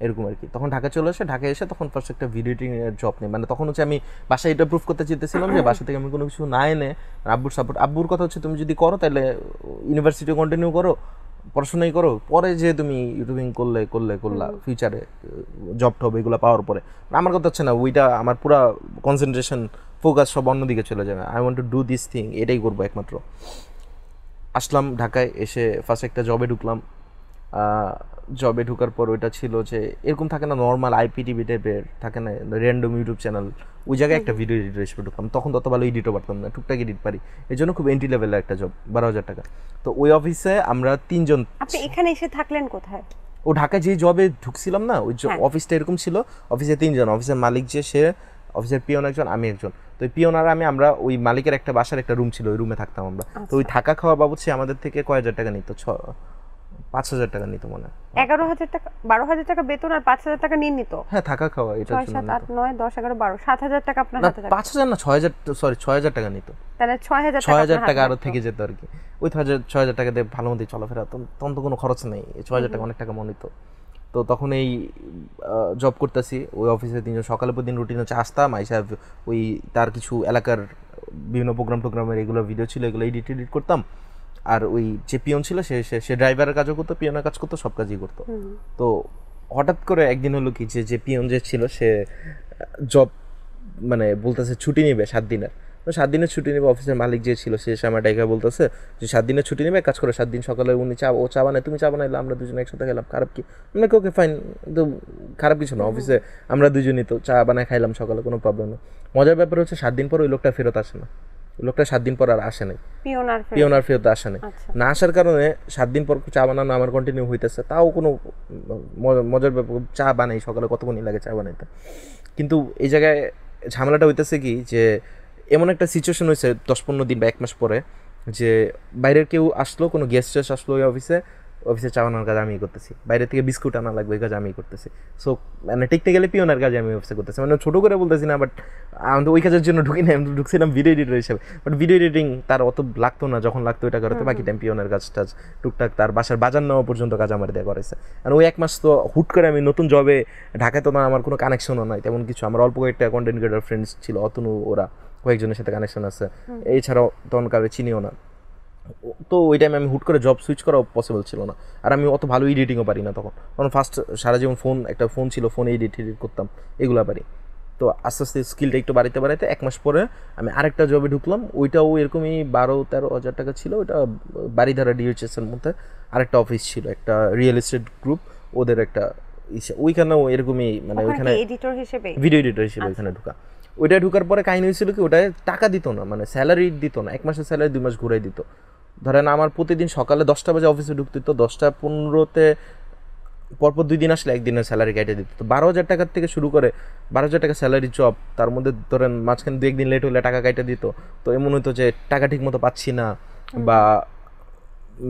এরকম আর কি। তখন ঢাকা চলে আসে, ঢাকায় এসে তখন ফার্স্ট একটা ভিডিও এডিটিংয়ের জব নেই, মানে তখন হচ্ছে আমি বাসায় এটা প্রুফ করতে চেয়েছিলাম যে বাসা থেকে আমি কোনো কিছু না এনে আব্বুর সাপোর্ট। আব্বুর কথা হচ্ছে তুমি যদি করো তাহলে ইউনিভার্সিটি কন্টিনিউ করো, পড়াশোনাই করো, পরে যে তুমি ইউটিউবিং করলা ফিউচারে জব টব এগুলো পাওয়ার পরে। আমার কথা হচ্ছে না, ওইটা আমার পুরো কনসেন্ট্রেশন ফোকাস সব অন্যদিকে চলে যাবে, I want to do this thing, এটাই করবো একমাত্র। আসলাম ঢাকায়, এসে ফার্স্ট একটা জবে ঢুকলাম। জবে ঢুকার পর ওইটা ছিল যে এরকম থাকে না নর্মাল IPTV টাইপের থাকে না র্যান্ডম ইউটিউব চ্যানেল, ওই জায়গায় একটা ভিডিও এডিটর হিসেবে ঢুকলাম। তখন তত ভালো এডিটও পারতাম না, টুকটাক এডিট পারি, এই জন্য খুব এন্ট্রি লেভেলের একটা জব, 12,000 টাকা। তো ওই অফিসে আমরা 3 জন। আপনি এখানে এসে থাকলেন কোথায়? ও ঢাকায় যে জবে ঢুকছিলাম না, ওই অফিসটা এরকম ছিল, অফিসে 3 জন, অফিসের মালিক যে সে, অফিসের পিয়ন একজন, আমি একজন। তো ওই পিয়ন আর আমরা ওই মালিকের একটা বাসার একটা রুম ছিল, ওই রুমে থাকতাম আমরা। তো ওই থাকা খাওয়া বাবদ সে আমাদের থেকে কয় হাজার টাকা নিত, 5,000 টাকা নিত মনে হয়। 11,000 টাকা, 12,000 টাকা বেতন আর 5,000 টাকা নিয়ে নিত। হ্যাঁ থাকা খাওয়া এটা 6, 7, 8, 9, 10, 11, 12, 7,000 টাকা আপনার হাতে থাকতো। 5,000 না 6,000, সরি 6,000 টাকা নিত। তাহলে 6,000 টাকা আরো থেকে যেত আর কি। ওই 6,000 টাকা দিয়ে ভালো মতোই চলাফেরা, তখন তো কোনো খরচ নেই, 6,000 টাকা অনেক টাকা মনে হতো। তো তখন এই জব করতেছি ওই অফিসে 3 জন, সকালে প্রতিদিন রুটিন হচ্ছে আসতাম, আইসা ওই তার কিছু এলাকার বিভিন্ন প্রোগ্রামের এগুলো ভিডিও ছিল, এগুলো এডিট করতাম। আর ওই যে পিয়ন ছিল সে ড্রাইভারের কাজও করতো, পিয়নের কাজ করতো, সব কাজই করতো। তো হঠাৎ করে একদিন হলো কি যে পিয়ন যে ছিল সে জব মানে বলতেছে ছুটি নেবে 7 দিনের, 7 দিনের ছুটি নেবে। অফিসের মালিক যে ছিল সে আমার ডাইকা বলতেছে যে 7 দিনের ছুটি নেবে, কাজ করে 7 দিন সকালে উনি ও চা বানায়, তুমি চা বানাইলে আমরা দুজনে একসাথে খেলাম, খারাপ কি? মানে ওকে ফাইন, তো খারাপ কিছু না, অফিসে আমরা দুজনই তো চা বানায় খাইলাম সকালে, কোনো প্রবলেম নেই। মজার ব্যাপার হচ্ছে 7 দিন পর ওই লোকটা ফেরত আসে না, লোকটা 7 দিন পর আর আসে নাই, পিয়ন আর ফেরত আসে নাই। না আসার কারণে 7 দিন পর চা বানানো আমার কন্টিনিউ হইতেছে, তাও কোনো মজার ব্যাপার, চা বানাই সকালে কতক্ষণই লাগে চা বানাইতে। কিন্তু এই জায়গায় ঝামেলাটা হইতেছে কি যে এমন একটা সিচুয়েশন হয়েছে 10-15 দিন বা 1 মাস পরে যে বাইরের কেউ আসলো, কোনো গেস্ট আসলো ওই অফিসে চা বানানোর কাজ আমি করতেছি, বাইরে থেকে বিস্কুট আনা লাগবে, এই কাজ আমি করতেছি। সো মানে টিকতে গেলে পিওনার কাজ আমি অফিসে করতেছি, মানে ছোটো করে বলতেছি না, বাট আমি তো ওই কাজের জন্য ঢুকি না, আমি ঢুকছিলাম ভিডিও এডিটর হিসেবে। বাট ভিডিও এডিটিং তার অত লাগতো না, যখন লাগতো এটা করতে, বাকি টাইম পিওনার কাজ টাজ টুকটাক তার বাসার বাজার নেওয়া পর্যন্ত কাজ আমার দেওয়া করেছে। আর ওই 1 মাস তো হুট করে আমি নতুন জবে, ঢাকায় তো না আমার কোনো কানেকশনও নাই তেমন কিছু, আমার অল্প কয়েকটা কন্টেন্ট ক্রিয়েটর ফ্রেন্ডস ছিল, অতনু ওরা কয়েকজনের সাথে কানেকশন আছে, এছাড়াও তখন কারো চিনিও না। তো ওই টাইমে আমি হুট করে জব সুইচ করা পসিবল ছিল না, আর আমি অত ভালো এডিটিংও পারি না তখন, কারণ ফার্স্ট সারা জীবন একটা ফোন ছিল, ফোনে এডিট করতাম, এগুলো পারি। তো আস্তে আস্তে স্কিলটা একটু বাড়াইতে বাড়াইতে 1 মাস পরে আমি আরেকটা জবে ঢুকলাম, ওইটাও এরকমই 12-13 হাজার টাকা ছিল। ওইটা বাড়িধারা ডিএইচএস এর মধ্যে আরেকটা অফিস ছিল, একটা রিয়েল এস্টেট গ্রুপ, ওদের একটা ওইখানেও এরকমই মানে ওইখানে এডিটর হিসেবে, ভিডিও এডিটর হিসেবে ওইখানে ঢুকা। ওইটা ঢুকার পরে কাহিনী হয়েছিল কি, ওটায় টাকা দিত না, মানে স্যালারি দিত না, 1 মাসের স্যালারি 2 মাস ঘুরাই দিত। ধরেন আমার প্রতিদিন সকালে 10টা বাজে অফিসে ঢুকতে হতো, 10টা 15-তে পরপর 2 দিন আসলে 1 দিনের স্যালারি কেটে দিত। তো 12,000 টাকার থেকে শুরু করে 12,000 টাকা স্যালারি জব, তার মধ্যে ধরেন মাঝখানে 2-1 দিন লেট হলে টাকা কেটে দিত। তো এমন হতো যে টাকা ঠিক মতো পাচ্ছি না, বা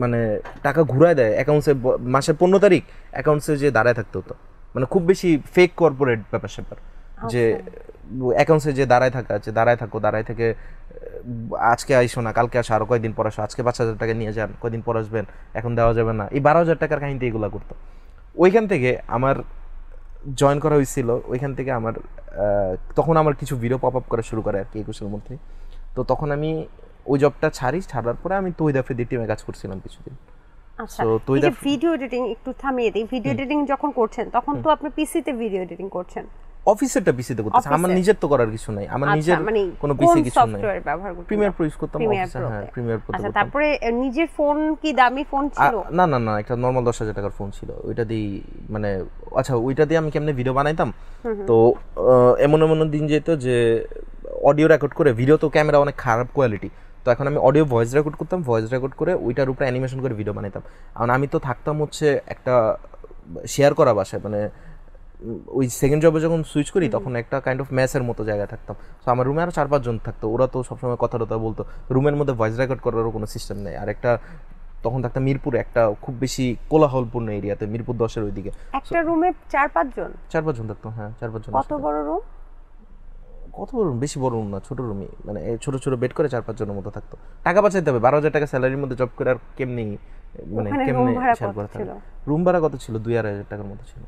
মানে টাকা ঘুরায় দেয় অ্যাকাউন্টসে, মাসের 15 তারিখ অ্যাকাউন্টসে যে দাঁড়ায় থাকতে হতো, মানে খুব বেশি ফেক কর্পোরেট ব্যাপার স্যাপার, যে অ্যাকাউন্টসে যে দাঁড়ায় থাকো, দাঁড়ায় থেকে আজকে আইসো না, কালকে আসো, আরো কয়েকদিন পর আসো, আজকে 5,000 টাকা নিয়ে যান, কয়দিন পর আসবেন, এখন দেওয়া যাবে না, এই 12,000 টাকার কাহিনীতে এগুলো করতো। ওইখান থেকে আমার জয়েন করা হয়েছিল, ওইখান থেকে আমার তখন আমার কিছু ভিডিও পপ আপ করা শুরু করে আর কি 21-এর মধ্যে। তো তখন আমি ওই জবটা ছাড়ার পরে আমি তৈদা ফ্রিদির টিমে কাজ করছিলাম কিছুদিন। আচ্ছা, এই যে ভিডিও এডিটিং একটু থামিয়ে দিই, ভিডিও এডিটিং যখন করছেন তখন তো আপনি পিসিতে ভিডিও এডিটিং করছেন, অফিসেরটা পিসিতে করতেছি, আমার নিজের তো করার কিছু নাই, আমার নিজের কোনো পিসি কিছু নাই। সফটওয়্যার ব্যবহার করতেন? প্রিমিয়ার প্রো ইউজ করতাম অফিসে, হ্যাঁ প্রিমিয়ার প্রো। আচ্ছা, তারপরে নিজের ফোন কি দামি ফোন ছিল? না, একটা নরমাল 10,000 টাকার ফোন ছিল, ওইটা দিয়ে মানে আচ্ছা ওইটা দিয়ে আমি কেমনে ভিডিও বানাইতাম। তো এমন দিন যেত যে অডিও রেকর্ড করে, ভিডিও তো ক্যামেরা অনেক খারাপ কোয়ালিটি, তো এখন আমি অডিও ভয়েস রেকর্ড করতাম, ভয়েস রেকর্ড করে ওইটার উপরে অ্যানিমেশন করে ভিডিও বানাইতাম। কারণ আমি তো থাকতাম হচ্ছে একটা শেয়ার করা বাসায়, মানে ওই সেকেন্ড জবে যখন সুইচ করি তখন একটা কাইন্ড অফ ম্যাসের মতো জায়গায় থাকতাম। তো আমার রুমে আরও 4-5 জন থাকতো, ওরা তো সবসময় কথা বলতো, রুমের মধ্যে ভয়েস রেকর্ড করারও কোনো সিস্টেম নেই। আর একটা তখন থাকতাম মিরপুরে, একটা খুব বেশি কোলাহলপূর্ণ এরিয়াতে, মিরপুর 10-এর ওইদিকে একটা রুমে 4-5 জন? 4-5 জন থাকতো, হ্যাঁ 4-5 জন। কত বড় রুম? কত বড় রুম? বেশি বড় রুম না, ছোট রুমই, মানে ছোট বেড করে 4-5 জনের মতো থাকতো। টাকা বাঁচাইতে হবে, 12,000 টাকা স্যালারির মধ্যে জব করে আর কেমনি, মানে কেমনে শেয়ার করা থাকে। রুম ভাড়া কত ছিল? 2-2,500 টাকার মতো ছিল।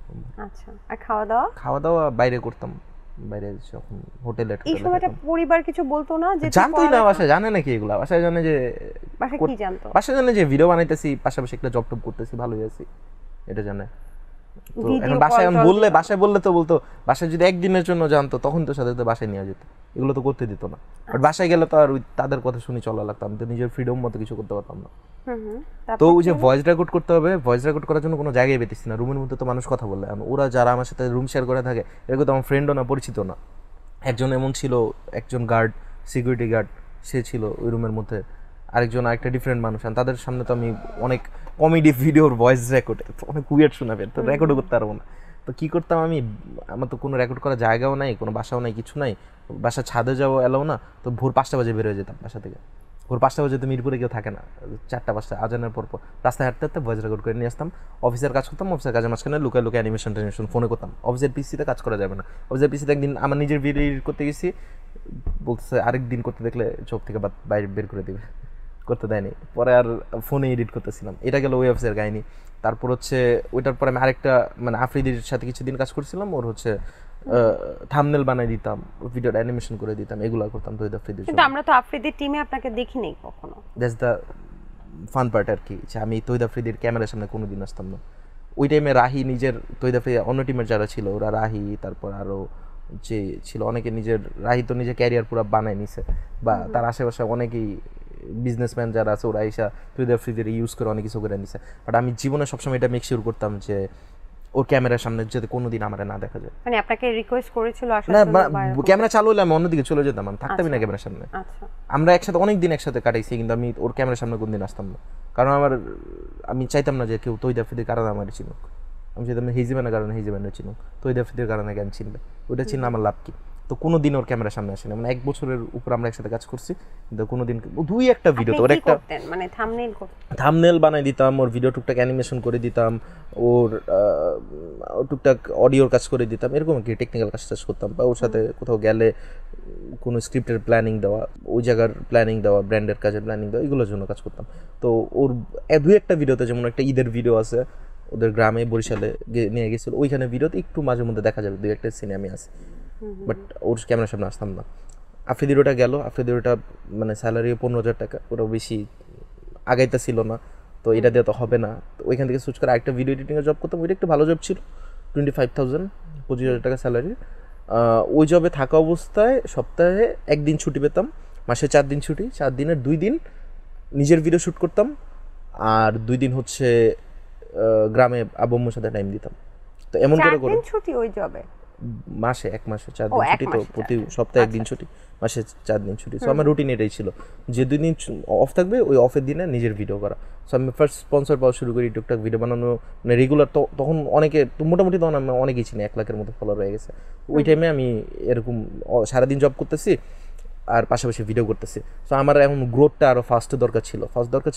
আচ্ছা, আর খাওয়া দাওয়া বাইরে করতাম, বাইরে যখন হোটেলে। এই সময়টা পরিবার কিছু বলতো না? যে জানতোই না, বাসায় জানে নাকি এগুলা? বাসায় জানে যে, বাসায় কি জানতো? বাসায় জানে যে ভিডিও বানাইতেছি, পাশাপাশি একটা জব টব করতেছি, ভালোই আছি, এটা জানে। তো এখন বাসায় বললে তো বলতো, বাসায় যদি একদিনের জন্য জানতো তখন তো সাথে বাসায় নিয়ে যেত, এগুলো তো করতে দিত না। আর বাসায় গেলে তো আর ওই তাদের কথা শুনে চলা লাগতো, আমি তো নিজের ফ্রিডম মতো কিছু করতে পারতাম না। তো ওই যে ভয়েস রেকর্ড করতে হবে, ভয়েস রেকর্ড করার জন্য কোনো জায়গায় পেতেছি না, রুমের মধ্যে তো মানুষ কথা বলে, ওরা যারা আমার সাথে রুম শেয়ার করে থাকে এরকম তো আমার ফ্রেন্ডও না, পরিচিত না। একজন এমন ছিল, একজন গার্ড, সিকিউরিটি গার্ড, সে ছিল ওই রুমের মধ্যে, আরেকটা ডিফারেন্ট মানুষ। আর তাদের সামনে তো আমি অনেক কমেডি ভিডিওর ভয়েস রেকর্ড অনেক উইয়ার্ড শোনাবে, তো রেকর্ডও করতে পারবো না। তো কী করতাম আমি, আমার তো কোনো রেকর্ড করার জায়গাও নাই, কোনো বাসাও নাই, কিছু নাই, বাসা ছাদে যাওয়া এলাও না। তো ভোর 5টা বাজে বের হয়ে যেতাম বাসা থেকে, ভোর 5টা বাজে তো মিরপুরে কেউ থাকে না, 4টা-5টা আজানের পর রাস্তায় হাঁটতে ভয়েস রেকর্ড করে নিয়ে আসতাম, অফিসের কাজ করতাম, অফিসের কাজের মাঝখানে লুকায় অ্যানিমেশন ফোনে করতাম। অফিসের পিসিতে কাজ করা যাবে না, অফিসের পিসিতে একদিন আমার নিজের ভিডিও এডিট করতে গেছি, বলতেছে আরেকদিন করতে দেখলে চোখ থেকে বাইরে বের করে দিবে, করতে দেয়নি। পরে আর ফোনে এডিট করতেছিলাম, এটা গেল ওই অফিসের কাহিনী। তারপর হচ্ছে ওইটার পরে আমি আরেকটা মানে আফ্রিদির সাথে কিছুদিন কাজ করছিলাম, ওর হচ্ছে থাম্বনেল বানাই দিতাম, ভিডিওর অ্যানিমেশন করে দিতাম, এগুলো করতাম। তো আফ্রিদির, কিন্তু আমরা তো আফ্রিদির টিমে আপনাকে দেখি নাই কখনো। দ্যাটস দ্য ফান পার্ট আর কি, যে আমি তৈদ আফ্রিদির ক্যামেরার সামনে কোনোদিন আসতাম না। ওই টাইমে রাহি নিজের, তৈদ আফ্রিদি অন্য টিমের যারা ছিল ওরা, রাহি তারপর আরও যে ছিল অনেকে, নিজের রাহি তো নিজের ক্যারিয়ার পুরো বানায় নিছে, বা তার আশেপাশে অনেকেই বিজনেসম্যান যারা আছে ওরা এসা তৈদ আফ্রিদির ইউজ করে অনেক কিছু করে নিছে। বাট আমি জীবনে সবসময় এটা মেক শিওর করতাম যে ওর ক্যামেরার সামনে যাতে কোনোদিন আমার না দেখা যায়। মানে আপনাকে রিকোয়েস্ট করেছিল আসলে? না, ক্যামেরা চালু হলে আমি অন্যদিকে চলে যেতাম, আমি থাকতামই না ক্যামেরার সামনে। আচ্ছা, আমরা একসাথে অনেক দিন একসাথে কাটাইছি, কিন্তু আমি ওর ক্যামেরার সামনে কোনদিন আসতাম না, কারণ আমি চাইতাম না যে কেউ তৈদ আফ্রিদির কারণে আমার চিনুক। আমি চাইতাম হিজিম্যানের কারণে হিজিম্যানের চিনুক, তৈদ আফ্রিদির কারণে জ্ঞান চিনবে, ওইটা চিনলে আমার লাভ কি? তো কোনোদিন ওর ক্যামেরার সামনে আসেনি, মানে 1 বছরের উপর আমরা একসাথে কাজ করছি, কিন্তু কোনোদিন 2-1টা ভিডিওতে ওর একটা মানে থাম্বনেল বানাই দিতাম, ওর ভিডিও টুকটাক অ্যানিমেশন করে দিতাম, ওর টুকটাক অডিওর কাজ করে দিতাম, এরকম কি টেকনিক্যাল কাজ করতাম। বা ওর সাথে কোথাও গেলে কোনো স্ক্রিপ্টের প্ল্যানিং দেওয়া, ওই জায়গার প্ল্যানিং দেওয়া, ব্র্যান্ডের কাজের প্ল্যানিং দেওয়া, এগুলোর জন্য কাজ করতাম। তো ওর 2-1টা ভিডিওতে, যেমন একটা ঈদের ভিডিও আছে ওদের গ্রামে বরিশালে নিয়ে গেছিল, ওইখানে ভিডিওতে একটু মাঝে মধ্যে দেখা যাবে 2-1টা সিনে আমি আসি, বাট ওর ক্যামেরার সামনে আসতাম না। আফ্রিদির ওটা গেল, আফ্রিদির ওটা মানে স্যালারি 15,000 টাকা, ওটাও বেশি আগাইতে ছিল না, তো এটা দিয়ে তো হবে না। তো ওইখান থেকে সুইচ করে আরেকটা ভিডিও এডিটিংয়ের জব করতাম, ওইটা একটু ভালো জব ছিল, 25,000 25,000 টাকা স্যালারি। ওই জবে থাকা অবস্থায় সপ্তাহে একদিন ছুটি পেতাম, মাসে 4 দিন ছুটি, 4 দিনের 2 দিন নিজের ভিডিও শ্যুট করতাম, আর 2 দিন হচ্ছে গ্রামে আব্বু আম্মুর সাথে টাইম দিতাম। তো এমন করে 4 দিন ছুটি ওই জবে? মাসে 1 মাসে 4 দিন ছুটি, তো প্রতি সপ্তাহে 1 দিন ছুটি, মাসে 4 দিন ছুটি। সো আমার রুটিন এটাই ছিল যে 2 দিন অফ থাকবে, ওই অফের দিনে নিজের ভিডিও করা। সো আমি ফার্স্ট স্পন্সর পাওয়া শুরু করি, টুকটাক ভিডিও বানানো, মানে রেগুলার। তো তখন অনেকে, তো মোটামুটি তখন আমি অনেকেই চিনি, 1 লাখের মতো ফলোয়ার হয়ে গেছে। ওই টাইমে আমি এরকম সারাদিন জব করতেছি আর পাশাপাশি ভিডিও করতেছি। সো আমার এখন গ্রোথটা আরও ফার্স্ট দরকার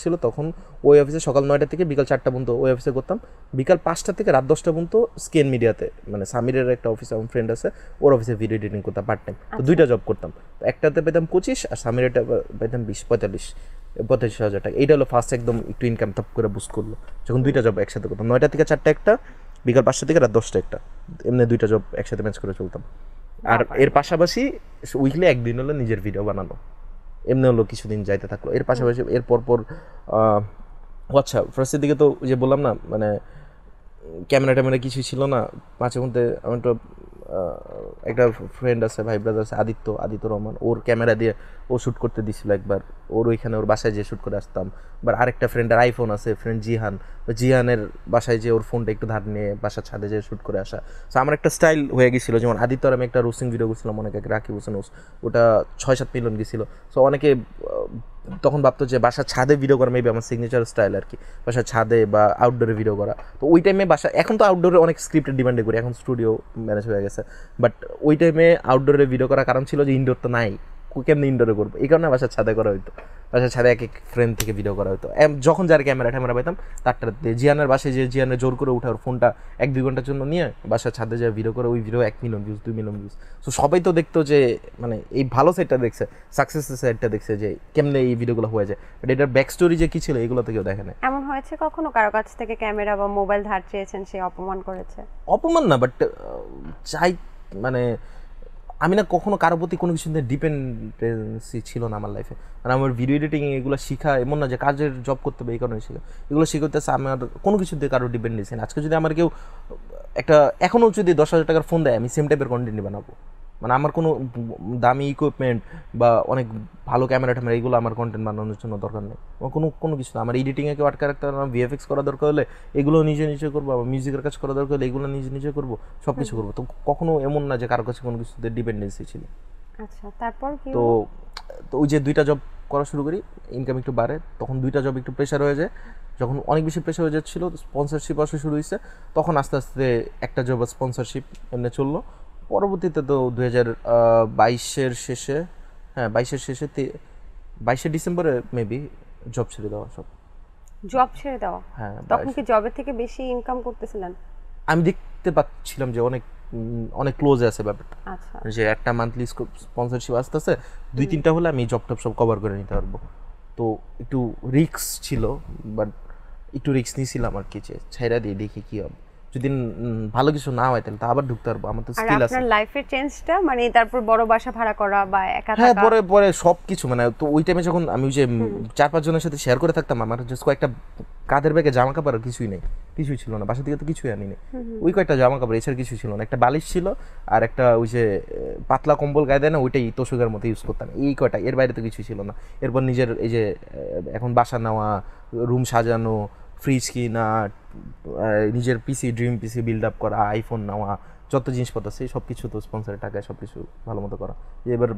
ছিল। তখন ওই অফিসে সকাল 9টা থেকে বিকাল 4টা পর্যন্ত ওই অফিসে করতাম, বিকাল 5টা থেকে রাত 10টা পর্যন্ত স্কেন মিডিয়াতে, মানে সামিরের একটা অফিস, আমার ফ্রেন্ড আছে, ওর অফিসে ভিডিও এডিটিং করতাম পার্ট টাইম। তো 2টা জব করতাম, তো একটাতে পেতাম 25 আর সামিরেরটা পেতাম 45,000 টাকা। এইটা হলো ফার্স্ট একদম একটু ইনকাম টপ করে বুস্ট করলো যখন 2টা জব একসাথে করতাম। 9টা থেকে 4টা একটা, বিকাল 5টা থেকে রাত 10টা একটা, এমনি 2টা জব একসাথে ম্যাচ করে চলতাম। আর এর পাশাপাশি উইকলি একদিন হলো নিজের ভিডিও বানানো, এমনি হলো কিছুদিন যাইতে থাকলো। এর পাশাপাশি এর পর আচ্ছা ফার্স্টের দিকে তো যে বললাম না, মানে ক্যামেরা কিছুই ছিল না। মাঝে মধ্যে আমি তো একটা ফ্রেন্ড আছে, ভাই ব্রাদার আছে, আদিত্য রহমান, ওর ক্যামেরা দিয়ে ও শ্যুট করতে দিছিল একবার, ওর ওইখানে ওর বাসায় যেয়ে শ্যুট করে আসতাম। বা আরেকটা ফ্রেন্ডের আইফোন আছে, ফ্রেন্ড জিহানের বাসায় যে ওর ফোনটা একটু ধার নিয়ে বাসার ছাদে যেয়ে শ্যুট করে আসা। সো আমার একটা স্টাইল হয়ে গেছিলো। যেমন আদিত্য আর আমি একটা রোস্টিং ভিডিও করছিলাম অনেক আগে, রাকিব হোসেন, ওটা 6-7 মিলিয়ন গেছিলো। সো অনেকে তখন ভাবতো যে বাসার ছাদে ভিডিও করা মেবি আমার সিগনেচার স্টাইল আর কি, বাসার ছাদে বা আউটডোরে ভিডিও করা। তো ওই টাইমে এখন তো আউটডোরে অনেক স্ক্রিপ্টের ডিমান্ডে করি, এখন স্টুডিও ম্যানেজ হয়ে গেছে। বাট ওই টাইমে আউটডোরে ভিডিও করার কারণ ছিল যে ইনডোর তো নাই, কেমনি ইনডোরে করবো, এই কারণে বাসার ছাদে করা হইতো। বাসার ছাদে এক ফ্রেন্ড থেকে ভিডিও করা হতো, যখন যার ক্যামেরা পাইতাম তারটাতে। জিয়ানের বাসায় যে জিয়ানের জোর করে উঠে ওর ফোনটা 1-2 ঘন্টার জন্য নিয়ে বাসার ছাদে যে ভিডিও করে, ওই video 1 million views, 2 million views. So সবাই তো দেখতো যে, মানে এই ভালো সাইডটা দেখছে, সাকসেসের সাইডটা দেখছে যে কেমনে এই ভিডিওগুলো হয়ে যায়, বাট এটার ব্যাক স্টোরি যে কি ছিল এগুলো তো কেউ দেখে না। এমন হয়েছে কখনো কারো কাছ থেকে ক্যামেরা বা মোবাইল ধার চেয়েছেন, সে অপমান করেছে? অপমান না, বাট চাই, মানে আমি না কখনো কারোর প্রতি কোনো কিছুতে ডিপেন্ডেন্সি ছিল না আমার লাইফে। মানে আমার ভিডিও এডিটিং এগুলো শেখা এমন না যে কাজের জব করতে হবে এই কারণে শেখা, এগুলো শিখতেছে আমার কোনো কিছুতে কারোর ডিপেন্ডেন্সি না। আজকে যদি আমার কেউ একটা এখনও যদি 10,000 টাকার ফোন দেয়, আমি সেম টাইপের কন্টেন্ট বানাবো। মানে আমার কোনো দামি ইকুইপমেন্ট বা অনেক ভালো ক্যামেরা ট্যামেরা এগুলো আমার কন্টেন্ট বানানোর জন্য দরকার নেই। আমার কোনো কিছু না। আমার এডিটিংয়ে কেউ আটকে রাখতে পারবে না, ভিএফএক্স করা দরকার হলে এগুলো নিজে করবো, আমার মিউজিকের কাজ করা দরকার হলে এগুলো নিজে করবো, সব কিছু করবো। তো কখনো এমন না যে কারোর কাছে কোনো কিছুতে ডিপেন্ডেন্সি ছিল। আচ্ছা, তারপর কি? তো ওই যে 2টা জব করা শুরু করি, ইনকাম একটু বাড়ে, তখন 2টা জব একটু প্রেশার হয়ে যায়। যখন অনেক বেশি প্রেশার হয়ে যাচ্ছিলো, স্পন্সরশিপ আসা শুরু হয়েছে, তখন আস্তে আস্তে একটা জব স্পন্সরশিপ এমনি চললো। পরবর্তীতে তো 2022-এর শেষে, 22শে ডিসেম্বরে মেবি জব ছেড়ে দেওয়া। হ্যাঁ, তখন কি জবের থেকে বেশি ইনকাম করতেছিলেন? আমি দেখতে পাচ্ছিলাম যে অনেক ক্লোজে আছে ব্যাপারটা। আচ্ছা, যে একটা মান্থলি স্পন্সরশিপ আসতেছে, 2-3টা হলে আমি জব টপ সব কভার করে নিতে পারবো। তো একটু রিস্ক ছিল, বাট একটু রিস্ক নিয়েছিলাম আর কি, যে ছাইরা দিয়ে দেখি কি হবে। যদি ভালো কিছু না হয় তাহলে তো আবার ঢুকতে পারবো, আমার তো স্কিল আছে। আপনার লাইফের চেঞ্জটা মানে তারপর বড় বাসা ভাড়া করা বা একা থাকা? হ্যাঁ, পরে সবকিছু, মানে তো ওই টাইমে যখন আমি ওই যে 4-5 জনের সাথে শেয়ার করে থাকতাম, আমার জাস্ট কয়েকটা কাঁধের ব্যাগে জামা কাপড় আর কিছুই ছিল না, বাসা থেকে তো কিছুই আনি নাই। ওই কয়েকটা জামা কাপড় এছাড়া কিছুই ছিল না। একটা বালিশ ছিল আর একটা ওই যে পাতলা কম্বল গায়ে দেয় না, ওইটাই তোষকের মতো ইউজ করতাম, এই কয়টা, এর বাইরে তো কিছুই ছিল না। এরপর নিজের এই যে এখন বাসা নেওয়া, রুম সাজানো, ফ্রিজ কিনা, নিজের ড্রিম পিসি বিল্ড আপ করা, আইফোন নেওয়া, যত জিনিসপত্র আছে সব কিছু তো স্পন্সরের টাকায় সব কিছু ভালো মতো করা। এবার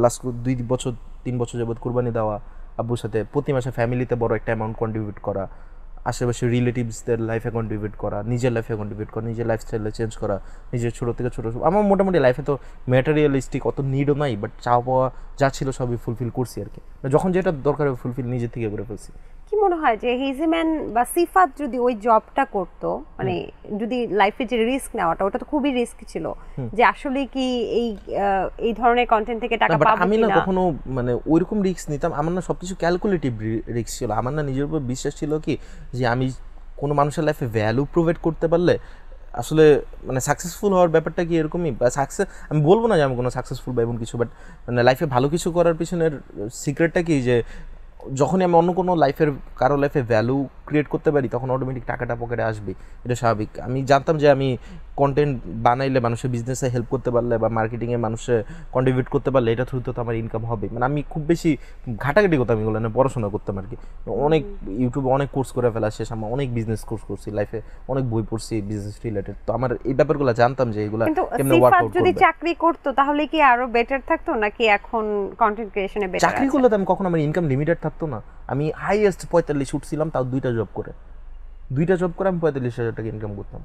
লাস্ট 2-3 বছর যাবত কুরবানি দেওয়া, আব্বুর সাথে প্রতি মাসে ফ্যামিলিতে বড় একটা অ্যামাউন্ট কন্ট্রিবিউট করা, আশেপাশে রিলেটিভসদের লাইফে কন্ট্রিবিউট করা, নিজের লাইফে কন্ট্রিবিউট করা, নিজের লাইফস্টাইলে চেঞ্জ করা, নিজের ছোটো থেকে ছোটো। আমার মোটামুটি লাইফে তো ম্যাটেরিয়ালিস্টিক অত নিডও নাই, বাট চাওয়া পাওয়া যা ছিল সবই ফুলফিল করছি আর কি। যখন যেটা দরকার ফুলফিল নিজের থেকে করে ফেলছি। কি মনে হয় যে হিজিম্যান বা সিফাত যদি ওই জবটা করতো, মানে যদি লাইফে যে রিস্ক নেওয়াটা, ওটা তো খুবই রিস্ক ছিল, যে আসলে কি এই ধরনের কন্টেন্ট থেকে টাকা পাবো কিনা? আমি না কখনো মানে ওইরকম রিস্ক নিতাম, আমার না সবকিছু ক্যালকুলেটিভ রিস্ক ছিল। আমার না নিজের উপর বিশ্বাস ছিল কি, যে আমি কোনো মানুষের লাইফে ভ্যালু প্রোভাইড করতে পারলে আসলে মানে সাকসেসফুল হওয়ার ব্যাপারটা কি এরকমই। বা আমি বলবো না যে আমি কোনো সাকসেসফুল বা এমন কিছু, বাট মানে লাইফে ভালো কিছু করার পিছনের সিক্রেটটা কি, যে যখনই আমি অন্য কোনো কারো লাইফে ভ্যালু ক্রিয়েট করতে পারি তখন অটোমেটিক টাকাটা পকেটে আসবে, এটা স্বাভাবিক। আমি জানতাম যে আমি কন্টেন্ট বানাইলে মানুষের বিজনেসে হেল্প করতে পারলে বা মার্কেটিংয়ে মানুষে কন্ট্রিবিউট করতে পারলে এটা থ্রুতে তো আমার ইনকাম হবে। মানে আমি খুব বেশি ঘাটাঘাটি করতাম এগুলো না, পড়াশোনা করতাম আর কি। অনেক ইউটিউবে অনেক কোর্স করে ফেলা শেষ, আমার অনেক বিজনেস কোর্স করছি লাইফে, অনেক বই পড়ছি বিজনেস রিলেটেড। তো আমার এই ব্যাপারগুলো জানতাম যে এগুলো কিন্তু কেমনে সিফাত ওয়ার্কআউট যদি করবে। চাকরি করতো তাহলে কি আরো বেটার থাকতো নাকি এখন কন্টেন্ট ক্রিয়েশনে বেটার চাকরি করলে তো আমি কখনো আমার ইনকাম লিমিটেড থাকতো না। আমি হাইয়েস্ট 45 উঠছিলাম, তাও 2টা জব করে আমি 45,000 টাকা ইনকাম করতাম।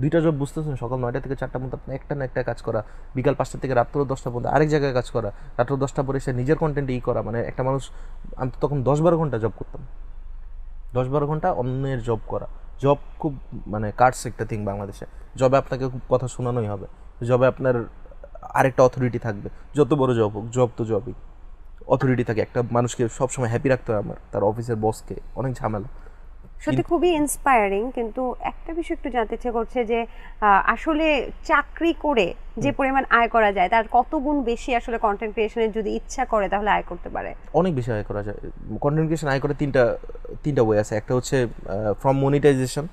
2টা জব, বুঝতেছেন? সকাল 9টা থেকে 4টা পর্যন্ত আপনি একটা না একটা কাজ করা, বিকাল 5টা থেকে রাত্র 10টা পর্যন্ত আরেক জায়গায় কাজ করা, রাত্র 10টা পরে সে নিজের কন্টেন্ট করা। মানে একটা মানুষ, আমি তো তখন 10-12 ঘন্টা জব করতাম, 10-12 ঘন্টা অন্যের জব করা। জব খুব মানে কার্ডস একটা থিং বাংলাদেশে। জবে আপনাকে খুব কথা শোনানোই হবে, জবে আপনার আরেকটা অথরিটি থাকবে, যত বড় জব হোক, জব তো জবই, অথরিটি থাকে। একটা মানুষকে সবসময় হ্যাপি রাখতে হয় আমার, তার অফিসের বসকে, অনেক ঝামেলা। সত্যি খুবই ইন্সপায়ারিং। কিন্তু একটা বিষয় একটু জানতে ইচ্ছে করছে যে আসলে চাকরি করে যে পরিমাণ আয় করা যায় তার কত গুণ বেশি আসলে কন্টেন্ট ক্রিয়েশনের যদি ইচ্ছা করে তাহলে আয় করতে পারে? অনেক বেশি আয় করা যায়। কন্টেন্ট ক্রিয়েশন আয় করে তিনটা ওয়ে আছে। একটা হচ্ছে ফ্রম মনিটাইজেশন,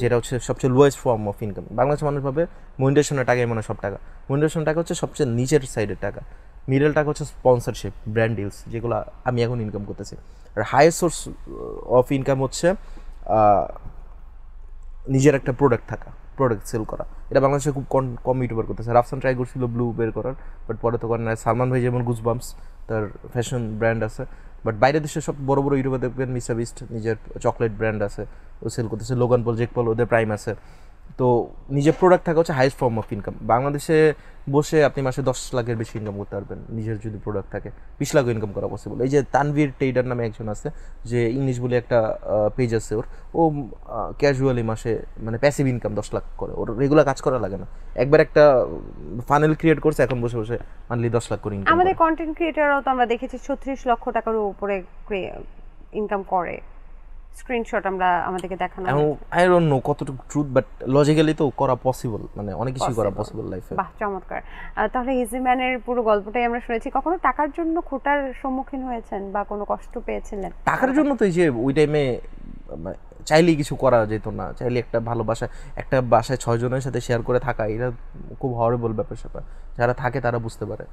যেটা হচ্ছে সবচেয়ে লোয়েস্ট ফর্ম অফ ইনকাম। বাংলাদেশের মানুষ ভাবে মনিটাইজেশনের টাকা মানে সব টাকা। মনিটাইজেশন টাকা হচ্ছে সবচেয়ে নিচের সাইডের টাকা। মিডল টাকা হচ্ছে স্পন্সরশিপ, ব্র্যান্ড ডিলস, যেগুলো আমি এখন ইনকাম করতেছি। আর হাইয়েস্ট সোর্স অফ ইনকাম হচ্ছে নিজের একটা প্রোডাক্ট সেল করা। এটা বাংলাদেশে খুব কম ইউটিউবার করতেছে। রাফসান ট্রাই করছিল ব্লু বের করার, বাট পরে তো করেন না। সালমান ভাই যেমন গুজবাম্পস, তার ফ্যাশন ব্র্যান্ড আছে। বাট বাইরের দেশে সব বড় বড় ইউটিউবার দেখবেন, মিস্টার বিস্ট নিজের চকলেট ব্র্যান্ড আছে, ও সেল করতেছে। লোগান পল, জেক পল, ওদের প্রাইম আছে। তো নিজের প্রোডাক্ট থাকা হচ্ছে হাইয়েস্ট ফর্ম অফ ইনকাম। বাংলাদেশে বসে আপনি মাসে 10 লাখের বেশি ইনকাম করতে পারবেন নিজের যদি প্রোডাক্ট থাকে। 20 লাখও ইনকাম করা পসিবল। এই যে তানভীর টেইডার নামে একজন আছে, যে ইংলিশ বলে একটা পেজ আছে ওর, ও ক্যাজুয়ালি মাসে মানে প্যাসিভ ইনকাম 10 লাখ করে। ওর রেগুলার কাজ করা লাগে না, একবার একটা ফানেল ক্রিয়েট করছে, এখন বসে বসে মান্থলি 10 লাখ করে ইনকাম। আমাদের কন্টেন্ট ক্রিয়েটররাও তো আমরা দেখেছি 36 লক্ষ টাকার উপরে ইনকাম করে। স্ক্রিনশট আমরা আমাদেরকে দেখানো এখন আই ডোন্ট নো কতটুকু ট্রুথ, বাট লজিক্যালি তো করা পসিবল, মানে অনেক কিছু করা পসিবল লাইফে। বাহ, চমৎকার। তাহলে ইজি ম্যানের পুরো গল্পটাই আমরা শুনেছি। কখনো টাকার জন্য খোটার সম্মুখীন হয়েছেন বা কোনো কষ্ট পেয়েছিলেন? টাকার জন্য তো এই যে ওই টাইমে চাইলেই কিছু করা যেত না। চাইলে একটা একটা বাসায় 6 জনের সাথে শেয়ার করে থাকা, এটা খুব হরিবল ব্যাপার স্যাপার। যারা থাকে তারা বুঝতে পারে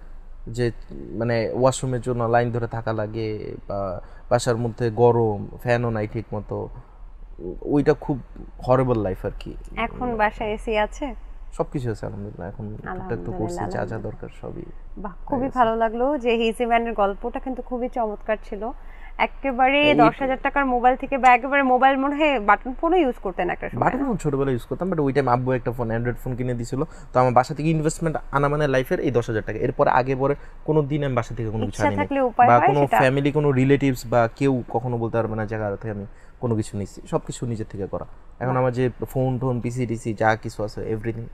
যে মানে ওয়াশরুমের জন্য লাইন ধরে থাকা লাগে, বা বাসার মধ্যে গরম, ফ্যানও নাই ঠিক মতো। ওইটা খুব হরিবল লাইফ আর কি। এখন বাসায় এসি আছে, সবকিছু আছে আলহামদুলিল্লাহ। এখন টুকটাক তো করছি, যা যা দরকার সবই। বাহ, খুবই ভালো লাগলো যে ইজি ম্যানের গল্পটা কিন্তু খুবই চমৎকার ছিল। একেবারে 10,000 টাকার মোবাইল থেকে, বা একেবারে মোবাইল মনে হয় বাটন ফোনও ইউজ করতেন একটা সময়। বাটন ফোন ছোটবেলায় ইউজ করতাম, বাট ওই টাইম আব্বু একটা ফোন, অ্যান্ড্রয়েড ফোন কিনে দিয়েছিল। তো আমার বাসা থেকে ইনভেস্টমেন্ট আনা মানে লাইফের এই 10,000 টাকা। এরপরে আগে পরে কোনো দিন আমি বাসা থেকে কোনো কিছু আনিনি, বা কোনো ফ্যামিলি, কোনো রিলেটিভস বা কেউ কখনো বলতে পারবে না জায়গা থেকে আমি কোনো কিছু নিচ্ছি। সব কিছু নিজের থেকে করা। এখন আমার যে ফোন টোন, পিসি টিসি যা কিছু আছে, এভরিথিং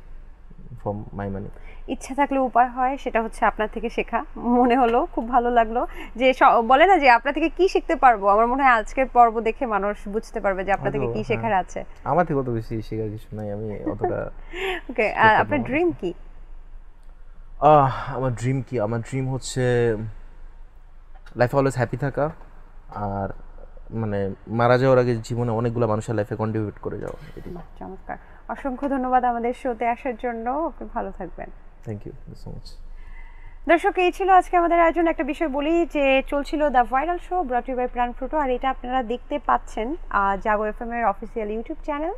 ফ্রম মাই মানি। ইচ্ছা থাকলে উপায় হয়, সেটা হচ্ছে আপনার থেকে শেখা। মনে হলো খুব ভালো লাগলো যে বলে না যে আপনার থেকে কি শিখতে পারবো। আমার মনে হয় আজকের পর্ব দেখে মানুষ বুঝতে পারবে যে আপনার থেকে কি শেখার আছে। আমার থেকে অত বেশি শেখার কিছু নাই, আমি অতটা। ওকে, আপনার ড্রিম কি? আমার ড্রিম কি? আমার ড্রিম হচ্ছে লাইফে অলওয়েজ হ্যাপি থাকা, আর মানে মারা যাওয়ার আগে জীবনে অনেকগুলো মানুষের লাইফে কন্ট্রিবিউট করে যাওয়া। চমৎকার, অসংখ্য ধন্যবাদ আমাদের শোতে আসার জন্য। আপনি ভালো থাকবেন। Thank you so much. দর্শক, এই ছিল আজকে আমাদের আয়োজন। একটা বিষয় বলি যে চলছিল the viral show brought you by Pran Frooto, আর এটা আপনারা দেখতে পাচ্ছেন জাগো এফএম এর অফিসিয়াল ইউটিউব চ্যানেল,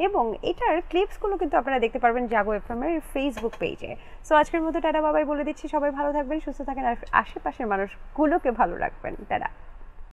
এবং এটার ক্লিপসগুলো কিন্তু আপনারা দেখতে পারবেন জাগো এফএম এর ফেসবুক পেজে। সো আজকের মতো টাটা বাবাই বলে দিচ্ছি। সবাই ভালো থাকবেন, সুস্থ থাকেন, আর আশেপাশের মানুষগুলোকে ভালো রাখবেন। টাটা।